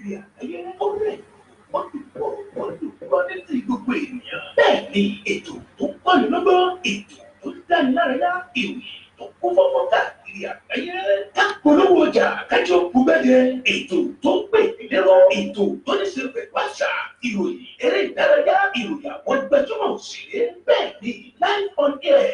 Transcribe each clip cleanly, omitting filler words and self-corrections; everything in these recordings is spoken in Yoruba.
káàkiri àgbáyé ọ̀rẹ́ wọ́n ti gbọ́ létí gbogbo ènìyàn. Bẹ́ẹ̀ ni ètò tó kọ́ni lọ́gbọ́n, ètò tó dáni lárayá, ìròyìn tó kún fọ́fọ́ káàkiri àgbáyé. Ká polówó ọjà kájọ kúgbẹ́dẹ, ètò tó ń pè lérò, ètò tó ní ṣe pẹ̀lú àṣà, ìròyìn eré ìdárayá, ìròyìn àwọn gbajúmọ̀ òṣèré. Bẹ́ẹ̀ ni live on air,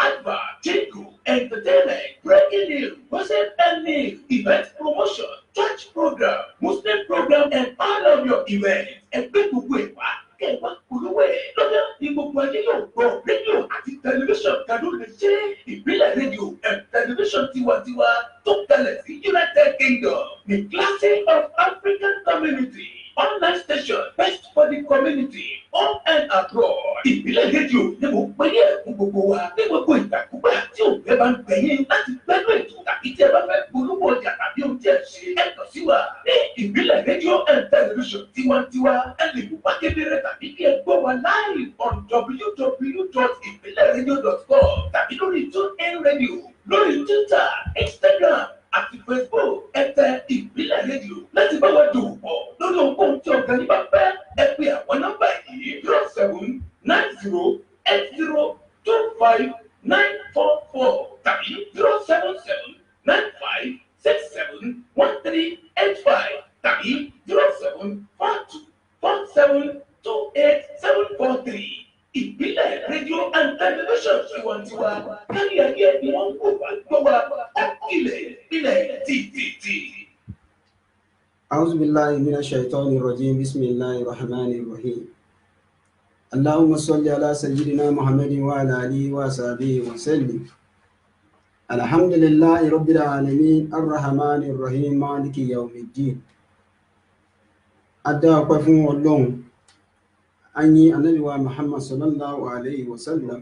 advert, jingle, entertainment, breaking news, gossip and news, event promotion, church program, Muslim program, and all of your events. Ẹgbẹ́ gbogbo ìwà kẹwàá polówó ẹ̀. Lọ́jọ́ ní gbogbo ayé yóò gbọ́ rédíò àti tẹlifíṣàn kan ló lè ṣe ìbílẹ̀ rédíò and tẹlifíṣàn tiwantiwa tó kalẹ̀ sí United Kingdom. The Classic of African Community. Online station best for the community home and abroad. Ìbílẹ̀ rédíò ni mo pè é fún gbogbo wa ní gbogbo ìgbàkúgbà tí òǹgbẹ bá ń gbẹ̀yìn láti gbẹ́nu ètò tàbí tí ẹ bá fẹ́ polówó ọjà tàbí ohun tí ẹ ṣe ẹ kàn sí wa ní ìbílẹ̀ rédíò and television tiwantiwa. Ẹ lè mú wákébẹ̀rẹ̀ tàbí kí ẹ gbọ́ wa live on www.ibileradio.com tàbí lórí TuneIn Radio, lórí Twitter, Instagram àti Facebook. Ẹ tẹ ìbílẹ̀ rédíò láti bá wa dòwò pọ̀ lórí ohunkóhun tí ọ̀gá yín bá fẹ́. Ẹ pe àwọn nọ́mbà yìí 0790802594 tàbí 07795671385 tàbí 07424728743. Ìbílẹ̀ rédíò and television tiwantiwa kárí ayé ni wọ́n ń wò wá gbọ́ wa ilẹ̀ títí. أعوذ بالله من الشيطان الرجيم بسم الله الرحمن الرحيم اللهم صل على سيدنا محمد وعلى آله وصحبه وسلم الحمد لله رب العالمين الرحمن الرحيم مالك يوم الدين adá ọpẹ́ fún Ọlọ́run ayin Ànábì wa Muhammad sallallahu alayhi wa sallam.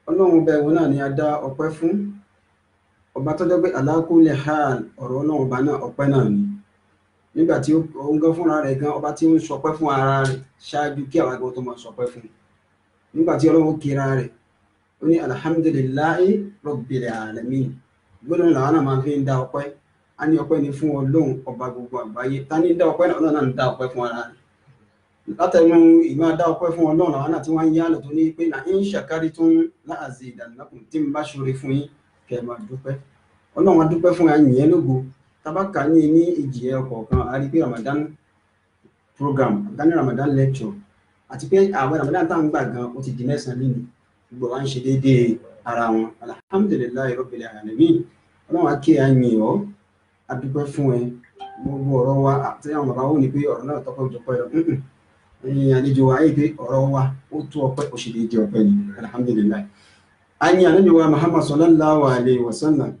Ọlọ́run bẹ̀ wọ́n náà ni adá ọpẹ́ fún ọba tó jẹ́ pé ala kulli hal ọ̀rọ̀ Ọlọ́run ọba náà ọpẹ́ náà ni. Nígbàtí òun gan fúnra rẹ̀ gan ọba tí ó ń sọpẹ́ fún ara rẹ̀ ṣáájú kí àwọn agbọ́n tó máa sọpẹ́ fún. Nígbàtí Ọlọ́run kíra rẹ̀ ó ní alhamdulillahi rabbil alamin. Gbọ́dọ̀ làwọn náà máa fi ń dá ọpẹ́. A ní ọpẹ́ ni fún Ọlọ́run ọba gbogbo àgbáyé. Ta ní dá ọpẹ́ náà Ọlọ́run náà ń dá ọpẹ́ fún ara rẹ̀. Látẹnu ìmọ̀ dá ọpẹ́ fún Ọlọ́run àwọn náà tí wọ́n ń yá lọ tó ní pé la in shakartum la azidannakum tí ń bá ṣoore fún yín kẹ́ máa dúpẹ́. Ọlọ́run á dúpẹ́ fún yín lógo. Tabaka ní ìjìyẹ ọkọ̀ọ̀kan a rí pé Ramadan program, Ramadan lecture àti pé àwọn Ramadan tá ń gbà gan ó ti di mẹ́sàn-án lónìí gbogbo wa ń ṣe déédéé ara wọn. Alhamdulillahi rabbil alamin. Ọlọ́run á kí ẹ̀yìn ọ́ a dúpẹ́ fún ẹ gbogbo ọ̀rọ̀ wa àti àwọn bàbá wọn ni pé ọ̀rọ̀ náà tọ́pọ̀ jọpọ̀ ẹ̀rọ ẹ̀yìn àlejò wa ayé pé ọ̀rọ̀ wa ó tó ọpẹ́ ó ṣe déédéé ọpẹ́ ni alhamdulillah. Ayin Ànábì wa Muhammad sallallahu alayhi wa sallam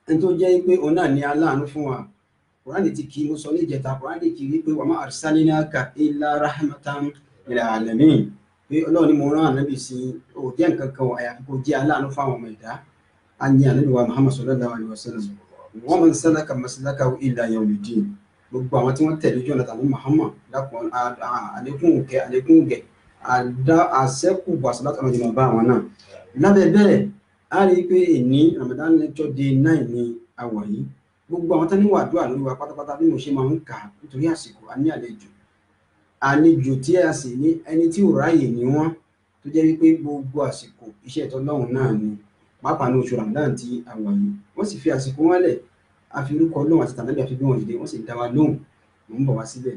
ẹni tó jẹ́ pé òun náà ní aláàánú fún wa. Kùránì ti kí mo sọ ní ìjẹta Kùránì kì í pé wa ma arsalnaka illa rahmatan lil alamin pé Ọlọ́run ni mo rán Ànábì sí ó jẹ́ nǹkan kan àyàfi kó jẹ́ aláàánú fún àwọn ọmọ ẹ̀dá. Ayin Ànábì wa Muhammad sallallahu alayhi wa sallam wa man salaka maslakahu ila yawmiddin. Gbogbo àwọn tí wọ́n tẹ̀lé ojú ọ̀nà tàbí Muhammad dákun àlékún gẹ̀ àṣẹ́kù bàṣálátọ̀ ọ̀nà ìjọba àwọn náà. Lábẹ́ bẹ́ẹ̀ a rí pé ní Ramadan lecture day 9 ní àwọ̀ yìí gbogbo àwọn tán ní wàdúrà lórí wa pátápátá bí mo ṣe máa ń kà nítorí àsìkò a ní àlejò tí a sì ní ẹni tí ò ráyè ní wọ́n tó jẹ́ wípé gbogbo àsìkò iṣẹ́ ìtọ́lọ́run náà ni pàápàá ní oṣù Ramadan tí àwọ̀ yìí wọ́n sì fi àsìkò wọn lẹ̀ àfi orúkọ Ọlọ́run àti tànàbí àfi bí wọ́n dìde wọ́n sì dá wa lóhùn mò ń bọ̀ wá síbẹ̀.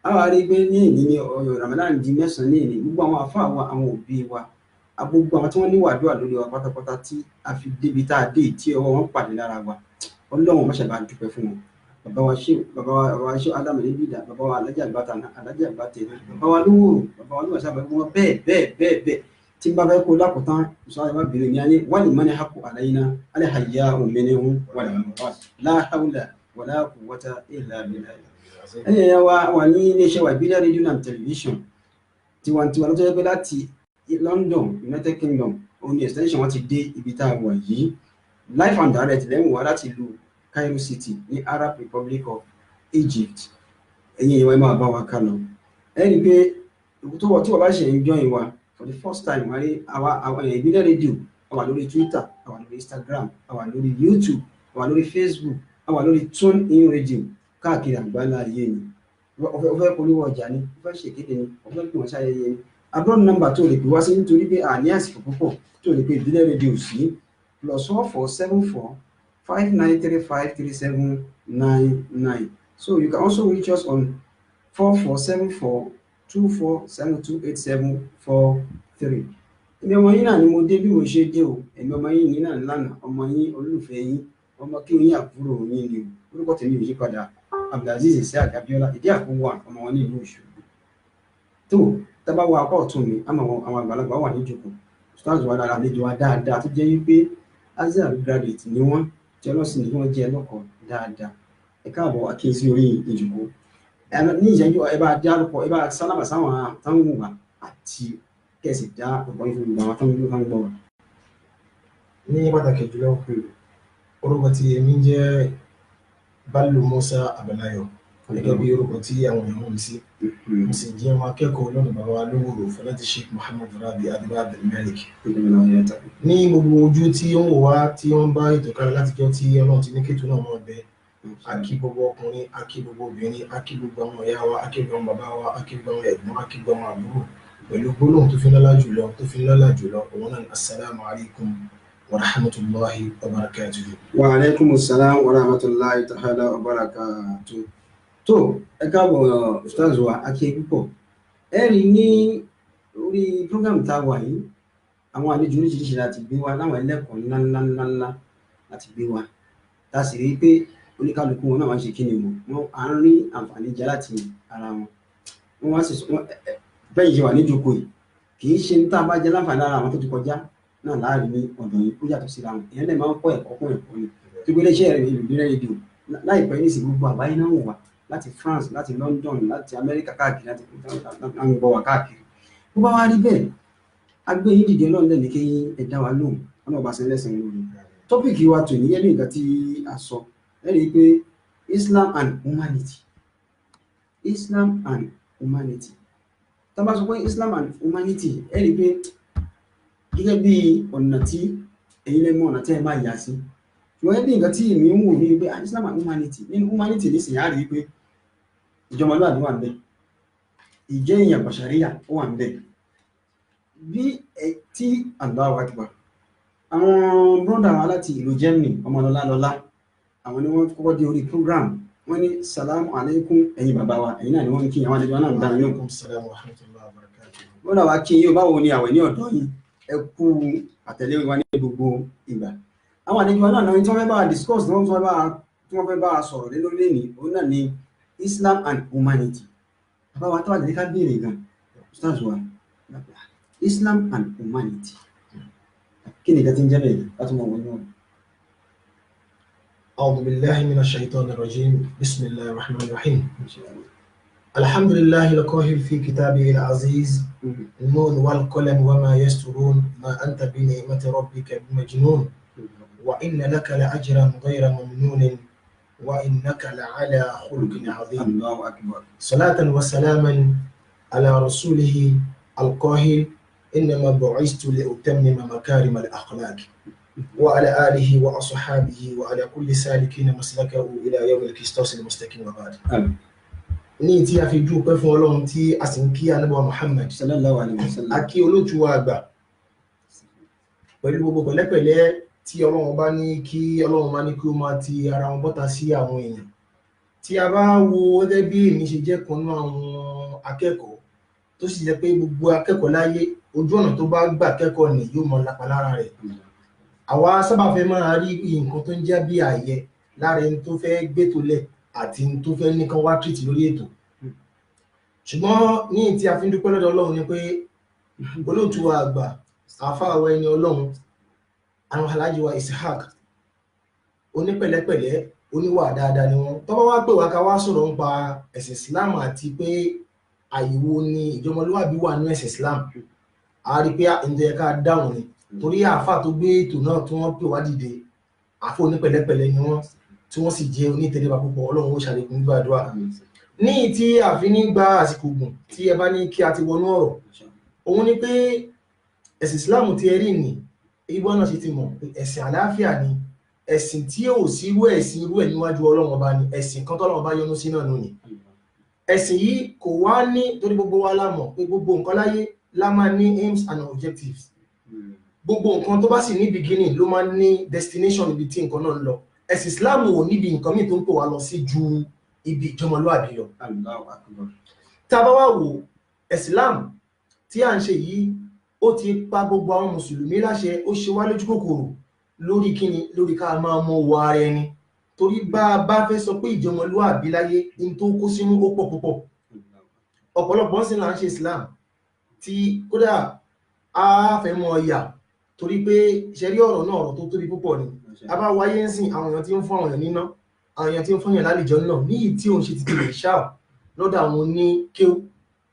A wá rí pé ní ìní ní Ramadan di mẹ́sàn-án ní ìní gbogbo àwọn àfáà wa àwọn òbí wa gbogbo àwọn tí wọ́n ní wàdúrà lórí wa pátápátá tí a fi débi tá a dé tí ọwọ́ wọn pàdé lára wa Ọlọ́run má ṣàbá dúpẹ́ fún wọn. Bàbá wa ṣe Ádámù ní bìdà, bàbá wa alájà àgbàtà alájà àgbàtẹ, bàbá wa lówó, bàbá wa lówó sábà wọn bẹ́ẹ̀ tí bá fẹ́ kó lákòótán ìṣọ́ra ìwà bìrì ní ayé wà ní mọ́ni hapò àdáyiná aláhàyà òmìnirun wà ní àwọn la hawla wala quwwata illa billah. Ẹ̀yẹ wa ní iléeṣẹ́ wa ìbílẹ̀ rédíò and television tiwantiwa ló tó yẹ pé láti London, United Kingdom, òní extension wọn ti dé ibi tá a wà yìí live and direct lẹ́wọ̀n wá láti ìlú Cairo City ní Arab Republic of Egypt. Ẹ̀yin ìwà ẹ̀ máa bá wa ká lọ. Ẹni pé tí wọ́n bá ṣe ń join wa for the first time wọ́n rí àwọn ìbílẹ̀ rédíò àwa lórí Twitter, àwa lórí Instagram, àwa lórí YouTube, àwa lórí Facebook, àwa lórí TuneIn Radio. káàkiri àgbáńlá ayé ni ó fẹ́ polówó ọjà ni ó fẹ́ ṣèkéde ni ó fẹ́ pè wọ́n ṣayẹyẹ ni abroad number tó lè pè wá sí nítorí pé àní àsìkò púpọ̀ tó lè pè ìbílẹ̀ rédíò sí +14745935379. So you can also reach us on 447424728743. èmi ọmọ yín náà ni mo dé bí mo ṣe dé o èmi ọmọ yín ní náà lánàá ọmọ yín olólùfẹ́ yín ọmọ kí oyin àbúrò yín ni orúkọ tèmi ò yí padà Abdulaziz Isiaq Abiola ìdí àkówà ọmọ wọn ní ìlú Òṣogbo. tó tábà wọ apá ọ̀tún mi àmọ́ àwọn àgbàlagbà wà ní ìjókòó stars wà lára àlejò wa dáadáa tó jẹ́ wípé Azhar graduate ni wọ́n tí ọlọ́sìn ni wọ́n jẹ́ ẹlọ́kọ̀ọ́ dáadáa. ẹ káàbọ̀ wá kí n sí orí ìjókòó ní ìṣẹ́jú ẹ bá dárúkọ ẹ bá sálámà sáwọn táwọn wà àti kẹsì dá ọ̀pọ̀ ìfowópamọ́ àwọn táwọn ń gbọ́ wa. ní pàtàkì jùlọ orúkọ tí èmi jẹ́ Ballu Musa Abalayo gẹ́gẹ́ bí orúkọ tí àwọn èèyàn mọ̀ mí sí mo sì jẹ́ ọmọ akẹ́kọ̀ọ́ lọ́dọ̀ bàbá wa lówóró fọláti Sheikh Muhammad Rabi Adiba Abdulmalik. ní gbogbo ojú tí ó ń wò wá tí ó ń bá ètò kalẹ̀ láti jọ tí Ọlọ́run ti ní kéètò náà mọ́ ọbẹ̀ akí gbogbo ọkùnrin akí gbogbo obìnrin akí gbogbo àwọn ìyá wa akí gbogbo àwọn bàbá wa akí gbogbo àwọn ẹ̀gbọ́n akí gbogbo àwọn àbúrò pẹ̀lú gbólóhùn tó fi lọ́lá jùlọ òun náà assalamu alaikum wa rahmatullahi wa barakatuhu. Wa alaikum assalam wa rahmatullahi ta'ala wa barakatuhu. tó ẹ káàbọ̀ ustaz wa akí púpọ̀ ẹ rí ní orí program tá a wà yìí àwọn àlejò oríṣiríṣi láti gbé wa láwọn ẹlẹ́kọ̀ọ́ ńláńláńlá láti gbé wa tá a sì rí pé oníkálukú wọn náà wá ṣe kí ni wọn à ń rí àǹfààní jẹ láti ara wọn wá sì bẹ́ẹ̀ ṣe wà níjókòó yìí kì í ṣe ní tá a bá jẹ láǹfààní lára àwọn tó ti kọjá náà láàrin ní ọ̀dọ̀ yìí ó yàtọ̀ síra wọn èèyàn lè máa ń kọ́ ẹ̀kọ́ kún ẹ̀kọ́ ni tó gbé iléeṣẹ́ rẹ̀ ìbílẹ̀ rédíò láìpẹ́ ní ìsìn gbogbo àgbáyé náà wò wá láti France láti London láti Amẹ́ríkà káàkiri láti gbọ́ wá káàkiri bó bá wá rí bẹ́ẹ̀ agbé yín dìde náà lẹ́nu kí ẹ dá wa lóhùn wọn náà bá ṣe lẹ́sìn lórí tọ́pìkì wa tò ní yẹ́lẹ́ nǹkan tí a sọ ẹ rí i pé Islam and humanity tá a bá sọ pé Islam and humanity ẹ rí i pé gẹ́gẹ́ bí ọ̀nà tí ẹ̀yin lẹ́mọ̀ ọ̀nà tí ẹ máa yà sí ṣùgbọ́n ẹ bí nǹkan tí èmi ń wò ní pé Islam and humanity nínú humanity nísìnyí á rí i pé ìjọmọlúwàbí wà ń bẹ ìjẹ́ èèyàn bàṣàríyà ó wà ń bẹ bí tí Allahu Akbar àwọn brọ́dà wa láti ìlú Germany ọmọlọ́lá àwọn ni wọ́n kọ́kọ́ dé orí program wọ́n ní salamu alaikum ẹ̀yin bàbá wa ẹ̀yin náà ni wọ́n ń kí àwọn àlejò náà ń dáná yóò brọ́dà wa kí yóò báwo ni àwẹ̀ ní ọ̀dọ́ yìí ẹ kú àtẹ̀lé wa ní gbogbo ìgbà àwọn àlejò náà náà tí wọ́n fẹ́ bá wa discuss tí wọ́n fẹ́ bá wa sọ̀rọ̀ lé lórí lẹ́nìí òun náà ni Islam and humanity bàbá wa tó wà lẹ́ka béèrè gan ustaz wa Islam and humanity kí ni ìgbàtí ń jẹ́ bẹ́ẹ̀ láti mọ̀ wọ́n náà. أعوذ بالله من الشيطان الرجيم بسم الله الرحمن الرحيم الحمد لله القاهر في كتابه العزيز النون والقلم وما يسطرون ما أنت بنعمة ربك بمجنون وإن لك لأجرا غير ممنون وإنك لعلى خلق عظيم الله أكبر صلاة وسلاما على رسوله القاهر إنما بعثت لأتمم مكارم الأخلاق وعلى آله وأصحابه وعلى كل سالكين مسلكه إلى يوم الكريستوس المستقيم وبعد. ní tí a fi dúpẹ́ fún Ọlọ́run tí a sì ń kí Ànábì Muhammad sallallahu alaihi wasallam a kí olóòtú wa àgbà pẹ̀lú gbogbo pẹ̀lẹ́pẹ̀lẹ́ tí Ọlọ́run bá ní kí ó máa ti ara wọn bọ́ta sí àwọn èèyàn tí a bá wo gẹ́gẹ́ bí èmi ṣe jẹ́ kan náà àwọn akẹ́kọ̀ọ́ tó sì jẹ́ pé gbogbo akẹ́kọ̀ọ́ láyé ojú ọ̀nà tó bá gbà kẹ́kọ̀ọ́ ni yóò mọ lápá lára rẹ̀ àwa sábà fẹ́ máa rí nǹkan tó ń jẹ́ bí ààyè lára ẹni tó fẹ́ gbétò lẹ̀ àti ẹni tó fẹ́ nìkan wá tìrìtì lórí ètò ṣùgbọ́n ní tí a fi ń dúpẹ́ lọ́dọ̀ Ọlọ́run ni pé olóòtú wa àgbà àfáàwọ ẹni Ọlọ́run àwọn aláàjì wa Isiaq onípẹ̀lẹ́pẹ̀lẹ́ oníwà dáadáa ni wọ́n tó bá wá pè wá ká wá sọ̀rọ̀ nípa ẹ̀sìn Islam àti pé àyèwò ni ìjọmọlúwàbí wà ní ẹ̀sìn Islam a rí pé ǹjẹ́ ká dáhùn ni torí àáfà tó gbé ètò náà tí wọ́n pè wá dìde àfọ onípẹ̀lẹ́pẹ̀lẹ́ ni wọ́n tí wọ́n sì jẹ́ onítẹ̀lẹ́bà púpọ̀ Ọlọ́run ó ṣàlékún gbàdúrà ní tí àfi ní gba àsìkò gùn tí ẹ bá ní kí a ti wọnú ọ̀rọ̀ òun ni pé ẹ̀sìn Islam ti ẹ̀rí ni ìbọn náà ṣe ti mọ̀ ẹ̀sìn àlàáfíà ni ẹ̀sìn tí ò sí irú ẹ̀sìn irú ẹ̀ níwájú Ọlọ́run ọba ni ẹ̀sìn kan tọ́lọ́run ọba yọ́nú sí náà nù ni ẹ̀sìn yìí kò wá ní torí gbogbo wa la mọ̀ pé gbogbo nǹkan láyé la máa ní aims and objectives gbogbo nǹkan tó bá sì ní beginning ló máa ní destination ibi tí nǹkan náà ń lọ ẹ̀sìn Islam ò níbi nǹkan míì tó ń pò wá lọ sí ju ibi ìjọmọlúwàbí lọ tá a bá wá wò Islam tí à ń ṣe yìí ó ti pa gbogbo àwọn mùsùlùmí láṣẹ ó ṣe wá lójú kòkòrò lórí kíni lórí ká máa mọ wọ ara ẹni torí bá a bá fẹ́ sọ pé ìjọmọlúwàbí láyé ní tó kó sínú ó pọ̀ púpọ̀ ọ̀pọ̀lọpọ̀ sì là ń ṣe Islam tí kódà a fẹ́ mọ ọ̀yà torí pé ṣẹ́rí ọ̀rọ̀ náà ọ̀rọ̀ tó tóbi púpọ̀ ni a bá wáyé ń sìn àwọn èèyàn tí ń fún àwọn èèyàn níná àwọn èèyàn tí ń fún èèyàn lálejò náà ní ìyí tí òun ṣe ti tèlè ṣáà lọ́dọ̀ àwọn ní kéw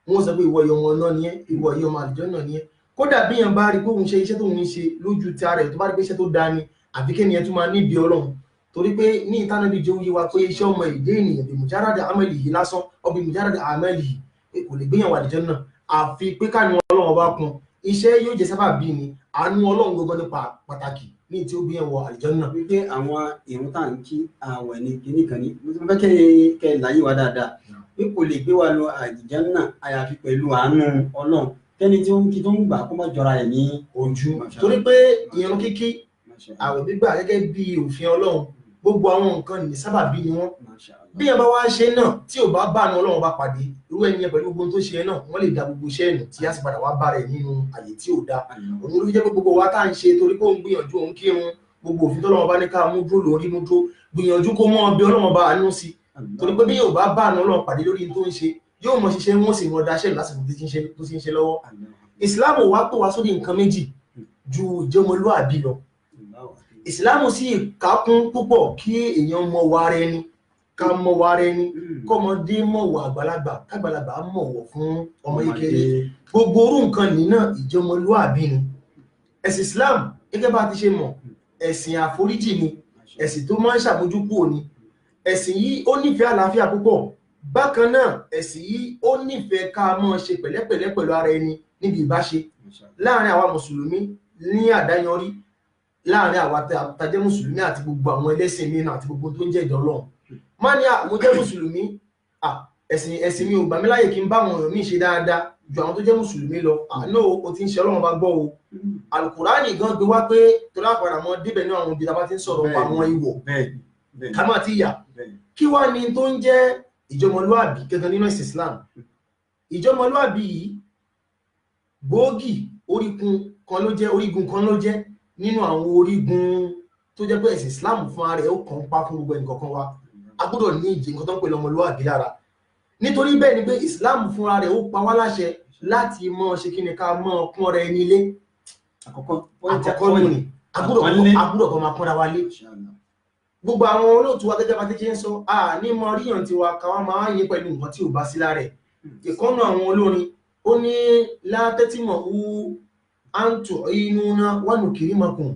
wọ́n sọ pé ìwọ ìyọ ọmọ náà ni ẹ́ ìwọ ìyọ ọmọ àlejò náà ni ẹ́ kódà bí èèyàn bá rí pé òun ṣe iṣẹ́ tó ń ṣe lójú ti ara ẹ̀ tó bá rí pé iṣẹ́ tó dáa ni àbí kéèyàn yẹn tún máa níbi Ọlọ́run torí pé ní ìtànàbí jẹ́ òye wa pé iṣẹ́ ọmọ ìdé ènìyàn bí mujarrad amali yìí lásán ọbí mujarrad amali yìí kò lè gbéyàwó àlejò náà àfi pé ká ní Ọlọ́run ọba kun iṣẹ́ yóò jẹ́ sábà bí ni àánú Ọlọ́run gbogbo nípa pàtàkì ní tí ó gbéyàwó àlejò náà. wípé àwọn ìrun tá à ń kí àwẹ̀ ní kíní kan ní mo fẹ́ kẹ́ láyé wa dáadáa pé kò lè gbé wa lọ àlejò náà àyàfi pẹ̀lú àánú Ọlọ́run kẹ́ni tí ó ń kí tó ń gbà kó má jọra ẹ̀ ní ojú torí pé ìrun kíkí àwẹ̀ gbígbà gẹ́gẹ́ bí òfin Ọlọ́run gbogbo àwọn nǹkan ní sábàbí ni wọ́n bí ẹ bá wá ṣe náà tí ò bá bá àánú Ọlọ́run bá pàdé irú ẹni yẹn pẹ̀lú gbogbo tó ṣe náà wọ́n lè da gbogbo iṣẹ́ ẹ̀nù tí a sì padà wá bá rẹ̀ nínú àyè tí ò da òun ló fi jẹ́ pé gbogbo wa tá à ń ṣe torí pé òun gbìyànjú òun kírun gbogbo òfin tó Ọlọ́run bá ní ká mú dúró lórí mú dúró gbìyànjú kó mọ́ ọbẹ̀ Ọlọ́run bá àánú sí torí pé bí yóò bá bá àánú Ọlọ́run pàdé lórí tó ń ṣe yóò mọ ṣiṣẹ́ wọn sì mọ daṣẹ́ lásìkò tó ti ń ṣe lọ́wọ́ Islam wá pè wá sórí nǹkan méjì ju ìjọmọlúàbí lọ Islam sì kákún púpọ̀ kí èèyàn mọ wa ara ẹni ká mọ wa ara ẹni kọ́mọdé mọ̀ wọ àgbàlagbà kágbàlagbà mọ̀ wọ̀ fún ọmọ kékeré gbogbo orú nǹkan nínà ìjọmọlúàbí ni ẹ̀sìn Islam gẹ́gẹ́ bá ti ṣe mọ̀ ẹ̀sìn àforíjì ni ẹ̀sìn tó máa ń ṣàmójúkúrò ni ẹ̀sìn yìí ó nífẹ̀ẹ́ àlàáfíà púpọ̀ bákan náà ẹ̀sìn yìí ó nífẹ̀ẹ́ ká mọ́ ṣe pẹ̀lẹ́pẹ̀lẹ́ pẹ̀lú ara ẹni níbi ìbáṣe láàrin àwa mùsùlùmí ní àdáyanrí láàrin àwa tàjẹ́ mùsùlùmí àti gbogbo àwọn ẹlẹ́sìn mi àti gbogbo tó ń jẹ́ ìdán Ọlọ́run má ní mo jẹ́ mùsùlùmí ẹ̀sìn mi ò gbà mí láyè kí n bá àwọn èèyàn mi ṣe dáadáa ju àwọn tó jẹ́ mùsùlùmí lọ àná o ti ń ṣe Ọlọ́run bá gbọ́ o Al-Qur'ani gan gbé wá pé torí àpàdà mọ́ débẹ̀ ní àwọn ibi tá a bá ti ń sọ̀rọ̀ pa àwọn ìwọ̀ ká má ti yà kí wá ní tó ń jẹ́ ìjọmọlúàbí gẹ́gẹ́ nínú ẹ̀sìn Islam ìjọmọlúàbí yìí gbòógì orígun kan ló jẹ́ nínú àwọn orígun tó jẹ́ pé ẹ̀sìn Islam fún ara ẹ̀ ó kàn pa fún gbogbo ẹnìkọ̀ọ̀kan wa a gbọ́dọ̀ ní ìjì nǹkan tó ń pè lọ́mọlúwàbí lára nítorí bẹ́ẹ̀ ni pé Islam fún ara ẹ̀ ó pa wá láṣẹ láti mọ́ ṣe kí ni ká mọ́ pọ́n rẹ nílé àkọ́kọ́ lónìí agbọ́dọ̀ kan máa pọ́nra wa lé gbogbo àwọn olóòtú wa gẹ́gẹ́ bá ti ṣe ń sọ ní mọ ríyàn tiwa káwá máa ń yé pẹ̀lú nǹkan tí ò bá sí lára ẹ̀ ìkọ́nù àwọn olórin ó ní látẹ́tìmọ̀ antu inuna wa nukirimakum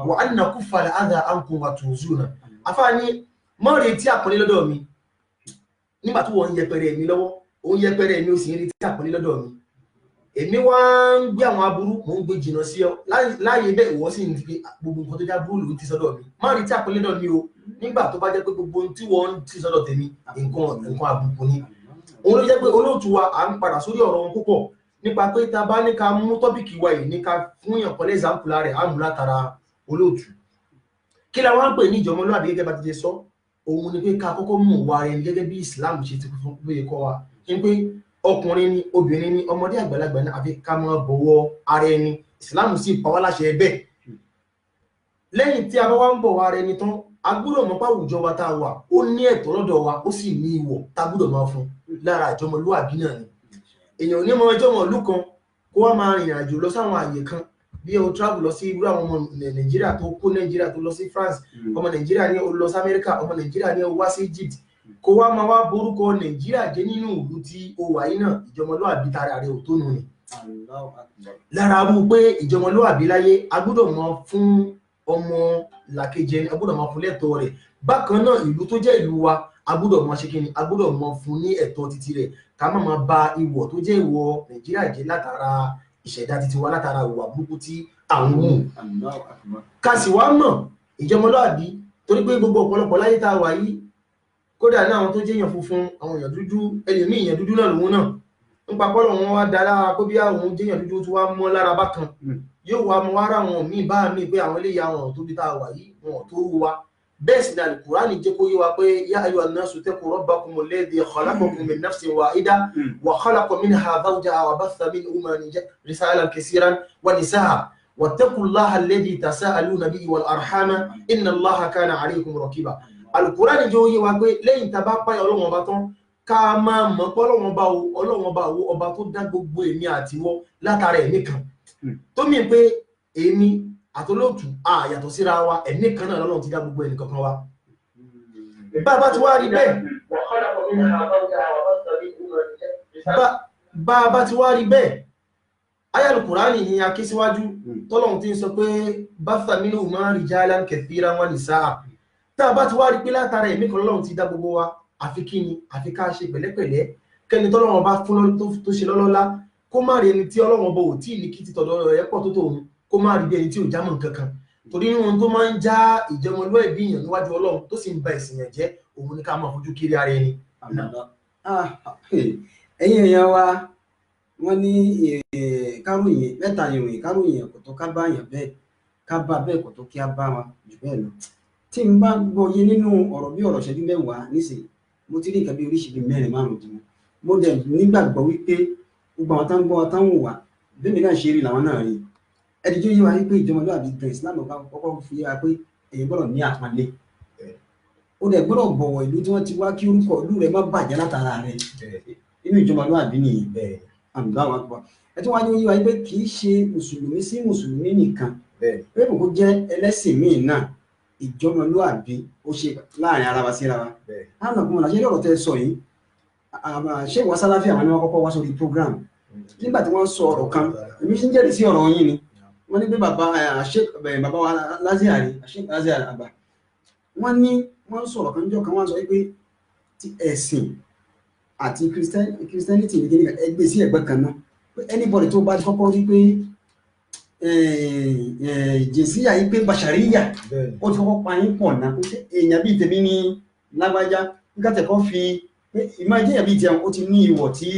wa anna kufala adha ankum wa tuzuna afani mo retí àpọ́nlé lọ́dọ̀ mi nígbà tí wọ́n yẹpẹrẹ mi lọ́wọ́ ó yẹpẹrẹ mi ó sì retí àpọ́nlé lọ́dọ̀ mi èmi wá ń gbé àwọn aburú mo ń gbé jìnnà sí ọ láyé bẹ́ẹ̀ ìwọ sì ń di gbogbo nǹkan tó já burú ló ń ti sọ́dọ̀ mi má retí àpọ́nlé lọ́dọ̀ mi o nígbà tó bá jẹ́ pé gbogbo tí wọ́n ń ti sọ́dọ̀ tèmi nǹkan àbùkù ni òun ló jẹ́ pé olóòtú wa à ń padà sórí ọ̀rọ̀ wọn púpọ̀ nípa pé ta bá ní ká mú tọ́pìkì wa yìí ní ká fún yàn kọ́lé ìzàmpùlà rẹ̀ á mú látara olóòtú kí la wá ń pè ní ìjọmọlúwàbí gẹ́gẹ́ bá ti ṣe sọ òun ni pé ká kọ́kọ́ mú wa rẹ̀ gẹ́gẹ́ bí Islam ṣe ti fún pé kọ́ wa ní pé ọkùnrin ni obìnrin ni ọmọdé àgbàlagbà ní àfi ká máa bọ̀wọ̀ ara ẹni Islam sì pa wá láṣẹ bẹ́ẹ̀ lẹ́yìn tí a bá wá ń bọ̀wọ̀ ara ẹni tán a gbọ́dọ̀ mọ̀ pé àwùjọ wa tá a wà ó ní ẹ̀tọ́ lọ́dọ̀ wa ó sì ní ìwọ̀ tá a gbọ́dọ̀ máa fún lára ìjọmọlúwàbí náà ni èèyàn ní mọ ọjọ́ wọn ìlú kan kó wá máa rìnrìn àjò lọ sáwọn àyè kan bí o travel lọ sí irú àwọn ọmọ Nàìjíríà tó kó Nàìjíríà tó lọ sí France ọmọ Nàìjíríà ní o lọ sí Amẹ́ríkà ọmọ Nàìjíríà ní o wá sí Egypt kó wá máa wá borúkọ Nàìjíríà jẹ́ nínú ìlú tí o wà yìí náà ìjọmọlúwàbí tara rẹ̀ ò tó nù ni lára mú pé ìjọmọlúwàbí láyé a gbọ́dọ̀ mọ fún ọmọ làkejì a gbọ́dọ̀ mọ fún lẹ́tọ̀ọ́ rẹ̀ bákan náà ìlú tó jẹ́ ìlú wa a gbọ́dọ̀ mọ ṣe kíni a gbọ́dọ̀ mọ fún ní ẹ̀tọ́ títí rẹ̀ ká má máa ba ìwọ̀ tó jẹ́ ìwọ̀ Nàìjíríà jẹ́ látara ìṣẹ̀dá títí wa látara ìwà burúkú tí àwọn mú ká sì wá mọ̀ ìjọmọlúwàbí torí pé gbogbo ọ̀pọ̀lọpọ̀ láyé tá a wà yìí kódà ní àwọn tó jẹ́ èèyàn funfun àwọn èèyàn dúdú ẹlòmíì èèyàn dúdú náà lòun náà nípa pọ́lọ̀ wọn wá dá lára kó bí àwọn jẹ́ èèyàn dúdú tó wá mọ́ lára bákan yóò wá mọ́ ara wọn míì bá mi pé àwọn eléyà wọn tó bí tá a wà yìí wọn tó rú wa bẹ́ẹ̀ sì ni Al-Qur'ani jẹ́ kó yé wa pé yá ayyuhan nasu ittaqu rabbakumul ladhi khalaqakum min nafsin wahidatin wa khalaqa minha zawjaha wa batha minhuma rijalan kaseeran wa nisaa wattaqullaha alladhi tasaaluna bihi wal arhama inna Allaha kana alaykum raqiba. Al-Qur'ani jẹ́ ó yé wa pé lẹ́yìn tá bá páyà Ọlọ́run Ọba tán ká máa mọ̀ pé Ọlọ́run Ọba ọba tó dá gbogbo èmi àtiwọ́ látara ẹ̀mí kan tó mì pé èmi àtolóòtú yàtọ̀ síra wa ẹ̀mí kan náà lọ́lọ́run ti dá gbogbo ẹnì kankan wa. Bá ti wá rí bẹ́ẹ̀ bá ti wá rí bẹ́ẹ̀ aya Al-Qur'ani ni a ké síwájú tọ́lọ́run ti ń sọ pé batha minhuma rijalan kathiran wa nisaa tá bá ti wá rí pé látara ẹ̀mí kan lọ́lọ́run ti dá gbogbo wa àfi kí ni àfi ká ṣe pẹ̀lẹ́pẹ̀lẹ́ kẹ́ni tọ́lọ́run bá fún tó ṣe lọ́lọ́lá kó má rí ẹni tí Ọlọ́run bọ̀ ò tí ní kí ti tọ̀dọ̀ rẹ̀ pọ̀ tó tòun kó má rí bí ẹni tí ò jámọ́ kankan torí ohun tó máa ń já ìjọmọlúwàbí èèyàn níwájú Ọlọ́run tó sì ń ba ẹ̀sìn yẹn jẹ́ òun ni ká máa fojú kiri ara ẹni. ẹ̀yin èèyàn wa wọ́n ní káròyìn mẹ́ta ìròyìn káròyìn ẹ̀kọ́ tó ká bá yàn bẹ́ẹ̀ ká bá bẹ́ẹ̀ kọ́ tó kí á bá wọn jù bẹ́ẹ̀ lọ tí n bá gbọ́ yé nínú ọ̀rọ̀ bí ọ̀rọ̀ ṣẹ́jú mẹ́wàá nísìnyí mo ti rí nǹkan bí oríṣiríṣi mẹ́rin márùn-ún dì mọ́ mo dẹ̀ nígbàgbọ́ wípé gbogbo àwọn táwọn gbọ́ wa táwọn wà bẹ́ẹ̀ mi náà ṣe rí làwọn náà rí ẹni tó yé wa wípé ìjọmọlúwàbí gan Islam bá kọ́kọ́ fi yé wa pé èyí gbọ́dọ̀ ní àpọ́nlé ó dẹ̀ gbọ́dọ̀ bọ̀wọ̀ ìlú tí wọ́n ti wá kí orúkọ ìlú rẹ̀ má bàjẹ́ látara rẹ̀ inú ìjọmọlúwàbí nìyí bẹ́ẹ̀ àmúdáwà tó wà ẹ tó wá ní yé wa wípé kì í ṣe mùsùlùmí sí mùsùlùmí nìkan pé kò jẹ́ ẹlẹ́sìn míì náà ìjọmọlúwàbí ó ṣe láàrin ara wa síra wa àwọn ọkùnrin àṣẹ ọ̀rọ̀ tẹ́ sọ yìí ṣé ìwà Sàláfì àwọn ni wọ́n kọ́kọ́ wá sórí program nígbà tí wọ́n sọ ọ̀rọ̀ kan èmi sì ń jẹ́rìí sí ọ̀rọ̀ yín ni wọ́n ní pé bàbá wa Lazari àgbà wọ́n ní wọ́n sọ̀rọ̀ kan jọ kan wọ́n sọ pé ti ẹ̀sìn àti Christianity ní kíní ẹgbẹ́ sí ẹgbẹ́ kan náà anybody tó bá kọ́kọ́ rí pé jìnsíyà yìí pé bàṣàríyà ó ti kọ́kọ́ pa yín pọ̀ náà pé èèyàn bíi tèmi ní lágbájá nígbà tẹ̀kọ́ fi ìmọ̀ ìjẹ́yà bíi tiẹ̀ ó ti ní ìwọ̀ tí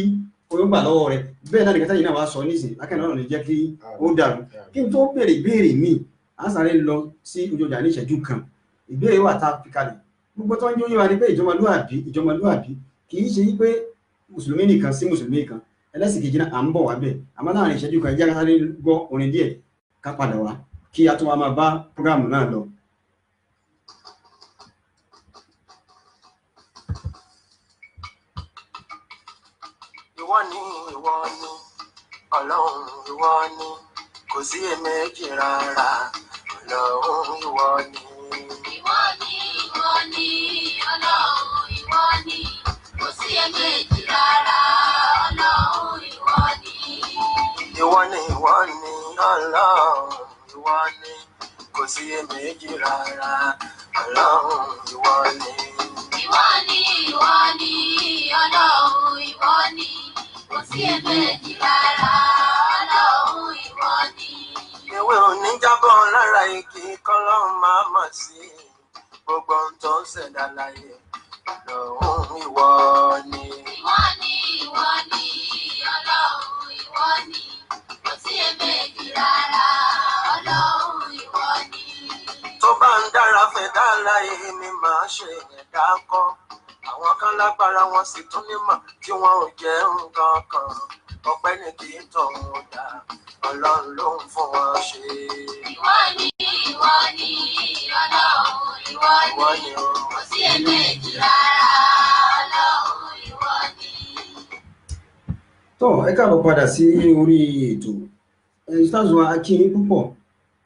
oyún gbà lọ́wọ́ rẹ̀ bẹ́ẹ̀ náà nìkan yìí náà wàá sọ nísìnyí lákàtúntà náà lè jẹ́ kí ó dàrú kí n tó béèrè ìbéèrè míì á sáré lọ sí ojú ọjà ní ìṣẹ́jú kan ìbéèrè wà tá a fi kalẹ̀ gbogbo tó ń jó yé wa ni pé ìjọmọlúwàbí kì í ṣe pé mùsùlùmí nìkan sí mùsùlùmí nìkan ẹlẹ́sìn kejì náà à ń bọ̀ wá bẹ́ẹ̀ àmọ́ láàrin ìṣẹ́jú kan ẹjẹ́ sáré gbọ́ orin díẹ̀ ká padà wá kí a tún wá máa bá prógráàmù náà lọ. ìwọ ni Ọlọ́run ìwọ ni kò sí èméjì rárá Ọlọ́run ìwọ ni. Ìwọ ni Ọlọ́run ìwọ ni kò sí èméjì rárá Ọlọ́run ìwọ ni. Ìwọ ni Ọlọ́run ìwọ ni kò sí èméjì rárá Ọlọ́run ìwọ ni. Ìwọ ni Ọlọ́run ìwọ ni kò sí èméjì rárá Ọlọ́run ìwọ ni. Ewé òní jábọ́ lára igi kọ́lọ́run máa mọ̀ sí gbogbo ohun tó ń ṣẹ̀dá láyé Ọlọ́run ìwọ ni. Ìwọ ni Ọlọ́run ìwọ ni kò sí èméjì rárá Ọlọ́run ìwọ ni. Tó bá ń dára fẹ́ dá láyé ni màá ṣe ẹ̀dá kọ́ àwọn kan lágbára wọn sì tún nímọ̀ tí wọn ò jẹ́ nǹkan kan ọpẹ́ ní kí n tọ̀hún ó dá Ọlọ́run ló ń fún wọn ṣe. Ìwọ ni Ọlọ́run ìwọ ni kò sí èméjì rárá Ọlọ́run ìwọ ni. tó ẹ káàbọ̀ padà sí orí ètò ìtàzùn akínyìn púpọ̀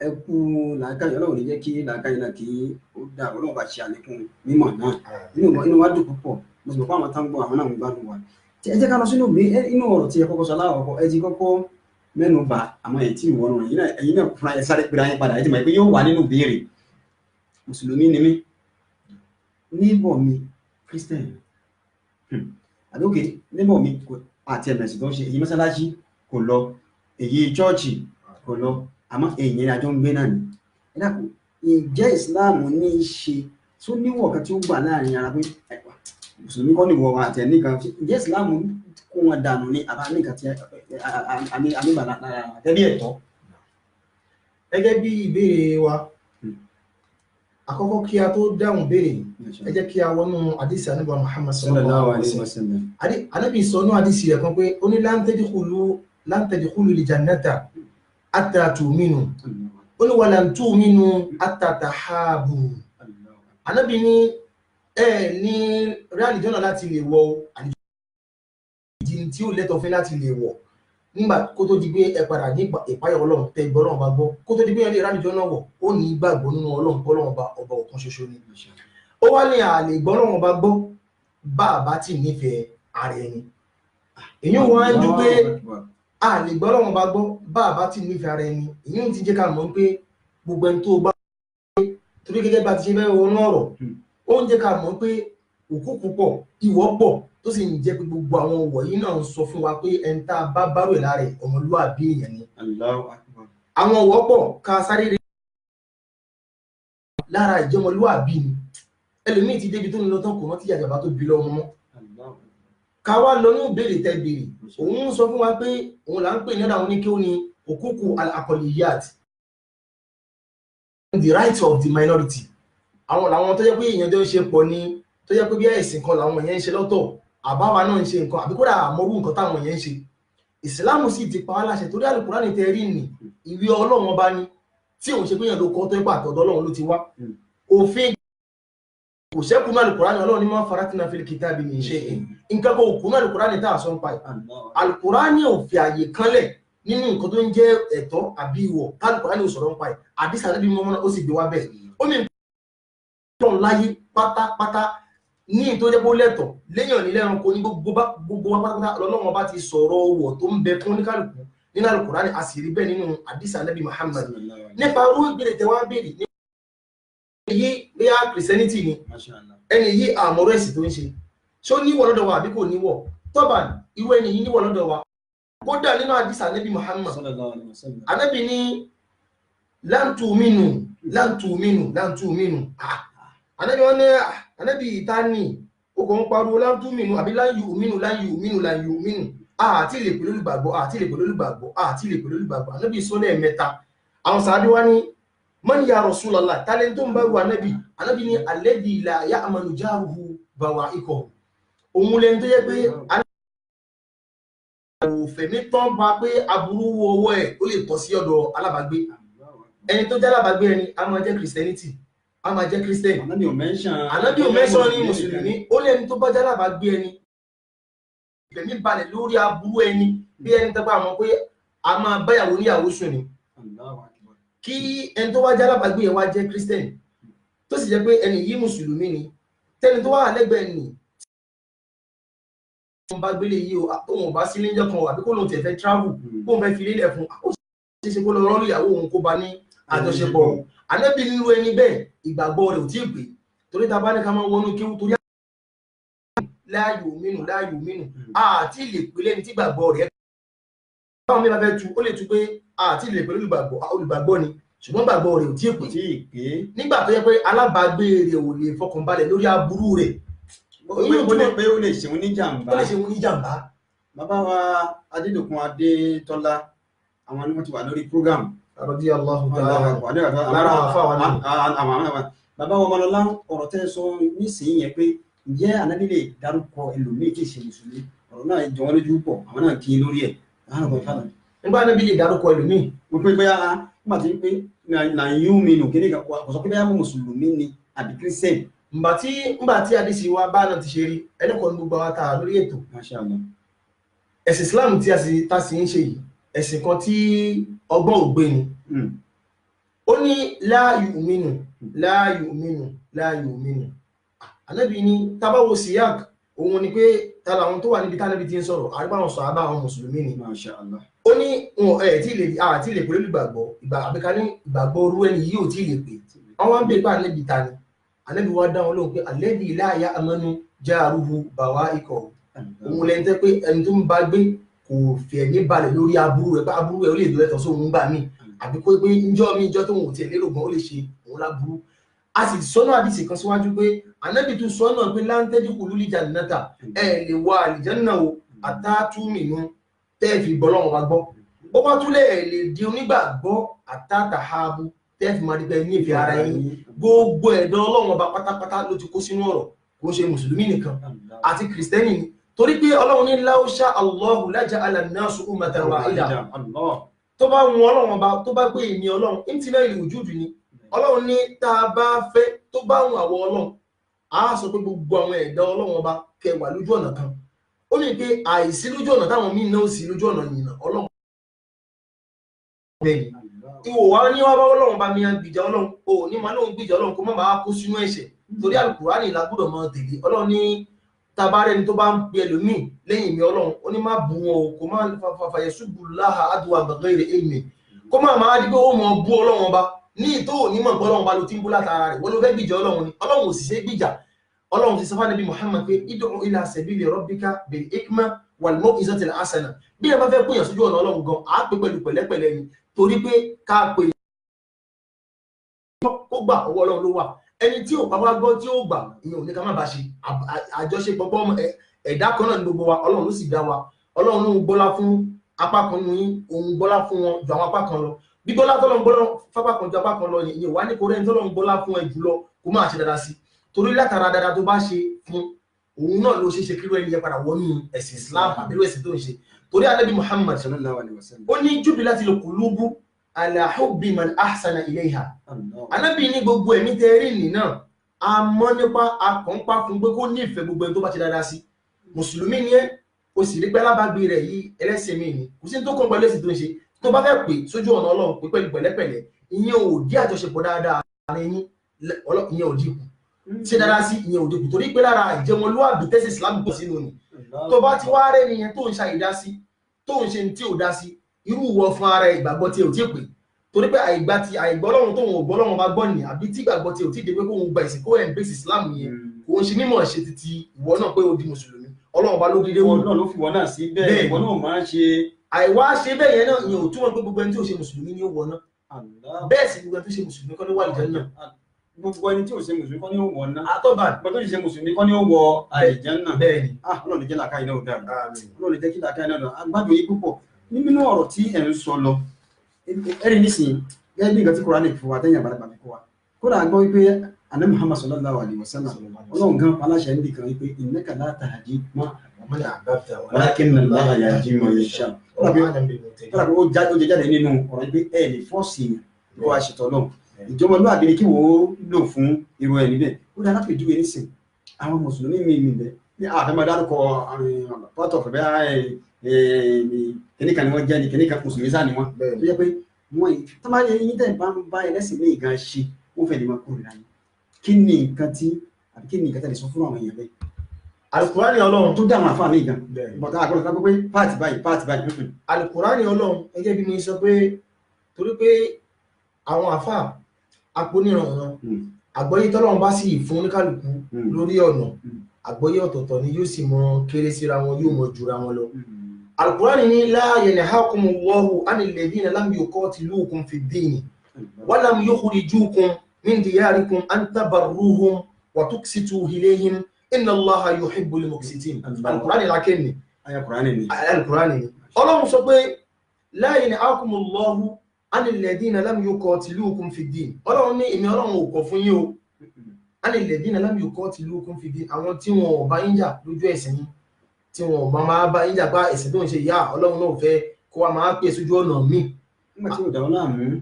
ẹ kú làákàyè Ọlọ́run ní jẹ́ kí làákàyè náà kí ó dá Ọlọ́run bá ṣe àlékún mímọ̀ náà inú wa dùn púpọ̀ mo sì mọ̀ pé àwọn tá ń gbọ́ àwọn náà ń gbádùn wa ẹ jẹ́ ká lọ sínú inú ọ̀rọ̀ tí ẹ kọ́kọ́ sọ láwọ̀kọ́ ẹ ti kọ́kọ́ mẹ́nu bà àmọ́ ẹ̀ tí ìwọ ọ̀run ẹ̀yin náà fúnra ẹ sáré pera yín padà ẹ ti mọ̀ pé yóò wà nínú ìbéèrè mùsùlùmí ni mí níbọ̀ mi Christian àdókè níbọ̀ mi àti ẹ̀mẹ̀sì tó ń ṣe èyí mọ́sálásí kò lọ èyí chọ́ọ̀chì kò lọ àmọ́ èyí àjọ ń gbé náà ni ẹ dàpọ̀ ìjẹ́ ìsìláàmù ní í ṣe tó níwọ̀ kan tí ó gbà láàrin ara pé mùsùlùmí kọ́ nìwọ̀ wa àti ẹnìkan ǹjẹ́ ìsìláàmù kó wọn dànù ní àbá nìkan tí anígbà lára àtẹ́bí ẹ̀tọ́. Gẹ́gẹ́ bí ìbéèrè wa àkọ́kọ́ kí a tó dáhùn béèrè ẹ jẹ́ kí a wọnú àdìsí ànábì Muhammad sallallahu alaihi wasallam. Ànábì sọ nú àdìsí rẹ̀ kan pé ó ní lan tadkhulu al-jannata hatta tu'minu ó ní walan tu'minu hatta tahabu. Ànábì ní ní rí àlìjọ́nà láti lè wọ àlìjọ́nà tí ó lẹ́tọ̀ọ́ fẹ́ láti lè wọ̀ nígbà kó tó di pé ẹ padà ní ìpáyọ̀ Ọlọ́run tẹ gbọ́ Ọlọ́run bá gbọ́ kó tó di pé ẹ lè ráàlìjọ́nà wọ̀ ó ní gbàgbọ́ nínú Ọlọ́run Ọlọ́run ọba ọ̀kan ṣoṣo ni. Ó wá ní àlè gbọ́ Ọlọ́run bá gbọ́ bá a bá ti nífẹ̀ẹ́ ara ẹni. Èyí wọn á dún pé àlè gbọ́ Ọlọ́run bá gbọ́ bá a bá ti nífẹ̀ẹ́ ara ẹni. Èyí ti jẹ́ ká mọ̀ pé gbogbo ẹni tó bá torí gẹ́gẹ́ bá ti ṣe fẹ́ wọnú ọ̀rọ̀ ó ń jẹ́ ká mọ̀ pé òkú púpọ̀ ìwọ pọ̀ tó sì ń jẹ́ pé gbogbo àwọn wọ̀nyí náà ń sọ fún wa pé ẹni tá a bá bárò ẹ̀ lára ọmọlúwàbí èèyàn ni. Àwọn wọ́pọ̀ ká sáré rẹ̀ lára ìjọmọlúwàbí ni ẹlòmíì ti débi tó ń lọ tán kò rántí àjàbá tó bí lọ́mọ mọ́. Ká wá lọ ní ìbéèrè tẹ béèrè òun ń sọ fún wa pé òun là ń pè ní ọ̀dà àwọn oníkẹ́ òní òkúkú al-aqliyat, the rights of the minority. Àwọn làwọn tó jẹ́ pé èèyàn jọ ń ṣe pọ̀ ni tó jẹ́ pé bí ẹ̀sìn kan làwọn èèyàn ń ṣe lọ́tọ̀ àbáwa náà ń ṣe nǹkan àbí kódà àmọ́rú nǹkan táwọn èèyàn ń ṣe. Ìsìlámù sì ti pa á láṣẹ torí Al-Qur'ani tẹ rí nì ìwé Ọlọ́run ọba ni tí òun ṣe pé èèyàn ló kọ́ tó ń pàtó ọ̀dọ̀ Ọlọ́run ló ti wá. Òfin kò ṣẹ́kù náà Al-Qur'ani Ọlọ́run ní ma faratna fil kitabi min shay'in nǹkan kò kù náà Al-Qur'ani tá a sọ ń pa Al-Qur'ani ò fi àyè kanlẹ̀ nínú nǹkan tó ń jẹ́ ẹ̀tọ́ àbí ìwọ̀ Al-Qur'ani ò sọ̀rọ̀ ń pa àdìsí ànábì mọ́mọ́ ó sì gbé wá bẹ́ẹ̀. Ó ní ọlọ́run láyé pátápátá ní ìtọ́jẹ́ bó lẹ́tọ̀ léyàn ní lẹ́ranko ní gbogbo wa pátápátá ọlọ́run bá ti sọ̀rọ̀ ọwọ̀ tó ń bẹ fún oníkálùkù nínú Al-Qur'ani a sì rí bẹ́ẹ̀ nínú àdìsí ànábì Muhammad. Nípa orú ìbéèrè tẹ wá béèrè ní èyí bóyá Christianity ni ẹni yìí àmọ́rọ́ ẹ̀sìn tó ń ṣe ṣó níwọ̀ lọ́dọ̀ wa àbí kò níwọ̀ tọ́ba irú ẹni yìí níwọ̀ lọ́dọ̀ wa kódà nínú àdìsí ànábì Muhammad ànábì ní lan tu'minu ànábì wọn ní ànábì ìtání okò ń pariwo lan tu'minu àbí lan yu'minu àti lè pẹ̀lú olùgbàgbọ́ ànábì sọ́lẹ̀ mẹ́ta. Àwọn sàábí wá ní man ya Rasulallah tálẹ́ tó ń bá wà ànábì ní alladhi la ya'manu jaruhu bawa'iqahu òun lẹ́ni tó yẹ pé òfèmí tán bá pé aburú owó ẹ̀ ó lè tọ́ sí ọ̀dọ̀ alábàgbé. Ẹni tó jẹ́ alábàgbé ẹni a máa jẹ́ Christianity a máa jẹ́ Christian. Ànábì ò mẹ́ńṣán ní mùsùlùmí ó lẹ́ni tó bá jẹ́ alábàgbé ẹni ìfẹ̀mí balẹ̀ lórí aburú ẹni bí ẹni tó bá mọ̀ pé a máa báyàwó níyàwó sùn ni. Kí ẹni tó wá jẹ́ alábàgbé ẹ wá jẹ́ Christian tó sì jẹ́ pé ẹni yìí mùsùlùmí ni tẹ́ni tó wà lẹ́gbẹ̀ẹ́ ni wọ́n bá gbélé yìí o tóun bá sí níjọ́ kan àbí kó lóun tẹ̀ fẹ́ travel kó fẹ́ fi lélẹ̀ fún ó ṣe kó lọ rọ́ọ̀lù ìyàwó òun kó ba ní àjọṣepọ̀. Ànábì nínú ẹni bẹ́ẹ̀ ìgbàgbọ́ rẹ̀ ò tí ì pé torí ta bá ní ká máa wọnú kéwú torí láàyò mínú àti lè pè lẹ́ni tí gbàgbọ́ rẹ̀ báwọn mi bá fẹ́ tu ó lè tu pé àti lè pè olùgbàgbọ́ ni ṣùgbọ́n gbàgbọ́ rẹ̀ ò tí ì pé nígbà tó yẹ pé alábàágbé rẹ̀ ò lè fọkànbalẹ̀ lórí aburú rẹ̀ ó lè pé ó lè ṣeun níjàmbá. Bàbá wa Adédòkun Adétọ́lá àwọn ni wọ́n ti wà lórí program radiyallahu ta'ala bàbá wọn Ọmọlọ́lá ọ̀rọ̀ tẹ́ sọ nísìnyí yẹn pé ǹjẹ́ ànábì lè dárúkọ ẹlòmíì tí ì ṣe mùsùlùmí ọ̀rọ̀ náà jọ wọ́n lójú pọ̀ àwọn náà kí lórí ẹ̀ nígbà ànábì lè dárúkọ ẹlòmíì mo pé bóyá nígbà tí pé nàìyún mi nù kí ní kò sọ pé bóyá mùsùlùmí ni àbí kírísítẹ́n. Ǹgbà tí àdìsí wa bá náà ti ṣe rí ẹnìkan ní gbogbo àwọn tá a lórí ètò ẹ̀sìn Islam tí a sì ń ṣe yìí ẹ̀sìn kan tí ọgbọ́n ò gbé ni. Ó ní la yu'minu ànábì ní tábàwò síyák òun ni pé tààlà àwọn tó wà níbi tánàbí ti ń sọ̀rọ̀ àríbáwọn sọ àbá àwọn mùsùlùmí ni. Ó ní wọn tí lè pè lólùgbàgbọ́ àbíká ní ìgbàgbọ́ orú ẹni yìí ò tí lè pè wọ́n wá ń bèèrè pé ànábì ta ni ànábì wá dáhùn lóhùn pé alladhi la ya'manu jaruhu bawa'iqahu òun lẹ́ni tẹ́ pé ẹni tó ń bá gbé kò fẹ̀ ní balẹ̀ lórí aburú rẹ̀ pé aburú rẹ̀ ó lè dúró ẹ̀tọ́ sóhun gbà mí àbí kó pé ìjọ tó ń tiẹ̀ lérò gan ó lè ṣe òun láburú. a sì sọ́nà àdìsí kan síwájú pé ànábì tún sọ́nà pé láńtẹ́jú kò lúlí jannata lè wọ àlìjánná o àtàtúmìnú tẹ́ẹ̀fì gbọ́lọ́wọ́ wa gbọ́ ó bá tún lè di onígbàgbọ́ àtàtàhábù tẹ́ẹ̀fì máa dípẹ́ ní ìfẹ́ ara yín gbogbo ẹ̀dọ́ ọlọ́run ọba pátápátá ló ti kó sínú ọ̀rọ̀ kò ṣe mùsùlùmí nìkan àti kìrìsìtẹ́nì ni torí pé ọlọ́run ní law sha'a Allahu laja'ala an-nasu ummatan wahida tó bá wọn ọlọ́run ọba tó bá gbé ìní ọlọ́run ìmtìlẹ̀ ìlú wùjúdù ni ọlọ́run ní tá a bá fẹ́ tó bá wọn àwọ ọlọ́run a sọ pé gbogbo àwọn ẹ̀dá ọlọ́run ọba kẹwàá lójú ọ̀nà kan ó ní pé àìsí lójú ọ̀nà táwọn míì náà sì lójú ọ̀nà yìí náà ọlọ́run bẹ́ẹ̀ ìwò wa ní wá bá ọlọ́run bá mi gbìjà ọlọ́run o ní máa lóun gbìjà ọlọ́run kó má máa kó sínú ẹ̀ṣẹ̀ torí Al-Qur'ani la gbọ́dọ̀ máa tẹ̀lé ọlọ́run ní tabarẹ́ni tó bá ń pe ẹlòmíì lẹ́yìn mi ọlọ́run ó ní má bu wọn o kó má fàyẹ̀sùbùláhà adwa bighayri ilmi kó má máa di pé ó mọ̀ bú ọlọ́run ọba ní ìtò onímọ̀ pé ọlọ́run ọba ló ti ń bú látara rẹ̀ wọ́n ló fẹ́ gbìjà ọlọ́run ni ọlọ́run ò sì ṣe gbìjà ọlọ́run ti sọ fún Ànábì Muhammad pé id'u ila sabili rabbika bil hikma wal mau'izati al hasana bí ẹ bá fẹ́ pèèyàn sójú ọ̀nà ọlọ́run gan á pè pẹ̀lú pẹ̀lẹ́pẹ̀lẹ́ ni torí pé ká pè kó gbà ọwọ́ ọlọ́run ló wà ẹni tí ò bá wá gbọ́ tí ó gbà ìyẹn ò ní ká má bá ṣe àjọṣepọ̀ pọ̀ ẹ̀dá kan náà ní gbogbo wa ọlọ́run ló sì dá wa ọlọ́run ló ń gbọ́lá fún apá kan nínú yín òun gbọ́lá fún wọn ju àwọn apá kan lọ bí gbọ́lá tọ́lọ́run gbọ́lá fápá kan ju apá kan lọ ìyẹn wà ní kó rẹ́ni tọ́lọ́run gbọ́lá fún ẹ jùlọ kó máa ṣe dáadáa sí torí látara dáadáa tó bá ṣe fún òun náà ló ṣe ṣe kíró ẹni yẹn padà wọnú ẹ̀sìn Islam àbílú ẹ̀sìn tó ń ṣe torí Ànábì Muhammad sallallahu alaihi wasallam ó ní jubilatil qulubu ala hubbi man ahsana ilayha Ànábì ní gbogbo ẹ̀mí tẹ́rí nì náà a mọ́ nípa akọ̀ǹpa fún pé kó nífẹ̀ẹ́ gbogbo ẹni tó bá ti dáadáa sí mùsùlùmí ni ẹ́ o sì rí pé alábàgbé rẹ̀ yìí ẹlẹ́sìn mi ni kò sí tó kàn pẹ̀lú ẹ̀sìn tó ń ṣe tó bá fẹ́ pè sójú ọ̀nà ọlọ́run pé pẹ̀lú pẹ̀lẹ́pẹ̀lẹ́ ìyẹn ò dí àjọṣepọ̀ dáadáa àárín yín ìyẹn ò dínkù ṣe dáadáa sí ìyẹn ò dínkù torí pé lára ìjẹmọlúwàbí tẹ́sí Islam pọ̀ sínú ni tó bá ti wá rẹ́ nìyẹn tó ń ṣàìdá sí tó ń ṣe tí ò dá sí irú wọ fún ara ìgbàgbọ́ tí ò tí pè torí pé àìgbọ́lọ́run tó ń gbọ́lọ́run bá gbọ́ ni àbí tí ìgbàgbọ́ tí ò tí dé pé kó ń gba ìsìn kó embrace Islam yẹn kò ń ṣe mímọ̀ ṣe títí ìwọ náà pé ó di mùsùlùmí ọlọ́run bá ló dídé wọn náà ló fi wọn náà sí bẹ́ẹ̀ ìwọ náà máa ń ṣe àìwá ṣe bẹ́ẹ̀ yẹn náà ìyẹn ò túmọ̀ pé gbogbo ẹni tí ò ṣe mùsùlùmí ni ó wọ náà bẹ́ẹ̀ sì gbogbo ẹni tó ṣe mùsùlùmí kọ́ ló wà àlìjánnà gbogbo ẹni tí ò ṣe mùsùlùmí kọ́ ni ó wọ náà àtọ́bà gbogbo tó ṣe mùsùlùmí kọ́ ni ó wọ àlìjánnà bẹ́ẹ̀ ni ọlọ́run jẹ́ làákàyè náà dáa ọlọ́run jẹ́ kí làákàyè náà dáa agbádùn yìí púpọ̀ nínú ọ̀rọ̀ tí ẹ̀ ń sọ lọ ẹ̀rí nísìnyí gẹ́gẹ́ bí nǹkan tí Kùránì fún wa tẹ́yìn àbálẹ́gbà fi kọ́ wa kódà gbọ́ wípé Ànábì Muhammad sallallahu alaihi wasallam ọlọ́run gan aláṣẹ níbi kan wípé innaka la tahdi man ahbabta walakinna Allaha yahdi man yasha kódà pé ó jẹ jáde nínú ọ̀rọ̀ wípé ẹ̀ lè fọ́ọ̀sì kó a ṣètò náà ìjọmọlúwàbí ni kí wò ó lò fún irú ẹni bẹ́ẹ̀ ó dá lápèjúwe nísìn àwọn mùsùlùmí mi bẹ́ẹ̀ ní àfẹ́mọ́ dárúkọ part of kìnìkan ni wọ́n jẹ́ ni kìnìkan mùsùlùmí sáà ni wọ́n tó jẹ́ pé wọ́n tó bá yẹ yín tẹ̀ bá ẹlẹ́sìn ní ìgan ṣe ó fẹ́ lè máa kúrò láyé kí ni nǹkan tí àbí kí ni nǹkan tẹ̀lé sọ fún àwọn èèyàn bẹ́ẹ̀. Al-Qur'ani ọlọ́run tó dá àwọn àfáà mi gan bọ̀dá àgbọ̀dọ̀ ká pé páàtì báyìí. Al-Qur'ani ọlọ́run gẹ́gẹ́ bí mo sọ pé torí pé àwọn àfáà aponíranran àgbọ́yé tọ́lọ́run bá sì fún oníkálukú lórí ọ̀nà àgbọ́yé ọ̀tọ̀ọ̀tọ̀ ni yóò sì mọ kéré síra wọn yóò mọ jura wọn lọ. Al-Qur'ani ní la yanhakumullahu anil ladhina lam yuqatilukum fid din wa lam yukhrijukum min diyarikum an tabarruhum wa tuqsitu ilayhim inna Allaha yuhibbul muqsitin. Al-Qur'ani lákẹ́ni Al-Qur'ani ni ọlọ́run sọ pé la yanhakumullahu anil ladhina lam yuqatilukum fid din ọlọ́run ní èmi ọlọ́run ò kọ̀ fún yín o anil ladhina lam yuqatilukum fid din àwọn tí wọn ò bá yín jà lójú ẹ̀sìn yín tí wọn ò máa bá yín jà pa ẹ̀sìn tó ń ṣe ìyá ọlọ́run náà fẹ́ kó wa máa pè sójú ọ̀nà míì nígbà tí ò dá wọn láàmú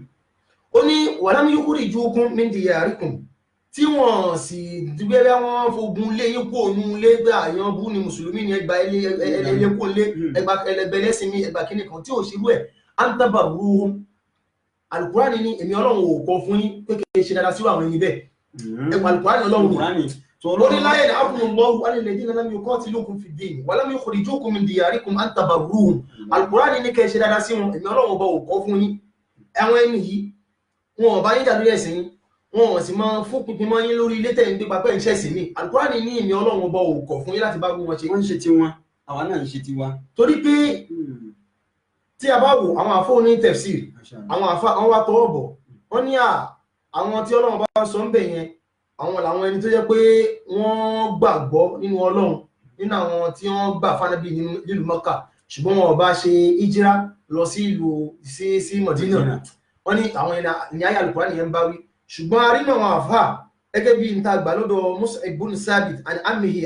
ó ní walam yukhrijukum min diyarikum tí wọ́n sì dúgbẹ́rẹ́ wọn fogun lé yín kó nú lé gbé àyàn bú ni mùsùlùmí ni ẹgbà ẹlẹ́kó lé ẹgbà ẹlẹ́bẹ̀lẹ́sìn mi ẹgbà kíní kan tí ò ṣerú ẹ̀ an tabarruhum Al-Qur'ani ní èmi ọlọ́run ò kọ fún yín pé kí ṣe dáadáa sí àwọn ẹni bẹ́ẹ̀ ẹgbà Al-Qur'ani ọlọ́run ní lórí láyé ní akunullahu anil ladhina lam yuqatilukum fid din wa lam yukhrijukum min diyarikum an tabarruhum Al-Qur'ani ní kẹ́ ṣe dáadáa sí wọn èmi ọlọ́run ọba ò kọ fún yín àwọn ẹni yìí wọn ò bá yín jà lórí ẹ̀sìn yín wọn ò sì máa fún pínpín mọ́ yín lórí ilé tẹ̀ ń gbé papẹ́ ìṣẹ́ sí mi Al-Qur'ani ní èmi ọlọ́run ọba ò kọ̀ fún yín láti bá wọn ṣe. wọ́n ń ṣe tiwọn àwa náà ń ṣe tiwa. torí pé tí a bá wò àwọn àfọ́ ní tafsir àwọn àfọ́ àwọn wa tọwọ́ bọ̀ wọ́n ní àwọn tí ọlọ́run bá sọ ń bẹ̀ yẹn àwọn làwọn ẹni tó jẹ́ pé wọ́n gbàgbọ́ nínú Ọlọ́run nínú àwọn tí wọ́n gbà fánàbí nílùú Mọ́kà ṣùgbọ́n wọn ò bá ṣe ìjírá lọ sí ìlú sí Mọ̀dínà wọ́n ní àwọn ẹni ní ayé Al-Qur'ani yẹn bá wí ṣùgbọ́n a rí náà àwọn àfà gẹ́gẹ́ bí n ta gbà lọ́dọ̀ Mus'ab ibn Sabit an ammihi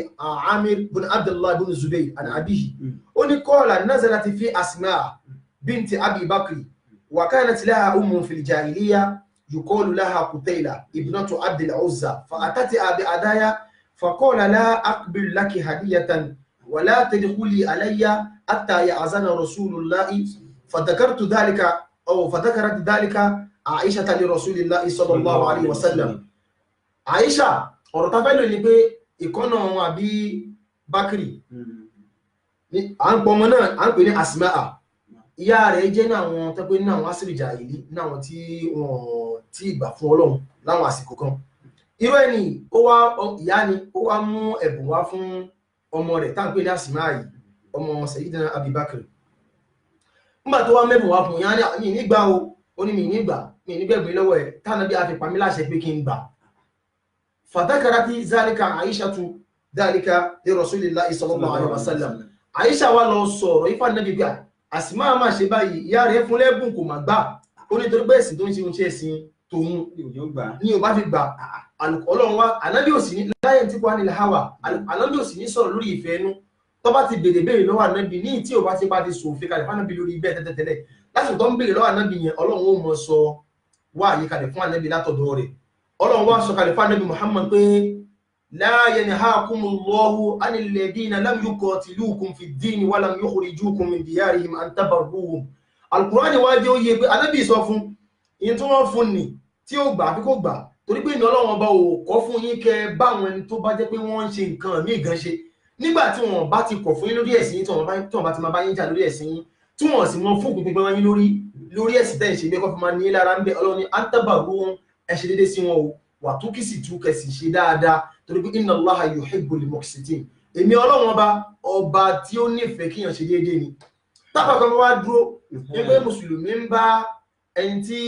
Amir ibn Abdullah ibn Zubayr an abihi ó ní qala nazalat fi Asma binti Abi Bakri wa kanat laha ummun fil jahiliyya يقول لها قتيلة ابنة عبد العزى فأتتها بأدايا فقال لا أقبل لك هدية ولا تدخلي علي حتى يأذن رسول الله فذكرت ذلك عائشة لرسول الله صلى الله عليه وسلم عائشة ọ̀rọ̀ tá fẹ́ lò ní pé ìkọ́nà wọn àbí Bákìrì à ń pọ̀ ọmọ náà à ń pè ní Asma'a ìyá rẹ̀ jẹ́ ní àwọn tó pé ní àwọn asìrì jàhílì ní àwọn tí wọ́n tí ìgbà fún Ọlọ́run láwọn àsìkò kan irú ẹni ìyá ni ó wá mú ẹ̀bùn wá fún ọmọ rẹ̀ tá ń pè ní Asma'a yìí ọmọ Sayyidina Abi Bakr nígbà tó wá mẹ́bùn wá fún ìyá ní nígbà ó ní mi nígbẹ̀gbẹ̀ lọ́wọ́ ẹ̀ tánà bí a fi pàmí láṣẹ pé kí n gbà fadhakarati zalika Aishatu dhalika li Rasulillahi sallallahu alaihi wasallam Aisha wá lọ sọ̀rọ̀ ifá Nábì bí Asma'a máa ṣe báyìí ìyá rẹ̀ fún lẹ́bùn kò má gbà ó ní torí pé ẹ̀sìn tó ń ṣe oúnjẹ ẹ̀sìn tòun ní ò bá fi gbà Ọlọ́run wá Ànábì ò sì ní láyé tí kò wá nílẹ̀ hawa Ànábì ò sì ní sọ̀rọ̀ lórí ìfẹ́ inú tó bá ti béèrè lọ́wọ́ Ànábì ní tí ò bá ti bá ti sòfin kalẹ̀ fún Ànábì lórí bẹ́ẹ̀ tẹ́tẹ́tẹ́lẹ̀ láti tó ń béèrè lọ́wọ́ Ànábì yẹn Ọlọ́run ó mọ sọ wá àyè kalẹ̀ fún Ànábì látọ̀dọ̀ rẹ̀ Ọlọ́run wá sọ kalẹ̀ fún Ànábì Muhammad pé la yanhakumullahu anil ladina lam yuqatilukum fid din wa lam yukhrijukum min diyarihim an tabarruhum Al-Qur'ani wá jẹ́ ó yé pé Ànábì sọ fún in tí wọ́n fún ni tí ó gbà àfikò gbà torí pé ní Ọlọ́run ọba ò kọ́ fún yín kẹ bá àwọn ẹni tó bá jẹ́ pé wọ́n ń ṣe nǹkan míì gan ṣe nígbà tí wọ́n bá ti kọ̀ fún yín lórí ẹ̀sìn yín tí wọ́n bá ti máa bá yín jà lórí ẹ̀sìn yín tí wọ́n sì mọ fún òpin pípẹ́ wọn yín lórí ẹ̀sìn tẹ́ ìṣe bẹ́ẹ̀ kọ́ fi máa ní lára ń bẹ Ọlọ́run ní antabaru wọn ẹ ṣe déédéé sí wọn o wà tó kì sì tú kẹsì ṣe dáadáa torí pé inna Allaha yuhibbul muqsitin èmi Ọlọ́run ọba tí ó nífẹ̀ẹ́ kíyàn ṣe déédéé ni tápà kan wá dúró ní pé mùsùlùmí ń bá ẹni tí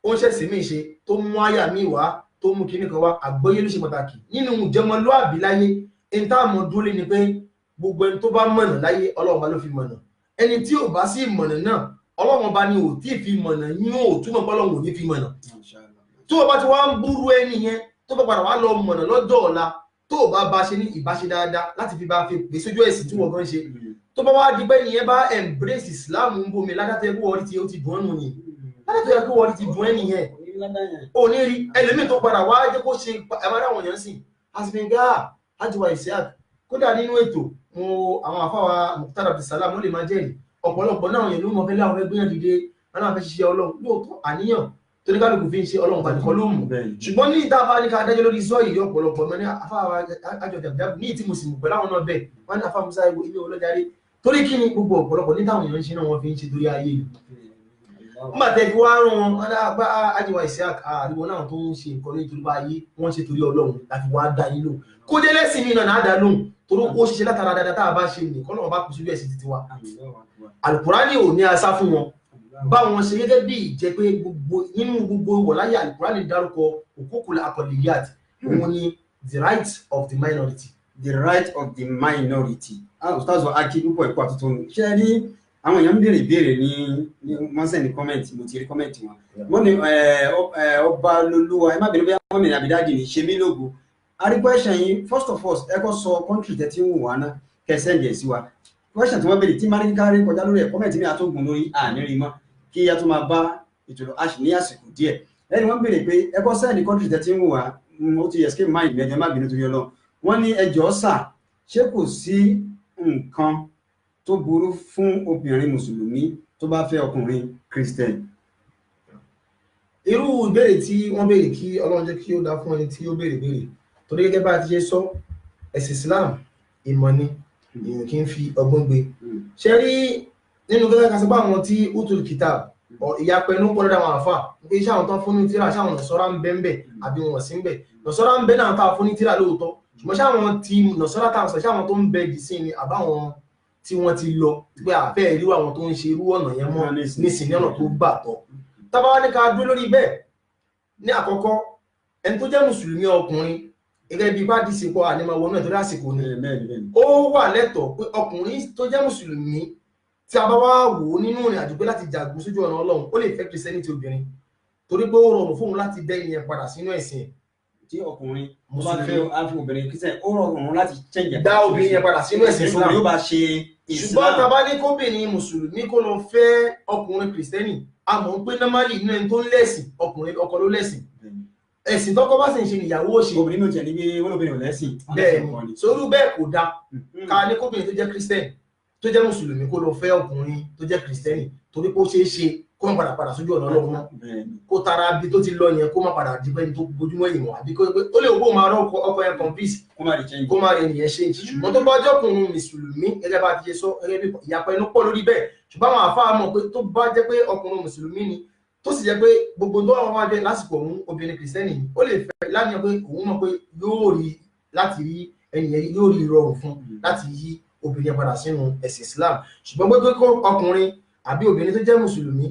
ó ń ṣẹ̀sìn mí ṣe tó mú àyà mí wá tó mú kíní kan wá àgbọ́yé ló ṣe pàtàkì nínú ìjọmọlúàbí láyé ẹni tá àmọ́ dúró lé ni pé gbogbo ẹni tó bá mọ̀nà láyé Ọlọ́run bá ló fi mọ̀nà ẹni tí ò bá sí mọ̀nà náà Ọlọ́run bá ní ò tí fi mọ̀nà yín ò túmọ̀ pé Ọlọ́run ò ní fi mọ̀nà tó o bá ti wá ń búrú ẹni yẹn tó bá padà wá lọ mọ̀nà lọ́jọ́ ọ̀la tó o bá ṣe ní ìbáṣe dáadáa láti fi bá fi pè sójú ẹ̀sìn tí wọ́n gan ṣe tó bá wá di pé nìyẹn bá embrace Islam ń bomi ládàtọ̀ ẹgbẹ́ wọ́n ti dùn ọ́nù ni ládàtọ̀ ẹgbẹ́ wọ́n ti dùn ẹni yẹn ò ní rí ẹlòmíì tó padà wá jẹ́ kó ṣe ẹ̀mọ́dá àwọn èèyàn sìn àsìmẹ̀gá àjùwà Isiaq kódà nínú ètò àwọn àfáwà Mukhtar Abdulsalam ó lè máa jẹ́rìí ọ̀pọ̀lọpọ̀ náà yẹn ló mọ̀ fẹ́ láwọn ẹgbẹ́ yẹn dìde wọn náà fẹ́ ṣiṣẹ́ Ọlọ́run lóòótọ́ àníyàn tó ní kálukú fi ń ṣe Ọlọ́run tàbí kọ́ ló mú ṣùgbọ́n ní ìta bá ní ká dájọ́ lórí zọ́ yìí ọ̀pọ̀lọpọ̀ mọ́ ní àfáwà àjọ̀dàbídàbí ní ìtí mo sì mú pẹ̀lú àwọn náà bẹ́ẹ̀ wọ́n ní àfáà Musa ìwé ilé olójáde torí kí ni gbogbo ọ̀pọ̀lọpọ̀ ní táwọn èèyàn ń ṣe náà wọ́n fi ń ṣe torí ayé yìí nígbà tẹ́ fi wá rán wọn bá àjẹwà Isiaq àríwọ náà tó ń ṣe nǹkan nítorí bá ayé wọ́n ṣe torí Ọlọ́run láti wá dá yín lò kó dé lẹ́sìn mi náà dá lóhùn torí ó ṣiṣẹ́ látara dáadáa tá a bá ṣe nìkan náà bá kù sílẹ̀ sí títí wa Al-Qur'ani ò ní asá fún wọn báwọn ṣe gẹ́gẹ́ bí ìjẹ́ pé nínú gbogbo wọ̀láyé Al-Qur'ani dárúkọ hukukul aqliyat òun ni the right of the minority. The right of the minority. Ustaz wa aki púpọ̀ ẹ̀kọ́ àtúntò ṣe rí àwọn èèyàn ń béèrè ìbéèrè ní wọ́n send ní kọ́mẹ̀ntì mo ti rí kọ́mẹ̀ntì wọn. Wọ́n ní ọba lolúwa ẹ má bẹ̀rẹ̀ bí wọ́n mìíràn àbídájì ní ṣe mí lógo. Arígbọ́ ẹ̀ṣẹ̀ yín first of all ẹ kọ́ sọ country tẹ́ tí ń wù wá ná kẹsẹ̀ ǹjẹ̀ sí wa. Question tí wọ́n béèrè tí máa ní kárí kọjá lórí ẹ̀ kọ́mẹ̀ntì mi àtúngùn lórí àníri mọ́ kí a tó máa bá ìtòlò aṣì ní àsìkò díẹ̀. Ẹni wọ́n béèrè pé ẹ kọ́ send country tẹ́ tí ń wù wá ó ti escape mind mẹ́jọ má bínú torí Ọlọ́run. Wọ́n ní ẹjọ́ sà ṣé kò sí nǹkan tó burú fún obìnrin mùsùlùmí tó bá fẹ́ ọkùnrin Christian? Irú ìbéèrè tí wọ́n béèrè kí Ọlọ́run jẹ́ kí ó dá fún ẹni tí ó béèrè torí gẹ́gẹ́ bá ti ṣe sọ ẹ̀sìn Islam ìmọ̀ ni èèyàn kì í fi ọgbọ́n gbé ṣe rí nínú gẹ́gẹ́ kan sí pé àwọn tí utul kitab ìyapẹ̀ inú pọ̀ lọ́dọ̀ àwọn àfà pé iṣẹ́ àwọn tán fún ní tíra ṣáwọn nọ̀sọ́rá ń bẹ́ ń bẹ̀ àbí wọn sí ń bẹ̀ nọ̀sọ́rá ń bẹ́ náà tá fún ní tíra lóòótọ́ ṣùgbọ́n ṣáwọn tí nọ̀sọ́rá tá sọ ṣáwọn tó ń bẹ jì sí ni àbáwọn tí wọ́n ti lọ pé àfẹ́ irú àwọn tó ń ṣe irú ọ̀nà yẹn mọ́ nísìnyí ọ̀nà tó gbà tọ́ tábà wá ní ká dúró lórí bẹ́ẹ̀ ní àkọ́kọ́ ẹni tó jẹ́ mùsùlùmí ọkùnrin gẹ́gẹ́ bí bá dìsí pọ̀ ànímọ̀ wọnú ẹ̀ tó dásìkò ni ó wà lẹ́tọ̀ọ́ pé ọkùnrin tó jẹ́ mùsùlùmí tí a bá wá wò ó nínú ìrìn àjò pé láti jagun sójú ọ̀nà Ọlọ́run ó lè fẹ́ kìrìsìtẹ́nì ti obìnrin torí pé ó rọrùn fóun láti dẹ́ ìyẹn padà sínú ẹ̀sìn tí ọkùnrin mo bá fẹ́ àfi obìnrin kìrìsìtẹ́nì ó rọrùn láti change dá obìnrin yẹn padà sínú ẹ̀sìn Islam yóò bá ṣe ṣùgbọ́n tá a bá ní kóbìnrin mùsùlùmí kó lọ fẹ́ ọkùnrin kìrìsìtẹ́nì a mọ̀ pé normally inú ẹni tó ń lẹ́sìn ọkùnrin ọkọ ló lẹ́sìn ẹ̀sìn tọ́kọ bá sì ń ṣe níyàwó ṣe obìnrin náà jẹ́ ní pé wọ́n lóbìnrin ò lẹ́sìn bẹ́ẹ̀ sórú bẹ́ẹ̀ kò dáa ká ní kóbìnrin tó jẹ́ kìrìsìtẹ́nì tó jẹ́ mùsùlùmí kó lọ fẹ́ ọkùnrin tó jẹ́ kìrìsìtẹ́nì torí pé ó ṣeé ṣe kó má padà sójú ọ̀nà Ọlọ́run náà kó tara bí tó ti lọ yẹn kó má padà di pé tó gbójúmọ́ ìmọ̀ àbí ó lè wó máa rán ọkọ yẹn complete kó má rí ẹnìyẹn ṣe ṣùgbọ́n tó bá jẹ́ ọkùnrin mùsùlùmí gẹ́gẹ́ bá ti ṣe sọ gẹ́gẹ́ bí ìyapa ẹnu pọ̀ lórí bẹ́ẹ̀ ṣùgbọ́n àwọn àfáà mọ̀ pé tó bá jẹ́ pé ọkùnrin mùsùlùmí ni tó sì jẹ́ pé gbogbo tó wà wá jẹ́ lásìkò òun obìnrin kìrìsìtẹ́nì ó lè fẹ́ láníyàn pé òun mọ̀ pé yóò rí láti rí ẹnìyẹn yóò rí rọrùn fún láti yí obìnrin padà sínú ẹ̀sìn Islam ṣùgbọ́n pé kó ọkùnrin àbí obìnrin tó jẹ́ mùsùlùmí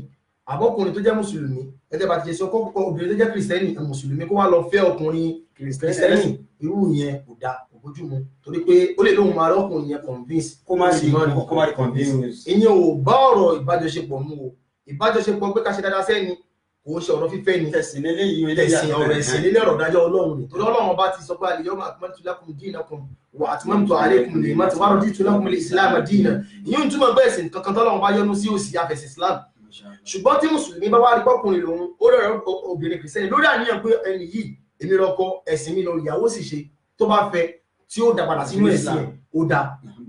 àbọ́kùnrin tó jẹ́ mùsùlùmí gẹ́gẹ́ bá ti ṣe sọ kó obìnrin tó jẹ́ kìrìsìtẹ́nì mùsùlùmí kó wá lọ fẹ́ ọkùnrin kìrìsìtẹ́nì irú yẹn kò dáa kò bójú mu torí pé ó lè lóhun máa rọ́kùnrin yẹn convince kó má sì convince ìyẹn ò bá ọ̀rọ̀ ìbájọṣepọ̀ mu o ìbájọṣepọ̀ pé ká ṣe dáadáa sẹ́ni kò ń ṣe ọ̀rọ̀ fífẹ́ ni ẹ̀sìn lélẹ́yìn ẹ̀sìn ọ̀rọ̀ ẹ̀sìn lélẹ́ ọ̀rọ̀ dájọ́ Ọlọ́run ni torí Ọlọ́run bá ti sọ pé al-yawma akmaltu lakum dinakum wa atmamtu alaykum ni'mati wa raditu lakum al-islam dinan ìyẹn túmọ̀ bẹ́ẹ̀ sìn kankan tọ́lọ́run bá yọ́nú sí òsì afẹ́sìn Islam ṣùgbọ́n tí mùsùlùmí bá wá rí pọ́kùnrin lòun ó rẹ̀ obìnrin kìrìsìtẹ́nì lórí àníyàn pé ẹni yìí èmi lọ́kọ ẹ̀sìn mi lọ ìyàwó sì ṣe tó bá fẹ́ tí ó dá padà sínú ẹ̀sìn ẹ̀ ó dá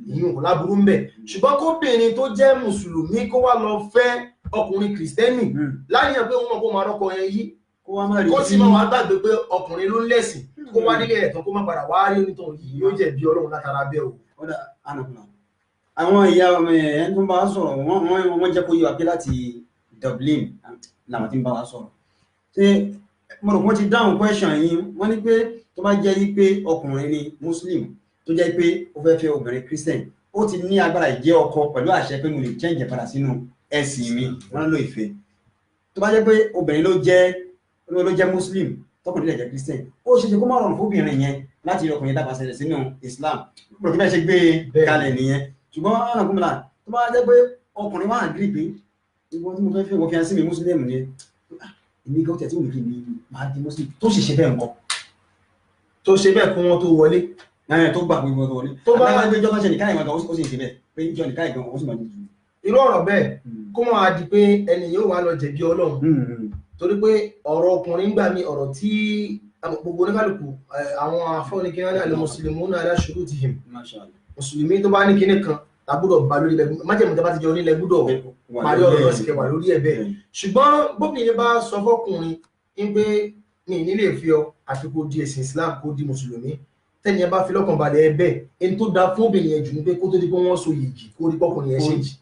ìyẹn kò láburú ń bẹ̀ ṣùgbọ́n kóbìnrin tó jẹ́ mùsùlùmí kó wá lọ fẹ́ ọkùnrin kìrìsìtẹ́nì láyàn pé wọ́n kó máa rọ́kọ yẹn yí kó sì máa wá gbàgbé pé ọkùnrin ló ń lẹ́sìn kó wá nílé ẹ̀tàn kó má padà wá rí onítọ̀hún yìí yóò jẹ̀bi Ọlọ́run látara bẹ́ẹ̀ o. àwọn ìyá ẹni tó ń bá wa sọ̀rọ̀ wọ́n jẹ́ kó yé wa pé láti Dublin làwọn tí ń bá wa sọ̀rọ̀ ṣé mo rò wọ́n ti dáhùn question yìí wọ́n ní pé tó bá jẹ́ yí pé ọkùnrin ni Muslim tó jẹ́ pé ó fẹ́ fẹ́ obìnrin Christian ó ti ní agbára ìjẹ́ ọkọ pẹ̀lú àṣẹ pé mo lè change padà sínú ẹ̀sìn mi wọ́n lò ìfẹ́ tó bá jẹ́ pé obìnrin ló jẹ́ Muslim tọkùnrin lè jẹ́ Christian ó ṣe kó má rọrùn fún obìnrin yẹn láti rí ọkùnrin dàgbà ṣẹlẹ̀ sínú Islam pẹ̀lú kí bẹ́ẹ̀ ṣe gbé kalẹ̀ nìyẹn ṣùgbọ́n ọ̀nà kúmọ̀lá tó bá jẹ́ pé ọkùnrin wà á gírí pé ìwọ tí mo fẹ́ fẹ́ wọ́n fi hàn sí mi Muslim ni èmi gan tẹ̀tí òmìnir mi máa di Muslim tó sì ṣe bẹ́ẹ̀ nǹkan tó ṣe bẹ́ẹ̀ kó wọ́n tó wọlé tó gbà pé wọ́n tó wọlé tó bá gbé jọba ṣe nìkan ìwọ̀n ó sì ṣe bẹ́ẹ̀ pé ìjọ nìkan ìgbọ̀n ó sì máa di jù irú ọ̀rọ̀ bẹ́ẹ̀ kó máa di pé ẹni yóò wá lọ jẹ̀bi Ọlọ́run torí pé ọ̀rọ̀ ọkùnrin gbà mí ọ̀rọ̀ tí gbogbo oníkálùkù àwọn afọ́nikí wọn ní al-muslimuna ala shurutihim mùsùlùmí tó bá ní kinní kan tàbúrò bá lórí ilẹ̀ májèmú tó bá ti jẹ onílẹ̀ gbúdọ̀ parí ọ̀rọ̀ lọ sí kẹwàá lórí ẹ̀ bẹ́ẹ̀ ṣùgbọ́n bóbìnrin bá sọ fọ́kùnrin ń gbé ní ìnílé fi ọ àfi kó di ẹ̀sìn Islam kó di mùsùlùmí tẹ́ni ẹ bá fi lọ́kàn balẹ̀ ẹ bẹ́ẹ̀ ẹni tó da fún obìnrin yẹn jù ní pé kó tó di pé wọ́n so yìgì kó rí pọ́kùnrin yẹn ṣéǹjì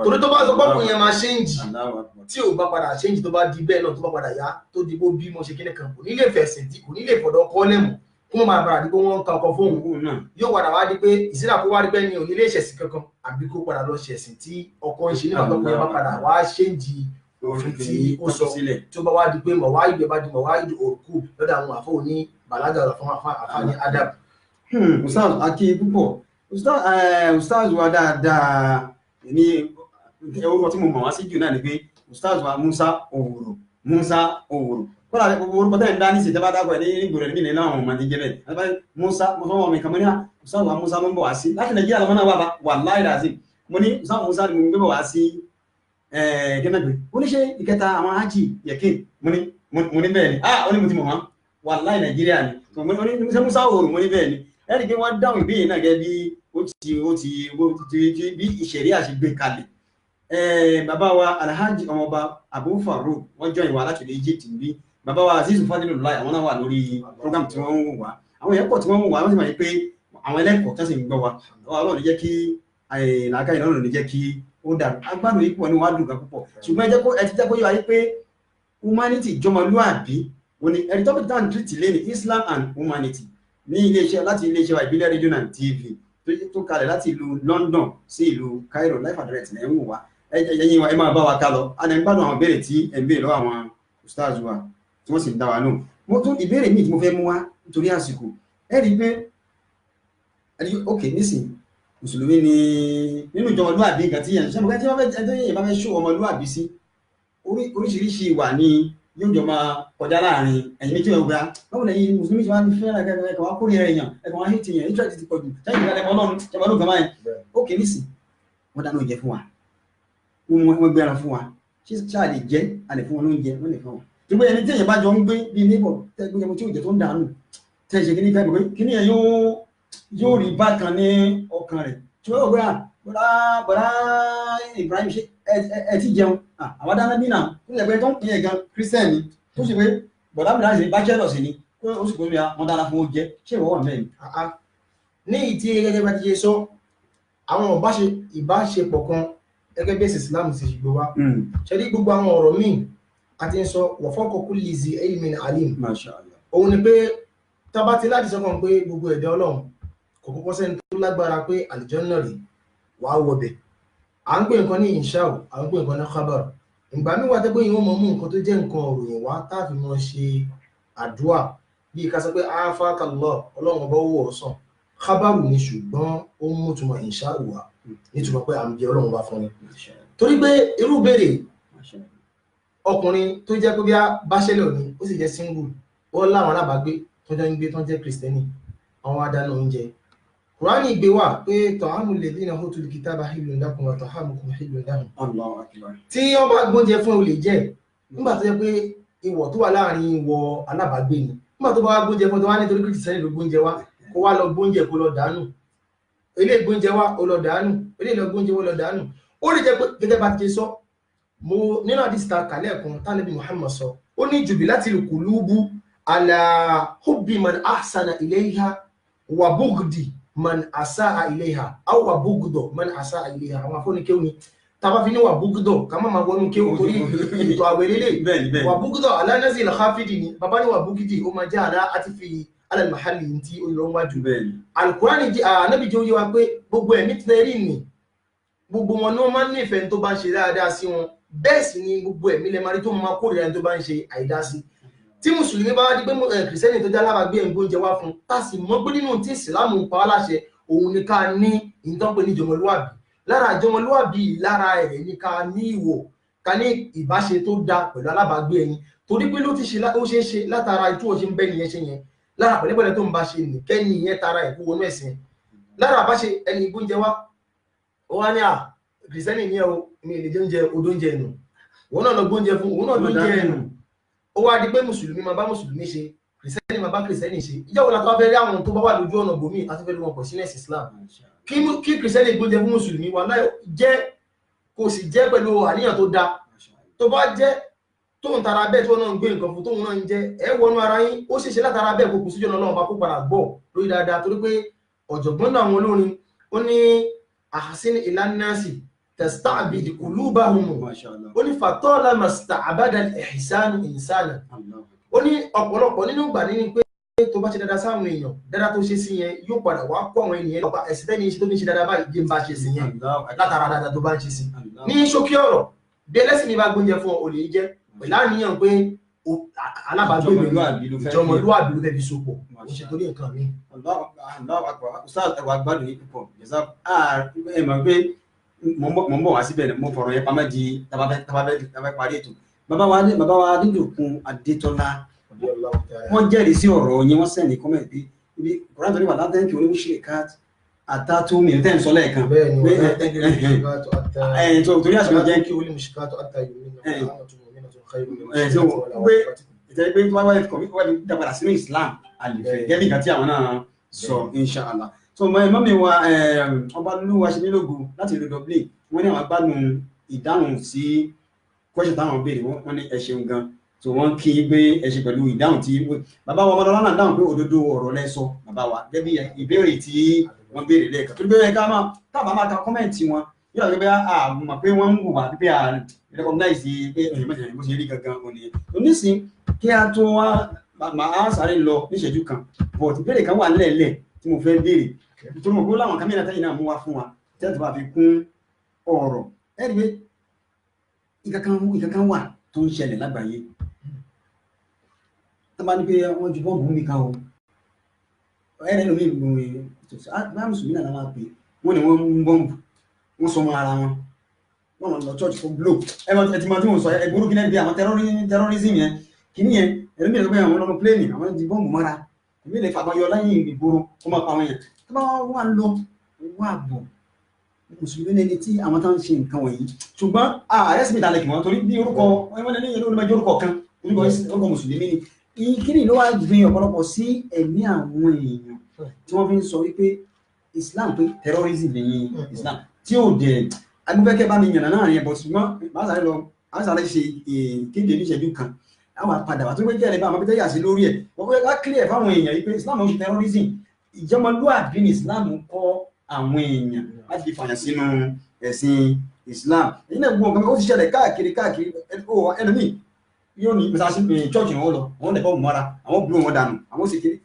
torí tó bá sọ pọ́kùnrin yẹn máa ṣéǹjì tí ò bá padà ṣéǹjì tó bá di bẹ́ẹ̀ náà tó bá padà yá tó di bó bímọ ṣe kíní kan kò ní lè fẹ̀sìn tí kò ní lè fọ̀dọ̀ kọ́ lẹ́mù kó mọ̀ máa padà di pé wọ́n ń ka ọkọ̀ fóun yóò padà wá di pé ìsìlá kó wá rí pé ní ò ní lè ṣẹ̀sìn kankan àbí kó padà lọ ṣẹ̀sìn tí ọkọ ń ṣe nígbà tó kọ́ yẹn bá padà wá ṣéǹjì òfin tí ó sọ tí ó bá wá di pé mọ̀wá ìdè bá di mọ̀wá ìdè òkú lọ́dọ̀ àwọn àfọ̀ òní bàlágà ọ̀rọ̀ fún àfáà ní adab. Ustaz aki púpọ̀ Ustaz wa dáadáa ní orúkọ tí mo mọ̀ wá sí jù náà ni pé Ustaz wa Musa Oworo kọ́lá orúkọ tẹ́ ń dá ní ìsìtẹ́ bá dákọ̀ ẹ̀ ní ìgbòrò ẹ̀mí nínú àwọn ọmọdé jẹ́ bẹ́ẹ̀ Musa mo fọwọ́ mi kàn mọ́ ní Ustaz wa Musa mọ́ bọ̀ wá sí láti Nàìjíríà lọ́mọ náà wà láì rà sí mo ní Ustaz Musa ni mo gbé bọ̀ wá sí gẹ́gẹ́ oníṣẹ́ ìkẹta àwọn ájì yẹ̀kín mo ní bẹ́ẹ̀ ni ó ní mo ti mọ̀ wọ́n wà láì Nàìjíríà ni oníṣẹ́ Musa Oworo mo ní bẹ́ẹ̀ ni ẹ̀rí pé wọ́n dáhùn ìbéèrè náà gẹ́gẹ́ bí ó ti bí ìṣẹ̀rí àṣegbè kalẹ̀ bàbá wa Alhaji ọmọọba Abu Farouk wọ́n jọ ìwà láti Egypt bí bàbá wa Aziz Fadilullah àwọn náà wà lórí program tí wọ́n ń wò wá àwọn èèyàn pọ̀ tí wọ́n ń wò wá wọ́n sì máa ń pé àwọn ẹlẹ́kọ̀ọ́ tó sì ń gbọ́ wa Ọlọ́run ní jẹ́ kí làákàyè náà ní jẹ́ kí ó dàrú agbádùn ipò ní wàá dùn gan púpọ̀ ṣùgbọ́n ẹ ti jẹ́ kó yọ ayé pé humanity jọmọlúàbí wọn ni ẹni topic down treat lé ní Islam and humanity ní iléeṣẹ́ láti iléeṣẹ́ wa ìbílẹ̀ rédíò náà TV tó kalẹ̀ láti ìlú London sí ìlú Cairo life and direct ẹ̀ ń wò wá ẹ̀yin wa ẹ máa bá wa ká lọ a lè ń gbádùn àwọn ìbéèrè tí ẹ̀ ń béèrè lọ́wọ́ àwọn ustaz wa tí wọ́n sì ń dá wa lóhùn. Mo tún ìbéèrè míì tí mo fẹ́ mú wá nítorí àsìkò ẹ rí i pé ok nísìnyí mùsùlùmí ni nínú ìjọ ọmọlúwàbí nǹkan tí yẹn ṣe mọ̀ tí wọ́n fẹ́ ẹjọ́ yẹn bá fẹ́ ṣó ọmọlúwàbí sí oríṣiríṣi ìwà ni yóò jọ máa kọjá láàrin ẹ̀yin méjì ọ̀gbà báwo lẹ́yìn mùsùlùmí ti wá ní fẹ́ràn ẹ̀kọ́ wá kórìíra èèyàn ẹ̀kọ́ wá hìtì yẹn ìjọ ti pọ̀ jù sẹ́yìn ìgbà lẹ́mọ ọlọ́run ṣẹ̀mọ́ ọdún kan báyẹn ok nísìn wọ́n dáná oúnjẹ fún wa wọ́n gbé ẹran fún wa ṣáà lè jẹ́ a lè fún wọn lóúnjẹ wọ́n lè fún wọn ṣùgbọ́n ẹni tí èèyàn bá jọ ń gbé bíi níbọ̀ tẹ́gbẹ́ yẹn tí òjò tó ń dànù tẹ́ ṣe kíní káàbọ̀ kíní yẹn yóò rí bákan ní ọkàn rẹ̀ ṣùgbọ́n òwe bọ̀dá Ibrahim ṣe ẹ ti jẹun àwọn dáná bí náà tó ṣe pé tó ń pín ẹ̀gan Christian ni tó ṣe pé bọ̀dá mi láti bachelor sí ni ó sì pé wọn dára fún oúnjẹ ṣé ìwọ wà mẹ́rin. ní ìtí gẹ́gẹ́ bá ti ṣe sọ àwọn ìbáṣepọ̀ kan gẹ́gẹ́ bí ẹ̀sìn Islam ti ṣùgbọ́n wá ṣe rí gbogbo àwọn ọ̀rọ̀ míì àti ń sọ wa fawqa kulli zi ilmin alim. Masha Allah. òun ni pé tábà ti láti sọ́kàn pé gbogbo ẹ̀dá Ọlọ́run kò kọ́kọ́ sẹ́ni tó lágbára pé àlùjánnà rè wàá wọbẹ̀ à ń pè nǹkan ní insha'u à ń pè nǹkan ní khabar ìgbà míì wà tẹ́gbẹ́ yìí wọ́n mọ̀ mú nǹkan tó jẹ́ nǹkan òròyìn wá táàfin mọ́ ṣe àdúà bí ká sọ pé afakallah Ọlọ́run ọba owó ọ̀sán khabaru ni ṣùgbọ́n ó mú túmọ̀ insha'u wá nítorí pé à ń jẹ Ọlọ́run bá fún ni torí pé irú béèrè ọkùnrin tó jẹ́ pé bí a bachelor ni ó sì jẹ́ single ó láwọn alábàágbé tó jẹ́ ń gbé tó jẹ́ kristẹni àwọn adáná oúnjẹ Kùránì gbé wà pé ta'amul ladhina utul kitaba hillun lakum wa ta'amukum hillun lahum. Allahu akbar. tí wọ́n bá gbóúnjẹ fún olè jẹ́ nígbà tó jẹ́ pé ìwọ̀ tó wà láàrin ìwọ alábàágbé ni nígbà tó bá wá gbóúnjẹ fún tó wá nítorí kristẹni ló gbóúnjẹ wá kó wá lọ gbóúnjẹ kó lọ dànù ilé gbóúnjẹ wá ó lọ dànù ilé lọ gbóúnjẹ wó lọ dànù ó lè jẹ́ pé gẹ́gẹ́ bá ti sọ mo nínú àdìsí ta kàlẹ́ ẹ̀kan tánàbí Muhammad sọ ó ní jubilatil qulubu ala hubbi man ahsana ilayha wa bughdi man asaa ilayha aw wa bughdo man asaa ilayha àwọn afọ́ni kéwù ni tàbá fi ní wà bughdo ká má ma wọnú kéwù torí ètò àwẹ̀rẹ́lẹ̀ wà bughdo ala nazil khafidi ni bàbá ní wà bughdi ó máa jẹ́ àdá àti fi alal mahalli tí ó lọ wájú Al-Qur'ani anábì jẹ́ òye wa pé gbogbo ẹ̀mí tẹ́rì ni gbogbo wọn ní wọ́n máa ń nífẹ̀ẹ́ tó bá ń ṣe dáadáa sí wọn bẹ́ẹ̀ sì ni gbogbo ẹ̀mí lè máa rí tó máa kórìíra ẹni tó bá ń ṣe àìdásí tí mùsùlùmí bá di pé kìrìsìtẹ́nì tó jálábà gbé ẹ̀gbọ́n oúnjẹ wá fún tá sì mọ̀ pé nínú tí ìsìlámù ń pa wá láṣẹ òun ni ká ní ìtọ́pẹ́ ní ìjọmọlúwàbí lára ìjọmọlúwàbí lára ẹ̀ ní ká ní ìwò ká ní ìbáṣe tó dáa pẹ̀lú alábàágbé ẹni torí pé ló ti ṣe ó ṣeé ṣe látara ìtú òṣè ń bẹ́ nìyẹn ṣe yẹn lára pẹ̀lẹ́pẹ̀lẹ́ tó ń bá ṣe nìkẹ́ nìyẹn tara ẹ̀kú wọnú ẹ̀sìn lára àbáṣe ẹni ìgbóúnjẹ wá ó wá ní kìrìsìtẹ́nì ní ẹ̀ mi lè jẹ oúnjẹ odóúnjẹ nù wọn náà lọ gbóúnjẹ fún òun náà ló jẹ ẹnu ó wá di pé mùsùlùmí máa bá mùsùlùmí ṣe kìrìsìtẹ́nì máa bá kìrìsìtẹ́nì ṣe ìjọba la tó fẹ́ rí àwọn tó bá wà lójú ọ̀nà bòmí àti fẹ́ rí wọn pọ̀ sínú ẹ̀sìn Islam kí kìrìsìtẹ́nì gbóúnjẹ fún mùsùlùmí wà láì jẹ́ kò sì jẹ́ pẹ̀lú àníyàn tó dáa tó bá jẹ́ tó ń tara bẹ́ẹ̀ tí wọ́n náà ń gbé nǹkan fún tóun náà ń jẹ́ ẹ wọnú ara yín ó ṣeéṣe látara bẹ́ẹ̀ kó kù síjọ́ náà bá kó padà gbọ́ lórí dáadáa torí pé ọ̀jọ̀gbọ́n náà àwọn olórin ó ní ahsin ilan nasi تستعبد قلوبهم ó ní فطالما استعبد الإحسان إنسانا ó ní ọ̀pọ̀lọpọ̀ nínú ìgbà nínú pé tó bá ṣe dáadáa sáwọn èèyàn dáadáa tó ṣe sí yẹn yóò padà wá kó àwọn ènìyàn lọ́pàá ẹ̀sìn tẹ́ni ṣe tó ní ṣe dáadáa báyìí jẹ́ ń bá ṣe sí yẹn látara dáadáa tó bá ń ṣe sí ní ṣókí ọ̀rọ̀ bí ẹlẹ́sìn mi bá gbóúnjẹ fún ọ lè jẹ́ pẹ̀lú àníyàn pé alábàágbé mi ìjọmọlúwàbí ló fẹ́ fi sopọ̀ ó ṣe torí nǹkan mi. mo ń bọ̀ wá síbẹ̀ mo fọ̀rọ̀ yẹn pamọ́ di tabafẹ́ parí ètò bàbá wa Adédòkun Adétọ́lá wọ́n jẹ́rìí sí ọ̀rọ̀ yẹn wọ́n sẹ́ni kọ́mẹ̀tì ibi kòrán tó ní wà látẹ́ǹkì onímúṣe káàtì àtàtú mi tẹ́ ń sọ lẹ́ẹ̀kan torí àṣìkò jẹ́ kí onímúṣe káàtì àtàyò ìtẹ́lẹ́ pé wọ́n wá dàgbàrà sínú Islam àlìfẹ́ gẹ́bí nǹkan tí àwọn náà sọ inṣàlá so mọ́ mi wa ọba lúwa ṣe nílògù láti ìlú Dublin wọ́n ní àwọn agbádùn ìdáhùn sí question táwọn béèrè wọ́n ní ẹ ṣeun gan so wọ́n kí í gbé ẹ ṣe pẹ̀lú ìdáhùn tí bàbá wa ọmọdé lọ́nà dáhùn pé òdodo ọ̀rọ̀ lẹ́sọ bàbá wa gẹ́bí ìbéèrè tí wọ́n béèrè lẹ́ẹ̀kan tó bẹ́ẹ̀ ká máa tábà máa ka kọ́mẹ̀ntì wọn yóò rà pé àmọ̀ pé wọ́n ń wùwà pípé recognize pé ẹ̀yìn bó ṣe rí gangan òní onísìn kí a tó wá máa sáré lọ níṣẹ́jú kan but ìbéèrè kan wà nílẹ̀ tí mo fẹ́ béèrè tó mọ̀ pé láwọn kámẹ́rà tẹ́yìn náà mú wá fún wa tí a ti bá fi kún ọ̀rọ̀ ẹ̀rí pé ìkankan wà tó ń ṣẹlẹ̀ lágbàáyé tó bá ní pé wọ́n ju bọ́ọ̀bù mi kan o ẹ̀rẹ́ lómi ìgbìmọ̀ bá mùsùlùmí náà máa pè wọ́n ní wọ́n mú bọ́ọ̀bù wọ́n sọ mọ́ ara wọn wọ́n lọ church for blow ẹ ti mọ tí mo sọ ẹ burúkú náà bí àwọn terrorism yẹn kìíní yẹn ẹ̀rọ mi lè gbé àwọn lọ́nà pléènì àwọn ti bọ́ọ̀bù mọ́ra èmi lè fàgbọ́n yọ láyìn ìgboro kó máa pa àwọn yẹn tó bá wà lọ wà bọ̀ mùsùlùmí ní ẹni tí àwọn tó ń ṣe nǹkan wọ̀nyí ṣùgbọ́n ààrẹ sì mi ta lè kì wọ́n torí bí orúkọ wọn ní ìlú onímọ̀jọ́ orúkọ kan orúkọ mùsùlùmí ni kíni ló wá gbin ọ̀pọ̀lọpọ̀ sí ẹ̀mí àwọn èèyàn tí wọ́n fi ń sọ wípé Islam pé terrorism lẹ́yìn Islam tí ó dẹ̀ agbẹ́kẹ́ bá mi yànnà náà yẹn bọ̀ ṣùgbọ́n bá sáré ṣe kéde níṣẹ́jú kan àwọn àpàdà wà tó gbé jẹ́ ẹ̀rẹ́ bá àwọn akẹ́kẹ́ yà sí lórí ẹ̀ wọ́n pé ká clear fáwọn èèyàn yìí pé Islam ń terrorism ìjọmọlúwàbí ní Islam kọ́ àwọn èèyàn láti fi fàyàn sínú ẹ̀sìn Islam èyí náà gbọ́n kan ó ti ṣẹlẹ̀ káàkiri ẹlòmíì yóò ní mẹ́sàásí church wọn lọ àwọn lẹ́bọ̀ mọ́ra àwọn blue wọn dànù àwọn sì kiri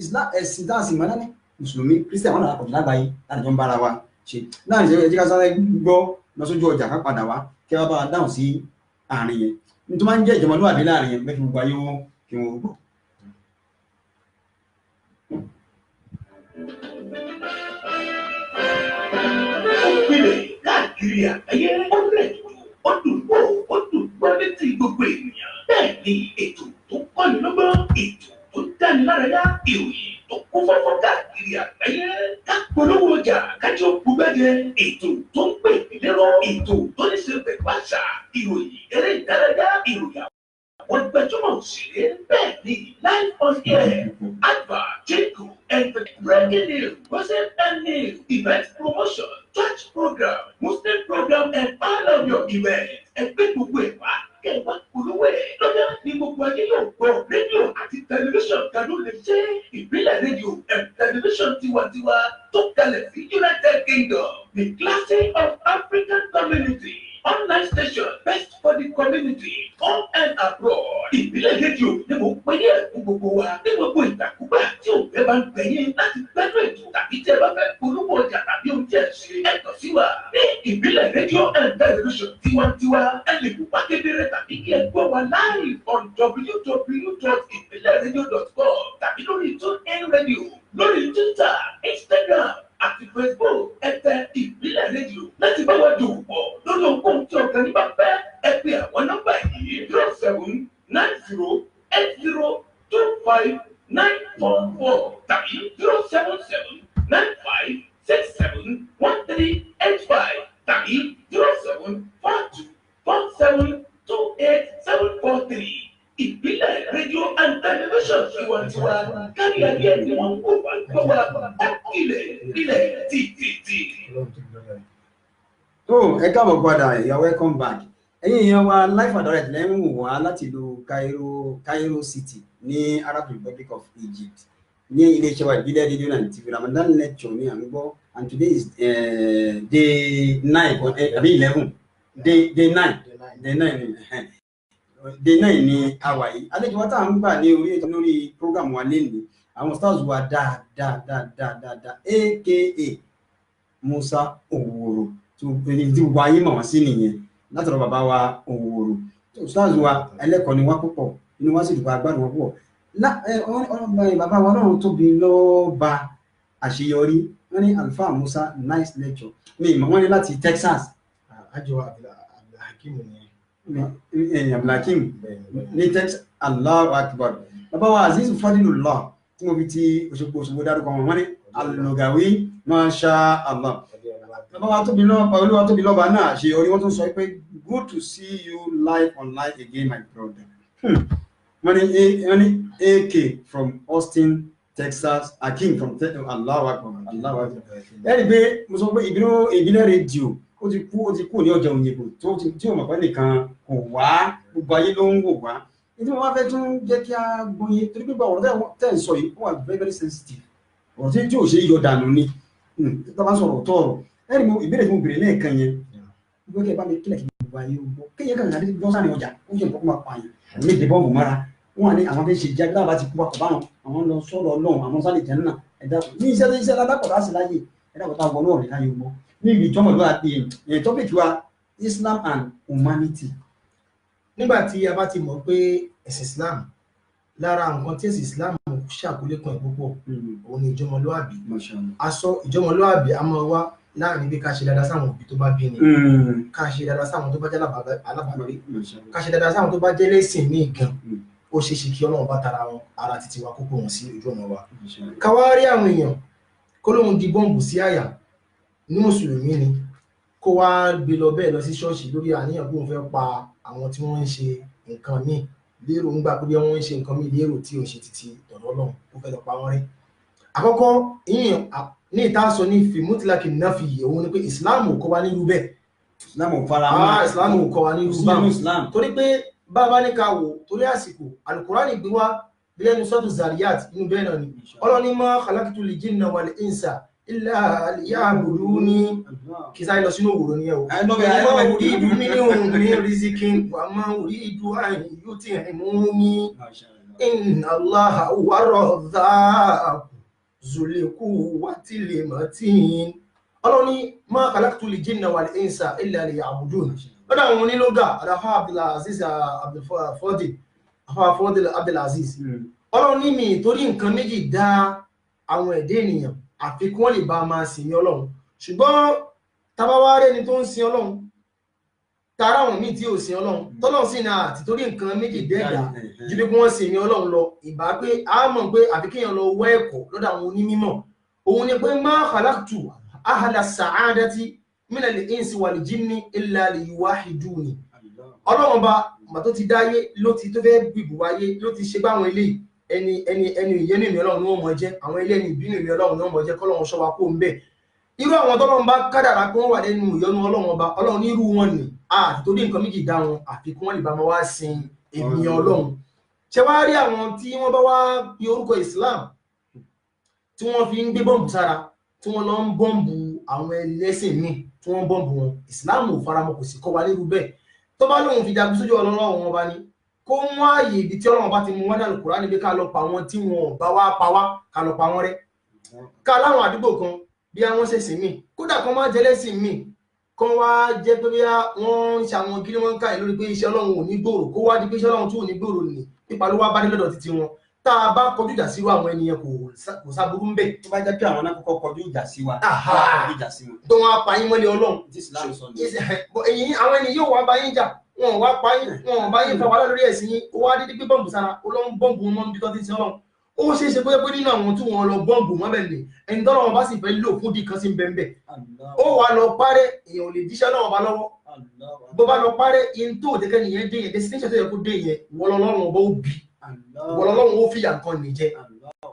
Islam ẹ̀sìn dáàsì mọ́lá ní mùsùlùmí Christian wọn àpọ̀jù lágbàáyé láti jọ ń bára wa ṣe láàrin ìṣẹ́ ẹ̀jẹ̀ ká sáré gbọ́ lọ sójú ọjà ká padà wá kí wọ́n bá wa dáhùn sí àárín yẹn nítorí máa ń jẹ́ ìjọmọlúwàbí láàrin yẹn mẹ́fì gbogbo ayé wọn kí wọ́n gbọ́. Káàkiri àgbáyé ó rẹ̀ ó dùn wò ó dùn gbọ́ létí gbogbo ènìyàn. Bẹ́ẹ̀ ni ètò tó kọ́ni lọ́gbọ́n, ètò tó dáni lárayá, ìròyìn tó kún fọ́fọ́ káàkiri àgbáyé. Ká polówó ọjà kájọ búgbẹ́jẹ, ètò tó ń pè lérò, ètò tó ní ṣe pẹ̀lú àṣà, ìròyìn eré ìdárayá, ìròyìn àwọn gbajúmọ̀ òṣèré. Bẹ́ẹ̀ ni live on air, advert, jingle, and breaking news, gossip and news, event promotion, church program, Muslim program, and all of your events. Ẹgbẹ́ gbogbo ẹ̀ wá kẹwàá polówó ẹ̀ lọ́jọ́ ní gbogbo ayé yóò gbọ́ rédíò àti tẹlifíṣàn kan ló lè ṣe ìbílẹ̀ rédíò and tẹlifíṣàn tiwantiwa tó kalẹ̀ sí United Kingdom, the classic of African community. Online station best for the community, home and abroad. Ìbílẹ̀ rédíò ni mo pè ní ẹ̀kún gbogbo wa ní gbogbo ìgbàkúgbà tí òfé bá ń gbẹ̀yìn láti gbẹ́dọ̀ ètò tàbí tí ẹ bá fẹ́ polówó ọjà tàbí ohun tí ẹ ṣe ẹ̀tọ́ sí wa. Ní ìbílẹ̀ rédíò and television tiwantiwa ẹ lè kó pákédéré tàbí kí ẹ gbọ́ wa live on www.ibileradio.com tàbí lórí TuneIn Radio, lórí Twitter, Instagram àti Facebook ẹ̀tẹ̀ ìbílẹ̀ rédíò láti bá wa dòwò pọ̀ lórí ohun tí ọ̀gá ní bá fẹ́ ẹ pè àwọn nọ́mbà yìí 0790802594 tàbí 07795671385 tàbí 07424728743. Ìbílẹ̀ rédíò and television tiwantiwa kárí ayé ni wọ́n kó wá gbọ́ wa ilẹ̀ títí. tó ẹ káàbọ̀ padà you are welcome back ẹ̀yin èèyàn wa live and direct lẹ́yìn wò wá láti ìlú Cairo City ní Arab Republic of Egypt ní iléeṣẹ́ wa ìbílẹ̀ rédíò náà TV Ramadan lecture ní à ń gbọ́ and today is day 9 àbí 11 day 9 day 9 ní àwa yìí àlejò wa tá à ń gbà ní orí ètò lórí program wa lẹ́nu àwọn stars wa dáadáa aka Musa Oworo tí gbogbo ayé mọ̀ wọ́n sí nìyẹn látọ̀rọ̀ bàbá wa Oworo stars wa ẹlẹ́kọ̀ọ́ ni wá púpọ̀ inú wá sì dùkọ̀ agbádùn wọn púpọ̀ bàbá wa náà tóbi lọ́ba àṣeyọrí wọ́n ní Alfa Musa nice lecture ní ìmọ̀ wọ́n ní láti Texas àjọ Abdulhakeem ni Abdulhakeem ní Texas. Allahu Akbar. Bàbá wa Aziz Fadilullah tí mo fi ti Òṣogbo dárúkọ wọn ní Al-Lugawi Masha Allah. Bàbá wa tóbi lọ́ba náà ṣe orí wọ́n tún sọ pé good to see you live online again my brother. wọ́n ní AK from Austin Texas, Akeem from Allahu Akbar. Ẹni pé mo sọ pé ìbílẹ̀ rédíò ó ti kú ní ọjà òyìnbó tí ó mọ̀ pé nìkan kò wá gbogbo ayé ló ń wò wá. Ìdí wọn wá fẹ́ tún jẹ́ kí a gbóyè torí pé ọ̀rọ̀ tẹ́ ń sọ yìí ó wà very very sensitive. Ọ̀rọ̀ tí ò ṣe yọ dànù ni tó bá sọ̀rọ̀ ọ̀tọ̀ ọ̀rọ̀. Ẹni mo ìbéèrè tí mo béèrè lẹ́ẹ̀kan yẹn gbogbo kẹ́ bá mi kílẹ̀ kí gbogbo ayé ó gbọ́ kéèyàn kan àti gbọ́sàn ní ọjà ó ṣe nǹkan kó máa pààyàn ní ìdìbò ọ̀bùn mọ́ra wọn wà ní àwọn fẹ́ ṣe jẹ́ gbá bá ti kú wakọ̀ báwọn àwọn lọ sọ̀rọ̀ Ọlọ́run àwọn sálẹ̀ jẹ́ náà ẹ̀dá ní iṣẹ́ alákọ̀ọ́dá sí láyé ẹ̀dá kọ̀ọ̀tà wọnú ọ̀rẹ́ láyé gbọ́ ní ibi ìjọmọ̀ ló àti tọ́pìkì wa Islam and humanity. nígbà tí a bá ti mọ̀ pé ẹ̀sìn Islam lára nǹkan tí ẹ̀sìn Islam ṣàkólé kan púpọ̀ òun ni ìjọmọlúàbí. Mashallah. aṣọ ìjọmọlúàbí a máa wá láàrin bí ká ṣe dáadáa sáwọn òbí tó bá bí ni, ká ṣe dáadáa sáwọn tó bá jẹ́ alábàágbé, Mashallah. ká ṣe dáadáa sáwọn tó bá jẹ́ lẹ́sìn ní gan. ó ṣe é ṣe kí Ọlọ́run bá tara wọn ara títí wa kókó wọn sí ojú ọ̀nà wa. Mashallah. ká wá rí àwọn èèyàn kó lóun di bọ́ǹbù sí àyà ní mùsùlùmí ni kó wá gbé lọ bẹ́ẹ̀ lọ sí ṣọ́ọ̀ṣì lórí àníyàn pé òun fẹ́ pa àwọn tí wọ́n ń ṣe nǹkan míì lérò ń gbà pé bí wọ́n ń ṣe nǹkan míì lérò tí ò ṣe títí ọ̀dọ̀ Ọlọ́run ó fẹ́ lọ pa wọ́n rí. àkọ́kọ́ yíyan ní ìta sọ ní fìmútìlákì náà fi yìí òun ni pé ìsìláàmù kọ́ wa nírú bẹ́ẹ̀. Islam ò fara mọ́. ìsìláàmù kọ́ wa nírú Islam. báwọn torí pé bàbá ní ká wò torí àsìkò Al-Qur'ani gbé wá lẹ́nu sọ́tù Zariyat inú bẹ́ẹ̀ náà ni Ọlọ́run ma khalaqtul jinna wal insa illa liya'buduni kì í sáré lọ sínú òwúrọ̀ ní ẹ̀wọ̀. ma uridu minhum min rizqin wa ma uridu an yut'imuni inna Allaha huwa ar-razzaqu dhul quwwatil matin. Ọlọ́run ní ma khalaqtul jinna wal insa illa liya'buduni. lọ́dọ̀ àwọn onílógà àdáfà Abdulaziz Abdulaziz Ọlọ́run ní mi torí nǹkan méjì dá àwọn ẹ̀dẹ́ ènìyàn àfi kí wọ́n lè bá máa sìn ní Ọlọ́run. ṣùgbọ́n tabawáré ni tó ń sin Ọlọ́run tara àwọn míì tí ò sin Ọlọ́run tọ́lọ́run sì náà àti torí nǹkan méjì dẹ́ẹ̀dá ju bí wọ́n sìn ní Ọlọ́run lọ ìbá pé a mọ̀ pé àfi kéèyàn lọ wọ́ ẹ̀kọ́ lọ́dọ̀ àwọn onímọ̀ òun ni pé ma khalaqtu ahla sa'adati min al-insi wal jinni illa liyuwahiduni. Ọlọ́run bá mà tó ti dáyé ló ti tó fẹ́ bìbù wáyé ló ti ṣe báwọn ilé ẹni ìyẹnú ìmì Ọlọ́run ni wọ́n mọ̀ jẹ́ àwọn ilé ẹni ìbínú ìmì Ọlọ́run ni wọ́n mọ̀ jẹ́ kọ́lọ́run ṣọ́ wa kó ń bẹ̀. irú àwọn tọ́lọ́run bá kádàrá pé wọ́n wà lẹ́nu ìyọnu Ọlọ́run ọba Ọlọ́run nírú wọn ni torí nǹkan méjì dá wọn àfi kí wọ́n lè bá wọn wá sin èmi Ọlọ́run. ṣé wàá rí àwọn tí wọ́n bá wá fi orúkọ Islam tí wọ́n fi ń gbé bọ́ǹbù sára tí wọ́n lọ ń bọ́ǹbù àwọn ẹlẹ́sìn míì tí wọ́n bọ́ǹbù wọn Islam ò faramọ́ kò sì kọ́ wa nírú bẹ́ẹ̀. tó bá lóun fi jagun sójú Ọlọ́run wọn bá ní kó mú ààyè ibi tí Ọlọ́run bá ti mú wọn ní Al-Qur'ani níbi ká lọ pa wọn tí wọn bá wá pa wá ká lọ pa wọn rẹ́. ká láwọn àdúgbò kan bí àwọn ṣèṣìn míì kódà kan máa jẹlẹ́sìn míì kan wá jẹ́ pé bí wọ́n ń ṣàwọn kí ni wọ́n ń káyè lórí pé iṣẹ́ Ọlọ́run ò ní gbòòrò kó wá di pé iṣẹ́ Ọlọ́run tí ò ní gbòòrò nì nípa ló wá bá dé lọ́dọ̀ títí wọn tá a bá kọjú ìjà sí àwọn ènìyàn kò sábúrú ń bẹ̀. tó bá jẹ́ pé àwọn náà kọ́kọ́ kọjú ìjà sí wa kọjú ìjà sí wọn. tó wọn apá yín mọ́lẹ̀ Ọlọ́run tí Islam sọ ní. èyí àwọn ènìyàn yóò wá bá yín jà wọn wá pa yín wọn bá yín fa wàhálà lórí ẹ̀sìn yín ó wá dídí pé bọ́ǹbù sára Ọlọ́run bọ́ǹbù wọn mọ́ níbi tó ti sin Ọlọ́run. ó ṣeé ṣe pé nínú àwọn tí wọn lọ bọ́ǹbù mọ́ bẹ̀ lè ẹni tọ́lọ́ wọn bá sì fẹ́ lò fún dìkan sí bẹ́ẹ̀ ó wà lọ parẹ́ èèyàn ò lè díṣẹ́ náà bá lọ́wọ́ bó bá lọ parẹ́ in tó òdekẹ́ nìyẹn dé yẹn destination tó yẹ kó dé yẹn wọlọ́lọ́run ọba ó bì wọlọ́lọ́run ó fìyà nǹkan nìjẹ́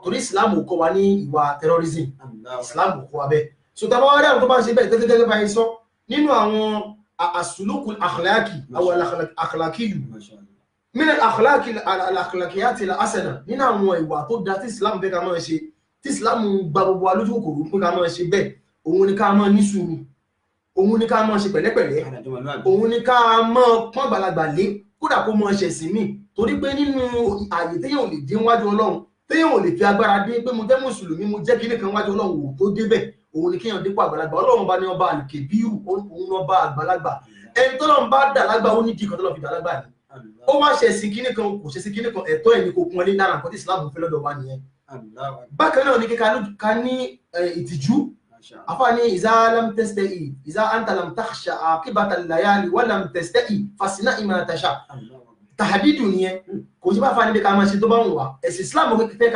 torí Islam ò kọ́ wa ní ìwà terrorism Islam ò kọ́ wa bẹ́ẹ̀. sọtaba wa rí àwọn tó bá ń ṣe bẹ́ẹ̀ gẹ́gẹ́ báyìí sọ nínú àwọn as-sulukul akhlaqi àwọn akhlaqi yìí min al-akhlaqiyati al-hasana nínú àwọn ìwà tó da tí Islam fẹ́ ká máa ṣe tí Islam gba gbogbo wa lójú kòkòrò pé ká máa ṣe bẹ́ẹ̀ òun ni ká máa ní sùúrù òun ni ká máa ṣe pẹ̀lẹ́pẹ̀lẹ́ òun ni ká máa pọ́n àgbàlagbà lé kódà kó máa ṣẹ̀sìn míì torí pé nínú ààyè téèyàn ò lè dé wájú Ọlọ́run téèyàn ò lè fi agbára dé pé mo jẹ́ mùsùlùmí mo jẹ́ kíní kan wájú Ọlọ́run wò tó débẹ̀ òun ni kéèyàn dípò àgbàlagbà Ọlọ́run bá ní ọba àlùkèbíyù òun ọba àgbàlagbà ẹni tọ́lọ́run bá dà lágbà ó ní dì kan tọ́lọ́ fi dà lágbà ni ó wá ṣẹ̀sìn kíní kan kò ṣẹ̀sìn kíní kan ẹ̀tọ́ ẹ̀ ní kò kún ọ ní lára nǹkan tí Islam fẹ́ lọ́dọ̀ wa nìyẹn. bákan náà ni ká ní ìtìjú afani iza lam tasta'i iza anta lam takhsha aqibata al-layali wa lam tasta'i fasna ma tasha tahdidu nìyẹn kò sí bá fani bí ká máa ṣe tó bá ń wà ẹ̀sìn Islam fẹ́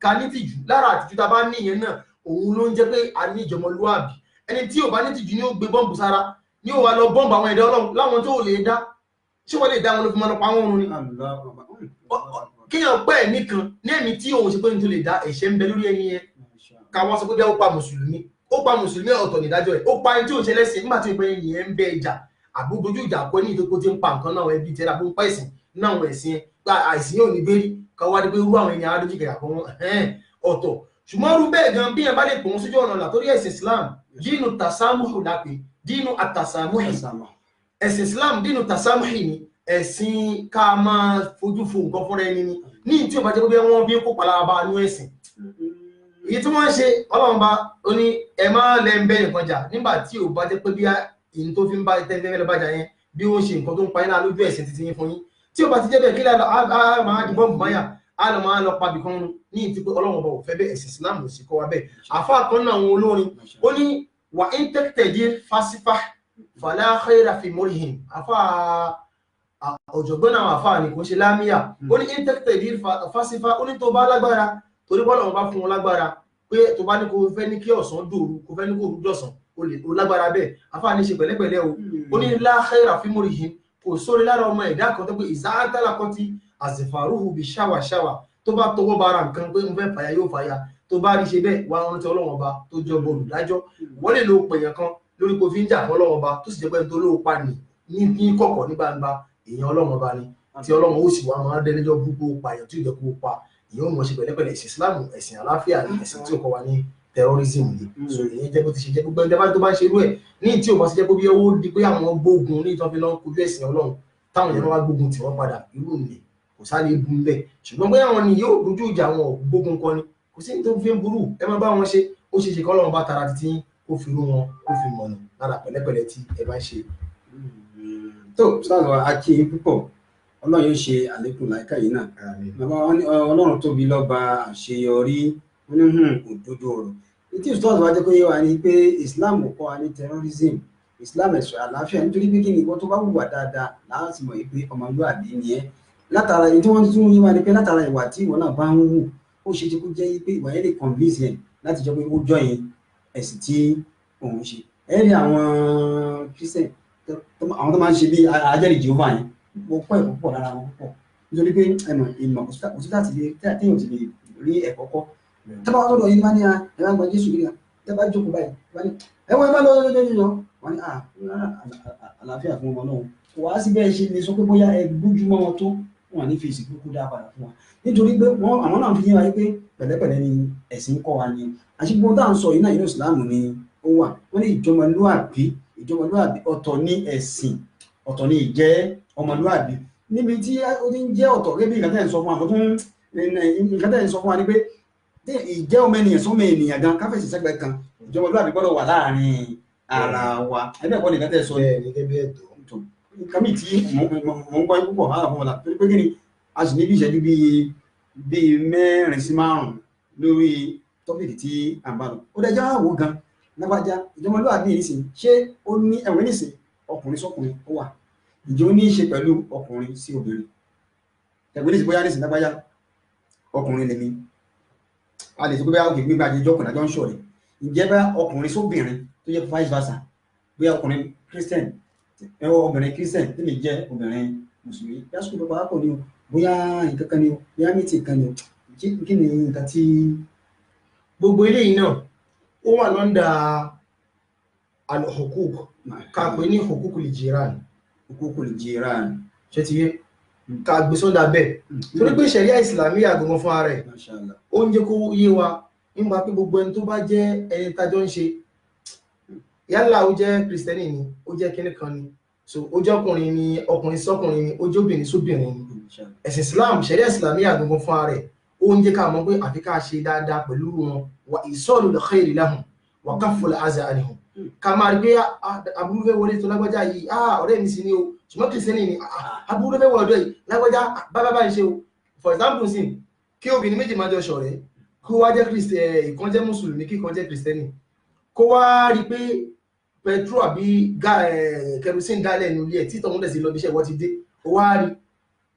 ká ní tìjú lára àtìjú tá bá ní ìyẹn náà òun ló ń jẹ́ pé a ní ìjọmọlúwàbí ẹni tí ò bá ní tìjú ni ó gbé bọ́ǹbù sára ni ó wà lọ bọ́ǹbù àwọn ẹ̀dá Ọlọ́run láwọn tó lè dá ṣé wọ́n lè dá wọn ló fi máa lọ pa wọn run ni kíyàn pẹ́ ẹ̀mí kan ní ẹ̀mí tí òun ṣe pé ní tó lè dá ẹ̀ṣẹ̀ ń bẹ lórí ẹni yẹn káwọn sọ pé bí ó pa mùsùlùmí ọ̀tọ̀ nídájọ́ ẹ̀ ó pa ẹni tí ò ṣe lẹ́sìn nígbà tí ó pé ẹni yẹn ń bẹ ìjà àbúdojú ìjà kọ́ ní ìdókò tí ń pa nǹkan náà ẹbí tẹ́lá bó ń pa ẹ̀sìn náà àwọn ẹ̀sìn àìsìn yóò ní bẹ́rí káwá dé pé irú àwọn ènìyàn adójú kẹ̀kẹ́ àkọ́ ọ̀tọ̀ ṣùgbọ́n rú bẹ́ẹ̀ gan bí ẹ bá lè pọ̀ wọn sójú ọ̀nà làtórí ẹ̀sìn Islam dínú tasamuhu lápè dínú àtàsàmúhì ẹ̀sìn Islam dínú tasamuhi ni ẹ̀sìn ká máa fojú fo nǹkan fúnra ẹni ní tí ó bá jẹ́ pé wọ́n bí kó palaba nú ẹ̀sìn èyí tí wọ́n ṣe Ọlọ́run bá ó ní ẹ má lẹ́ ń bẹ́ nǹkan jà nígbà tí ò bá jẹ́ pé bí ìyìn tó fi ń bá tẹ́lẹ̀ bá jà yẹn bí ó ń ṣe nǹkan tó ń pa iná lójú ẹ̀sìn títí yín fún yín tí ó bá ti jẹ́ bẹ́ẹ̀ kí lára máa di bọ́ǹbù máyà á lọ máa lọ pabì kan ní ìtí pé ọlọ́run ọba ò fẹ́ bẹ́ẹ̀ ẹ̀sìn Islam ò sì kọ́ wa bẹ́ẹ̀ àfa kan náà àwọn olórin ó ní wà ń tẹ́tẹ̀dí fásífà fala khaira fi murihim àfa ọ̀jọ̀gbọ́n náà àfa ní kò ṣe lámíyà ó ní ń tẹ́tẹ̀dí fásífà ó ní tó bá lágbára torí bọ́lọ́run bá fún wọn lágbára pé tó bá ní kó fẹ́ ní kí ọ̀sán dòru kó fẹ́ ní kó òru dọ̀sán ó lágbára bẹ́ẹ̀ àfa ní ṣe pẹ̀lẹ́pẹ̀lẹ́ o ó ní la khaira fi murihim kò sórí lára ọmọ ẹ̀dá kan tó pé ìzáàtàlà kan tí àzìfàrúhù bí ṣáwàṣáwà tó bá tọwọ́ bára nǹkan pé ń fẹ́ fàyà yóò fàyà tó bá rí ṣe bẹ́ẹ̀ wá rántí ọlọ́run ọba tó jẹ́ ọba olùdájọ́ wọ́n lè lo pèèyàn kan lórí kó fi ń jà fún ọlọ́run ọba tó sì jẹ́ pé tó lóò pa ní kọ̀kọ̀ ní gbangba èèyàn ọlọ́run ọba ni tí ọlọ́run ó sì wá máa dẹ́lẹ́jọ́ gbogbo pààyàn tí ìjọ kó pa èèyàn ò mọ̀ ṣe pẹ̀lẹ́pẹ̀lẹ́ ẹ̀sìn Islam ẹ̀sìn àlàáfíà ni ẹ̀sìn tí ó kọ́ wa ní terrorism yìí so èyí jẹ́ bó ti ṣe jẹ́ gbogbo ẹni tó bá ń ṣe irú ẹ̀ ní tí ò bá ṣe jẹ́ pé bí owó di pé àwọn gbógun ní ìtàn fi lọ́n kojú ẹ̀sìn ọlọ́run táwọn èèyàn wá gbógun tí wọ́n padà irú nì kò sáré bu ń bẹ̀ ṣùgbọ́n bóyá àwọn ni yóò dojú ìjà àwọn gbógun kan ni kò sí ní tó fi ń burú ẹ máa bá wọn ṣe ó ṣe ṣe kọ́ ọlọ́run bá tara títí kó fi rú wọn kó fi mọ̀nà lára pẹ̀lẹ́pẹ̀lẹ́ tí ẹ bá ń ṣe. tó sáàlọ́ akí púpọ̀ ọlọ́run yóò ṣe àlékún láìka yìí náà bàbá ọlọ́run tóbi lọ́ba àṣeyọrí òdodo ọ̀rọ̀ ìtí ìsọ́ọ̀sì wájú pé wà ní pé Islam kọ́ wa ní terrorism Islam ẹ̀sọ́ àlàáfíà nítorí pé kí ni ìwọ́n tó bá wùwà dáadáa láti mọ̀ pé ọmọlúwàbí ni ẹ́ látara èyí tí wọ́n tún yí wa ni pé látara ìwà tí ìwọ náà bá ń wù ó ṣe é ṣe kó jẹ́ pé ìwà yẹn lè convince yẹn láti jẹ́ pé ó jọ yẹn ẹ̀sìn tí òun ṣe ẹ̀rí àwọn Christian àwọn tó máa ń ṣe bí ajẹ́rìí Jehovah yẹn mo kọ́ ẹ̀kọ́ pọ̀ lára wọn púpọ̀ nítorí pé ìmọ̀ kò sí láti lè rí ẹ̀kọ́ kọ́ tẹ́bá wọ́n lọ́dọ̀ yìí bá ní ẹ̀rọ àgbà Jésù gíga tẹ́bá jókòó báyìí bá ní ẹwọ́n ẹ bá lọ́dọ̀ wọ́n ní àlàáfíà fún ọmọ náà kò wá sí bẹ́ẹ̀ ṣe lè sọ pé bóyá ẹ gbójúmọ́ wọn tó wọn ní fèsì gbogbo dá padà fún wa nítorí pé àwọn náà fi yé wa pé pẹ̀lẹ́pẹ̀lẹ́ ni ẹ̀sìn kọ́ wa ni àṣìgbọ́n tá à ń sọ yìí náà inú ìsìláàmù ni ó wà wọ́n ní ìjọmọlúàbí ọ̀tọ̀ ní ẹ̀sìn ọ̀tọ̀ ní ìjẹ́ ọmọlúàbí níbi tí ó ti ń jẹ́ ọ̀tọ̀ gẹ́gẹ́ bí nǹkan tẹ́ ń sọ fún wa nǹkan tẹ́ ń sọ fún wa ni pé ìjẹ́ ọmọ ènìyàn sọ́mọ ènìyàn gan káfẹ́sì sẹ́gbẹ̀ẹ́ kan ìjọmọlúàbí gbọ́dọ̀ wà láàrin ara wa ẹgbẹ́ ẹ̀kọ́ nìkan tẹ́ sọ gẹ́gẹ́ bí ẹ̀tọ́ nǹkan mi tí mò ń gbọ́ púpọ̀ máa fún ọ̀la torí pé kí ni a sì ní bí ìṣẹ́jú bíi 4 sí 5 lórí tọ́pìkì tí à ń bá lọ ó dẹjọ́ àwò gan lágbájá ìjọmọlúàbí nìsín ṣé ó ní ẹ̀wọ̀n nìsín ọkùnrin sọ́kùnrin ó wà ìjọ ní í ṣe pẹ̀lú ọkùnrin sí obìnrin ẹ̀wọ̀n nìsín bóyá nìsín lágbájá ọkùnrin lèmi a lè sọ pé bá òkè gbígbà àjẹjọ́ ọkùnrin àjọ ń ṣọ̀rẹ́ ìjẹ́ bá ọkùnrin sóbìnrin tó yẹ vice versa bóyá ọkùnrin Christian obìnrin Christian tí lè jẹ́ obìnrin mùsùlùmí yásùkú ló pàápọ̀ ni o bóyá nǹkan kan ni o bóyá mítì kan ni o kí ni nǹkan tí. gbogbo eléyìí náà ó wà lọ́ndà al-hukuk ká pè ní hukukul jiran ṣe ti yé ká gbé sọ́ndà bẹ́ẹ̀ torí pé ṣẹ̀ríà ìsìlámíyà gbogbo fún ara ẹ̀ ó ń jẹ́ kó yé wa nígbà pé gbogbo ẹni tó bá jẹ́ ẹni tájọ́ ń ṣe yálà ó jẹ́ kristẹni ni ó jẹ́ kíní kan ni so ó jẹ́ ọkùnrin ni ọkùnrin sọ́kùnrin ni ó jẹ́ obìnrin sóbìnrin ni ẹ̀sìn Islam ṣẹ̀ríà ìsìlámíyà gbogbo fún ara ẹ̀ ó ń jẹ́ ká mọ̀ pé àfi ká ṣe dáadáa pẹ̀lú wọn wa isalul khairi lahum wa kaful aza anhum ká máa rí pé aburú fẹ́ wọlé tó lágbájá yìí ọ̀rẹ́ mi sì ni o ṣùgbọ́n kìrìsìtẹ́nì ni aburú fẹ́ wọlé yìí lágbájá bábá ń ṣe o for example sin kí obìnrin méjì máa jọ ṣọ̀rẹ́ kó wá jẹ́ ìkan jẹ́ mùsùlùmí kí kan jẹ́ kìrìsìtẹ́nì kó wá rí pé petrol àbí kerosene dálẹ̀ nínú ilé ẹ̀ tí tọ̀hún dẹ̀ sí lọ bí iṣẹ́ wọ́n ti dé ó wá rí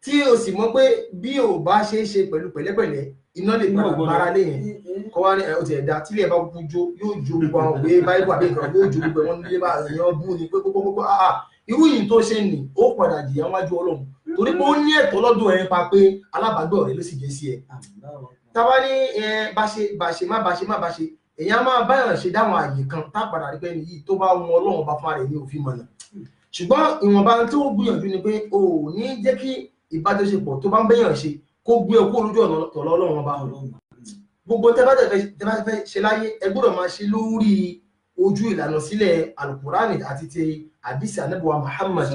tí o sì mọ̀ pé bí ò bá ṣe é ṣe pẹ̀lú pẹ̀lẹ́pẹ̀lẹ́ iná lè padà bára lẹ́yìn kọ́ wá ní ọtí ẹ̀dá tí ilé ẹ̀ bá kú jó yóò jó gbogbo àwọn òwe báyìí àbí nǹkan yóò jó gbogbo wọn nílé bá èèyàn bú ni pé gbogbo irú yìí tó ṣe nì ó padà jìyà wájú Ọlọ́run torí pé ó ní ẹ̀tọ́ lọ́dọ̀ ẹ̀ pa pé alábàágbé ọ̀rẹ́ ló sì jẹ́ sí ẹ̀ tábà ní bá ṣe èèyàn máa báyọ̀ ṣe dáwọn àyè kan tá padà rí pé ẹni yìí tó bá wọn Ọlọ́run bá fún ara ẹ̀ ní òfin mọ̀nà ṣùgbọ́n ìwọ̀nba tó gbìyànjú ni pé o ò ní jẹ́ kí ìbájọṣepọ̀ tó bá ń bẹ́yàn ṣe kó gbé ọkọ̀ olójú ọ̀nà tọ̀lọ́ Ọlọ́run ọba gbogbo tẹ́bá fẹ́ ṣe láyé ẹ gbọ́dọ̀ máa ṣe lórí ojú ìlànà sílẹ̀ alukurani àti ti àdìsí anábùwà Muhammad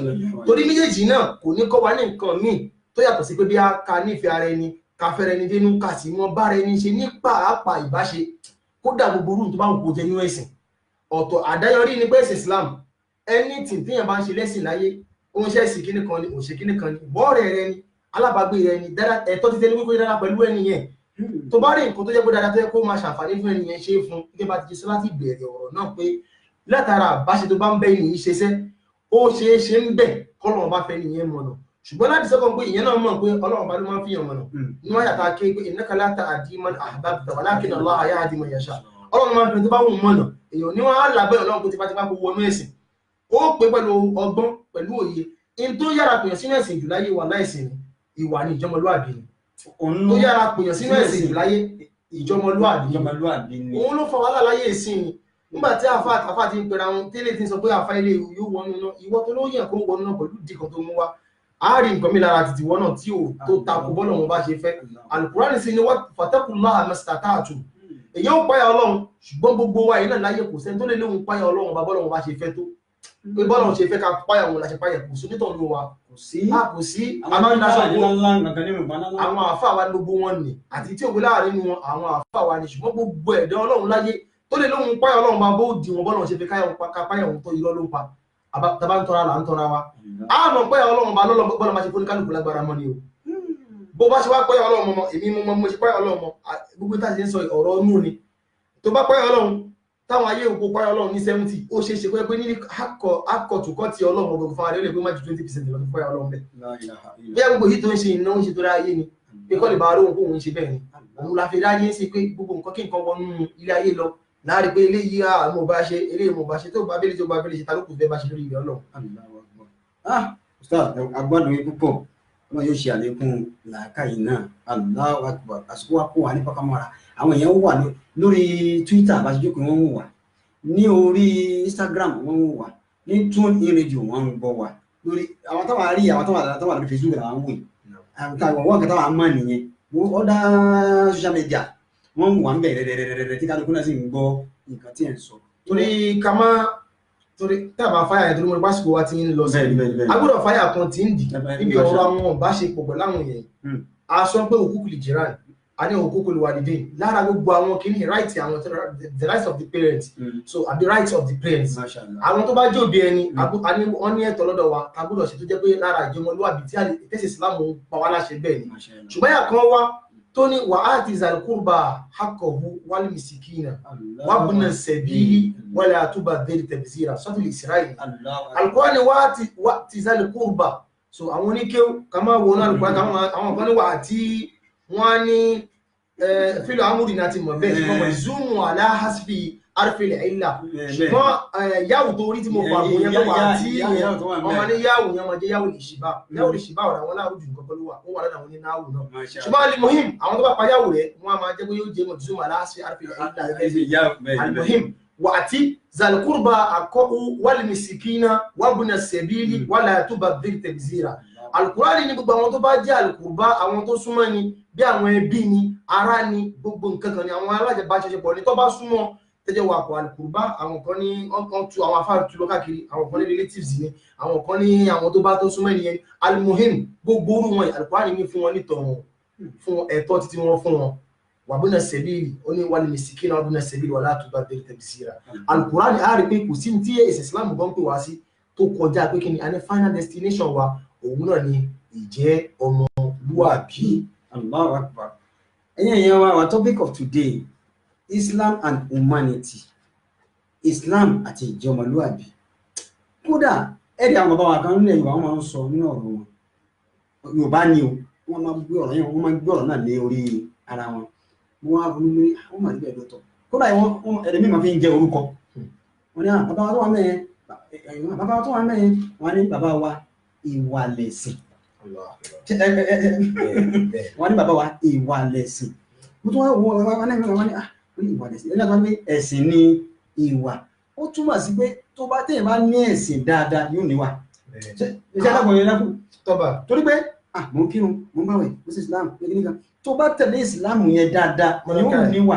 torí méjèèjì náà kò ní kọ́ wa ní nǹkan míì tó yàtọ̀ sí pé bí a ka nífẹ̀ẹ́ ara ẹni ká fẹ́rẹ̀ ẹni dénú ká sì mọ bára ẹni ṣe ní pàápàá ìbáṣe kódà gbogbo orú tó bá ń kó jẹ nínú ẹ̀sìn ọ̀tọ̀ àdáyọrí ní pé ẹ̀sìn Islam anything téèyàn bá ń ṣe lẹ́sìn láyé ó ń ṣe ẹ̀sìn kíní kan ni òun ṣe kíní kan ni bọ́ọ̀rẹ̀ rẹ ni alábàágbé rẹ ni dáadáa ẹ̀tọ́ títẹ ní wípé dáadáa pẹ̀lú ẹni yẹn tó bá rí nǹkan tó jẹ́ pé dáadáa tó yẹ kó máa ṣàǹfààní fún ẹni yẹn ṣe é fún gẹ́gẹ́ bá ti ṣe láti bẹ̀rẹ̀ ọ̀rọ̀ náà pé látara àbáṣe tó bá ń bẹ́ ènìyàn ṣeṣẹ́ ó ṣeé ṣe ń bẹ̀ kọ́lọ́run bá fẹ́ nìyẹn mọ̀nà ṣùgbọ́n láti sọ́kàn pé ìyẹn náà mọ̀ pé ọlọ́run bá ló máa ń fìyàn mọ̀nà ní wọ́n yàtọ̀ ké pé innaka la tahdi man ahbabta walakinna Allaha yahdi man yasha ọlọ́run máa ń fi tó bá wù mọ̀nà èèyàn ní wọ́n á làbẹ́ ọlọ́run kó tipátipá kó wọnú ẹ̀sìn ó pé pẹ̀lú ọgbọ́n pẹ̀lú òye in tó yára pèèyàn sínú ẹ̀sìn jù láyé wà láìsìn ni ìwà ní ìjọmọlúàbí ni tó yára pèèyàn sínú ẹ̀sìn jù láyé ìjọmọlúàbí ni òun ló fa wàhálà láyé ìsìn ni nígbà tí àfà ti ń pera wọn tẹ́lẹ̀ tí ń sọ pé àfà ilé yóò wọnú náà ìwọ tó ló yàn kó wọnú náà pẹ̀lú dìkan tó mú wá àárín nǹkan mi lára títí wọn náà tí ò tó takò bọ́lọ̀ wọn bá ṣe fẹ́ Al-Qur'ani sí ni wọ́n fattaqullaha mastata'tum èyí ó páyà ọlọ́run ṣùgbọ́n gbogbo wa yìí náà láyé kò sẹ́ni tó lè léwu páyà ọlọ́run bá bọ́lọ̀ wọn bá ṣe fẹ́ tó pé bọ́lọ̀ ṣe fẹ́ ká páyà wọn láṣẹ páyà kò sí nítorí wa kò sí àwọn àfà wa gbogbo wọn ni àti tí òwe láàrin nu àwọn àfà wa ni ṣùgbọ́n gbogbo ẹ̀dá ọlọ́run láyé tó lè lóhun páyà ọlọ́run bá bó di wọn bọ́lọ̀ ṣe fẹ́ ká páyà wọn tó irọ́ ló ń pa tàbá ń tọ́ra là ń tọ́ra wa a mọ̀ páyà ọlọ́run bá lọ́lọ́ máa ṣe fún kálukú lágbára mọ́ ni o bó bá ṣe wá páyà ọlọ́run mọ́ èmi mo ṣe páyà ọlọ́run mọ́ gbogbo tá a ṣe ń sọ ọ̀rọ̀ inú ni tó bá páyà ọlọ́run táwọn ayé òkú páyà ọlọ́run ní 70 ó ṣe é ṣe pé ní akọ̀tùkọ́ ti ọlọ́run ọgbọ̀n fún adé lè pé má ju 20% lọ fún páyà ọlọ́run bẹ́ẹ̀ bí gbogbo yìí tó ń ṣe iná ń ṣe tó ráyé ni pé kọ́ lè bá aróhùn kó òun ṣe bẹ́ẹ̀ ni òun la fi ráyé sí pé gbogbo nǹkan kí nǹkan wọnú ilé ayé lọ láàrin pé eléyìí mo bá ṣe eléyìí mo bá ṣe tó bá bẹ́lẹ̀ tó bá bẹ́lẹ̀ ṣe ta ló kù fẹ́ bá ṣe lórí ìwé ọlọ́run. agbádùn yìí púpọ̀ wọn yóò ṣe àlékún làákàyè náà Allahu Akbar àsìkò wa kó wà ní pàkámọ́ra àwọn èèyàn wà lórí Twitter bá ṣe jókòó wọn ń wà ní orí Instagram wọn ń wà ní TuneIn Radio wọn ń gbọ́ wà lórí àwọn táwọn rí àwọn táwọn lórí Facebook làwọn wò àwọn wọn kẹta wà mọ́ nìyẹn ọ̀dà social media wọ́n wà ń bẹ̀rẹ̀ rẹ̀rẹ̀rẹ̀ tí kálukú náà sì ń gbọ́ nǹkan tí ẹ̀ ń sọ. torí tábà fáyà ìdúró mọ́ pásìkò wa ti ń lọ sí agbọ́dọ̀ fáyà kan tí ń dì níbi ọ̀rọ̀ àwọn ìbáṣepọ̀ pẹ̀lú àwọn èèyàn a sọ pé òkúkú lè jìrán a ní òkúkú lè wà nídìí lára gbogbo àwọn kìíní right àwọn the rights of the parents so the rights of the parents àwọn tó bá jẹ́ òbí ẹni wọ́n ní ẹ̀tọ́ lọ́dọ̀ wa ká gbọ́dọ̀ ṣe tó jẹ́ pé lára ìjọmọlúwàbí tí ìtẹ́sí Ìsìlámù pa wá láṣẹ bẹ́ẹ̀ ni ṣùgbọ́n yà kan wá tó ní wà á ti zàlùkúrbà haqqahu wal misikina wà bùnà sẹ̀bílì wal àtúbà délì tẹ̀bìsíra sọ́tù Isra'il Al-Qur'ani wà ti zàlùkúrbà so àwọn oníkéw ká máa wọnú Al-Qur'ani àwọn kan ní wà tí wọ́n ní fílò amúrì náà ti mọ̀ bẹ́ẹ̀ ṣùgbọ́n zoomu ala hasbi arfilẹ̀ ilà ṣùgbọ́n yáwù tó orí tí mo fà mú yẹn tó wà tí ọmọ ní yáwù yẹn máa jẹ́ yáwù ìṣìbá ọ̀rọ̀ àwọn láàrú jù nǹkan pẹ̀lú wa ó wà lọ́dọ̀ àwọn onínáwù náà ṣùgbọ́n alimohim àwọn tó bá pa yáwù rẹ̀ wọ́n á máa jẹ́ pé yóò jẹ́ mọ̀ zoomu ala hasbi arfilẹ̀ ilà alimohim wà àti zalikurba akọ́kú wal misikina wabuna sebili wala tubadhir tabzira Al-Qur'ani ní gbogbo àwọn tó bá jẹ́ alukurba àwọn tó súnmọ́ ni bí àwọn ẹbí ni ará ni gbogbo nǹkan kan ni àwọn alájẹbáṣepọ̀ ni tó bá súnmọ́ tẹ́jẹ́ wà pọ̀ alukurba àwọn kan ní ọkàn tu àwọn afárá tu lọ káàkiri àwọn kan ní relatives ni àwọn kan ní àwọn tó bá tó súnmọ́ ẹnìyẹn almuhim gbogbo orú wọn Al-Qur'ani ní fún wọn nítọ̀ wọn fún ẹ̀tọ́ títí wọn fún wọn wàbúnà sẹ́bílì ó ní wal misikina wàbúnà sẹ́bílì wala tubadhir tabzira Al-Qur'ani á rí pé kò sí tí ẹ̀sìn Islam gan pè wá sí tó kọjá pé kí ni a ní final destination wa òun náà ni ìjẹ́ ọmọlúwàbí. Allahu Akbar. Our topic of today, Islam and humanity. Islam àti ìjẹ́ ọmọlúwàbí. Kódà ẹ̀rí àwọn bàbá wa kan nílẹ̀ Yorùbá wọn máa ń sọ nínú ọ̀rọ̀ wọn. Yorùbá ni o, wọ́n máa gbé ọ̀rọ̀ yẹn, wọ́n máa gbé ọ̀rọ̀ náà lé orí ara wọn. Wọ́n á ronú ní àwọn màdí bẹ́ẹ̀ lọ́tọ̀. Kódà ẹ̀rẹ̀ mi máa fi ń jẹ orúkọ. Wọ́n ní bàbá wa tó wà mẹ́rin, wọ́n ní bàbá wa ìwà lẹ̀sìn. Wọ́n ní bàbá wa ìwà lẹ̀sìn. Mo tún wọ́n ní ìwà lẹ̀sìn. Ẹni àgbà pé ẹ̀sìn ni ìwà. Ó túmọ̀ sí pé tó bá tẹ̀yìn bá ní ẹ̀sìn dáadáa yóò níwà. Iṣẹ́ àgbọ̀n yẹn lákù. Tọ́ba. Torí pé mo ń kírun, mo ń báwẹ̀, mo sì Islam, nìkan. Tó bá tẹ̀lé Islam yẹn dáadáa yóò níwà.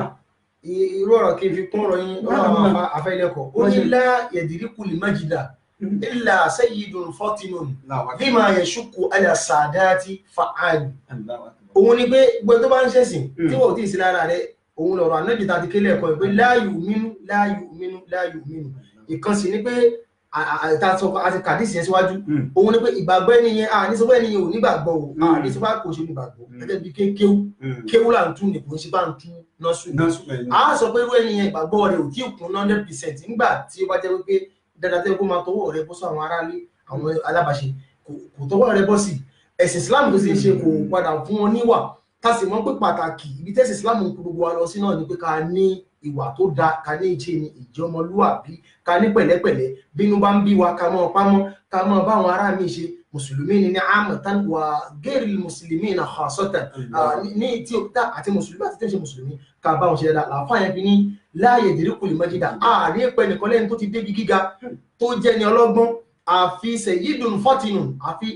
Irú ọ̀rọ̀ kí n fi kún ọ̀rọ̀ yín lọ́wọ́ afẹ́lẹ́kọ̀ọ́. Ó ní lá yẹ̀dìríkù lè májìdá. إلا سيد فاطن بما يشك على السادات فعال. òun ni pé gbogbo tó bá ń ṣẹ̀sìn tí wọ́n ti sí lára rẹ̀ òun lọ̀rọ̀ Ànábì tá ti kélé ẹ̀kọ́ pé la yu'minu ìkan sì ni pé àti kàdísì yẹn síwájú òun ni pé ìgbàgbọ́ ẹni yẹn ní sọ pé ẹni yẹn ò nígbàgbọ́ o ní sọ pé kò ṣe nígbàgbọ́ gẹ́gẹ́ bí kéwú là ń tún ní kò ń ṣe bá ń tún nọ́ọ̀sù a sọ pé irú ẹni yẹn ìgbàgbọ́ rẹ̀ ò tí ì kún 100% nígbà tí ó bá jẹ́ wípé dáadáa tẹ́lẹ̀ kó máa tọwọ́ rẹ̀ bọ́ sí àwọn aráalé àwọn alábàáṣe kò tọwọ́ rẹ̀ bọ́ sí ẹ̀sìn Islam tó sì ń ṣe kò padà fún wọn níwà tá sì mọ̀ pé pàtàkì ibi tẹ́sìn Islam ń kó gbogbo wa lọ sí náà ni pé ká ní ìwà tó dáa ká ní ìjẹ́ ni ìjọmọlúwàbí ká ní pẹ̀lẹ́pẹ̀lẹ́ bínú bá ń bí wa ká mọ́ pamọ́ ká mọ́ bá àwọn ará mi ṣe mùsùlùmí ni ní àmọ̀tán wà gẹ́rì mùsùlùmí na khasatan ní tí ó dá àti mùsùlùmí àti tẹ́ṣe mùsùlùmí ká bá wọn ṣe dáadáa làáfáà yẹn fi ní láàyè ìdíríkùlì mẹ́jìdá ààrẹ pẹ̀ nìkan lẹ́ni tó ti débi gíga tó jẹ́ ni ọlọ́gbọ́n àfi sayyidun fatinun àfi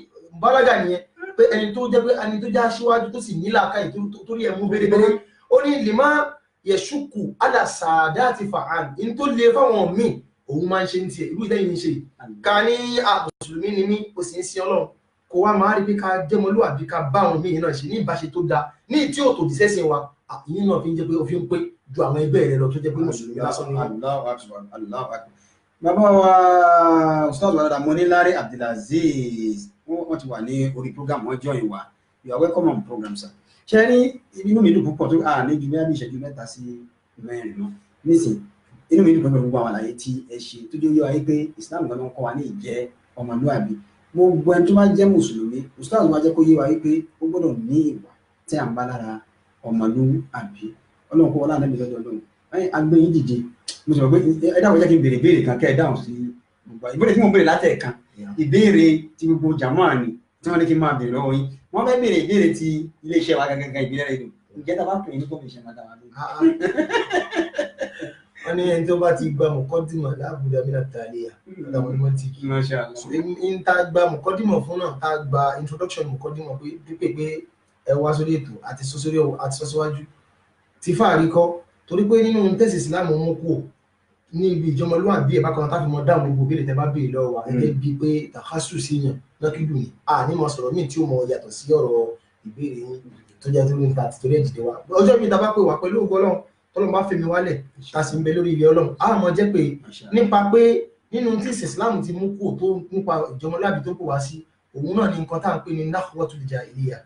bálágà nìyẹn pé ẹni tó jẹ́ pé ẹni tó já síwájú tó sì ní làákàyè tó rí ẹ̀mú bérebére ó ní lima yẹ̀ṣùkù alàsàdá àti fàán in tó lè fáwọn míì òun máa ń ṣe ń tiẹ̀ irú ìdẹ́yìn ní ṣe ká ní mùsùlùmí ni mí kò sì ń sin Ọlọ́run kò wá máa rí pé ká jẹ́mọlúwàbí ká bá àwọn míì náà ṣe ní ìbáṣe tó dáa ní tí ò tòdì sẹ́sìn wa ìyẹn náà fi ń jẹ́ pé òfin pé ju àwọn ẹgbẹ́ rẹ lọ tó jẹ́ pé mùsùlùmí lásán ni. bàbá wa Ustaz wa Moniláre Abdulazeez wọ́n ti wà ní orí program wọ́n join wa you are welcome on program sir. ṣe rí inú mi dùn púpọ̀ tó ní ju bí ìṣẹ́jú 3 sí 4 náà nísìnyí inú mi dùn pẹ̀lú gbogbo àwọn àlàyé tí ẹ ṣe tó jẹ́ yọ ayé pé Islam gan ló ń kọ́ wa ní ìjẹ́ ọmọlúwàbí gbogbo ẹni tó bá jẹ́ mùsùlùmí Ustaz wa jẹ́ kó yé wa wípé ó gbọ́dọ̀ ní ìwà tí à ń bá lára ọmọlúwàbí Ọlọ́run kó wọlé ànábì lọ́dọ̀ Ọlọ́run agbé yín dìde mo sọ pé ẹ dáhùn jẹ́ kí n béèrè ìbéèrè kan kẹ́ ẹ dáhùn sí gbogbo ìbéèrè tí mo béèrè látẹ̀ẹ̀kan ìbéèrè tí gbogbo jàmáà ni tí wọ́n ní kí n máa béèrè lọ́wọ́ yín wọ́n fẹ́ béèrè ìbéèrè tí iléeṣẹ́ wa gangan ìbílẹ̀ rẹ̀ dùn ǹjẹ́ tá a bá pè é ní kọ́míṣẹ́ máa dá wa lóhùn. wọ́n ní ẹni tó bá ti gba mọ̀kọ́dìmọ̀ láàbùdá mi náà tàlẹ́yà láwọn ni wọ́n ti kí. ń tá gba mọ̀kọ́dìmọ̀ fún náà tá gba introduction mọ̀kọ́dìmọ̀ pé ẹ wá sórí ètò àti sọ́síwájú ti fáàrí kọ́ torí pé nínú tẹ́sí Islam mú kú ní ibi ìjọmọlúwàbí ẹ̀ bákan tá fi mọ dáhùn gbogbo béèrè tẹ́ bá béèrè lọ́wọ́ wa gẹ́gẹ́ bíi pé tàkásù sí yàn lọ́kìdù ni ní mo sọ̀rọ̀ míì tí ó mọ yàtọ̀ sí ọ̀rọ̀ ìbéèrè yín tó jẹ́ tó ní ta àti torí ẹ̀jẹ̀ wa ọjọ́ mi ta bá pè wá pẹ̀lú ògo Ọlọ́run tọ́lọ́run bá fèmí wálẹ̀ ta sì ń bẹ lórí ilẹ̀ Ọlọ́run á mọ jẹ́ pé nípa pé nínú tí Islam ti mú kú tó nípa ìjọmọlúwàbí tó kù wá sí òun náà ni nǹkan tá à ń pè ní nahwatul jahiliya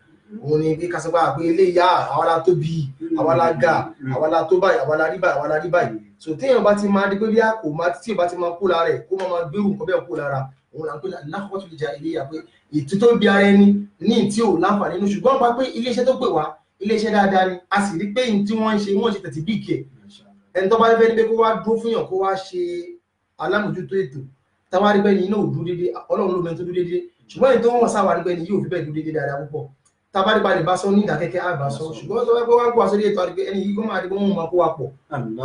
òun ni bí kásánpá pé eléyà àwa la tó bí àwa la ga àwa la tó báyìí àwa la rí báyìí àwa la rí báyìí so téèyàn bá ti máa di pé bí a kò máa tí ò bá ti máa kó lára ẹ̀ kó máa gbérù nǹkan bẹ́ẹ̀ kó lára òun là ń pè ní nahwatul jahiliya pé ìtútó bí ara ẹni ní tí ò láǹfààní nínú ṣùgbọ́n pa pé iléeṣẹ́ tó pè wá iléeṣẹ́ dáadáa ni a sì rí pé ní tí wọ́n ń ṣe tẹ̀tí bí ìkẹ́ ẹni tó bá fẹ́ ní pé kó wá dúró fún yàn kó wá ṣe alámòjútó ètò táwa rí pé ní iná ò dúró dédé Ọlọ́run ló mẹ́ni tó dúró dédé ṣùgbọ́n èyí tó wọ́n sáwà rí pé ní yóò fi bẹ́ẹ̀ dúró dédé dáadáa púpọ̀ tabari bá lè bá sọ ní ìdákẹ́kẹ́ àbá sọ ṣùgbọ́n tó wẹ́pẹ́ wá ń kó àsórí ètò àdìgbé ẹni yìí kó máa dìgbò wọn máa kó wa pọ̀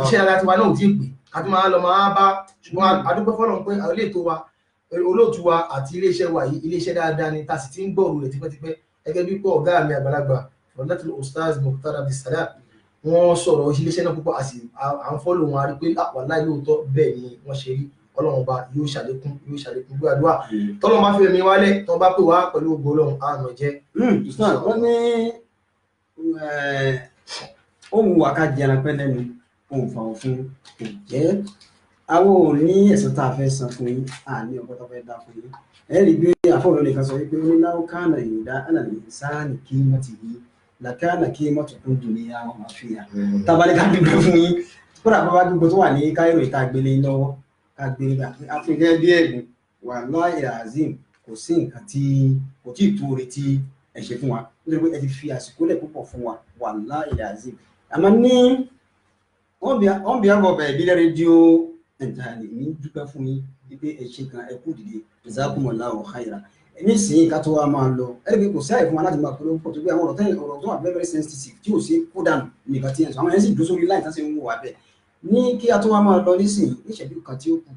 iṣẹ́ ara tiwa náà ò tí ì pè àti máa lọ máa bá ṣùgbọ́n àdúgbò fọ́nà pé àwọn ilé ètò wa olóòtú wa àti iléeṣẹ́ wa yìí iléeṣẹ́ dáadáa ni ta sì ti ń gbọ́ọ̀rù rẹ̀ tipẹ́tipẹ́ gẹ́gẹ́ bí pọ̀ ọ̀gá mi àgbàlagbà fọlọ́tì Ustaz Mukhtar Abdulsalam wọ́n sọ̀rọ̀ iléeṣẹ́ náà púpọ̀ àti à ń fọ́lò wọn a rí pé wàláhì lóòótọ́ bẹ́ẹ̀ ni wọ́n ṣe rí Ọlọ́run ọba yóò ṣàlékún gbàdúrà tọ́lọ́ máa fi ẹ̀mí wálẹ̀ tọ́ bá pè wá pẹ̀lú ògo Ọlọ́run àmọ̀ jẹ́. wọ́n ní ohun wà ká jẹran pẹ́ lẹ́nu ohun fà òfin kò jẹ́ àwọn ò ní ẹ̀sán tá a fẹ́ san fún yín àní ọkọ̀ tó fẹ́ dá fún yín ẹ rí bí àfọwọ́ lè kan sọ wípé ó ní láwọn kánà ìdá àlàyé sáàni kí wọ́n ti yí làkánà kí wọ́n tó kún dùn ní àwọn àfihà tábàlì ká dúpẹ́ fún yín kódà bá wá dúpẹ́ tó wà ní Cairo ìta gbélé lọ́wọ́ ká gbélé àfihàn bí ẹ̀gbìn wallahi azim kò sí nǹkan tí kò tí ì tó retí ẹ ṣe fún wa nítorí pé ẹ ti fi àsìkò lẹ̀ púpọ̀ fún wa wallahi azim àmọ́ ní wọ́n bí àbọ̀bẹ̀ ìbílẹ̀ rédíò ẹ̀ntàlẹ̀ ní dúpẹ́ fún yín wípé ẹ ṣe kan ẹ kú dìde jazakumullahu khaira ní ìsìn ká tó wá máa lọ ẹ̀rí kò sí àyè fún wa láti máa polówó pọ̀ tó gbé àwọn ọ̀rọ̀ tó wà very sensitive tí ò sí kó dànù nìkan tí ẹ̀ sọ àwọn ẹ̀ sì dúró sórí láì tán sí ń wò wá bẹ́ẹ̀ ní kí a tó wá máa lọ nísìn níṣẹ́jú kan tí ó kù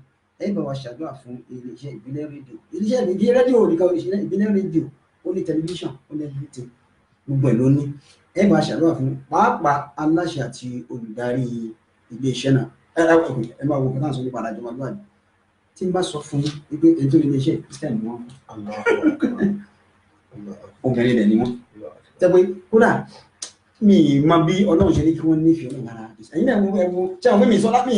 ẹ bá wa ṣàdúrà fún iléeṣẹ́ ìbílẹ̀ rédíò iléeṣẹ́ ìbílẹ̀ rédíò nìkan ìbílẹ̀ rédíò ó ní tẹlifíṣàn ó ní everything gbogbo ẹ̀ ló ní ẹ bá ṣàdúrà fún pàápàá aláṣẹ àti olùdarí iléeṣẹ́ náà ẹ máa wo kọ́tà sọ nípa àdájọ́ ọmọlúwàbí tí n bá sọ fún wípé ètò iléeṣẹ́ Christian ni wọ́n obìnrin rẹ̀ ni wọ́n tẹ́gbẹ́ kódà mi mọ bí Ọlọ́run ṣe ní kí wọ́n nífẹ̀ẹ́ Ọlọ́run lára ẹ̀yin náà ẹ̀wọ̀ tí àwọn mímì sọ lápẹ́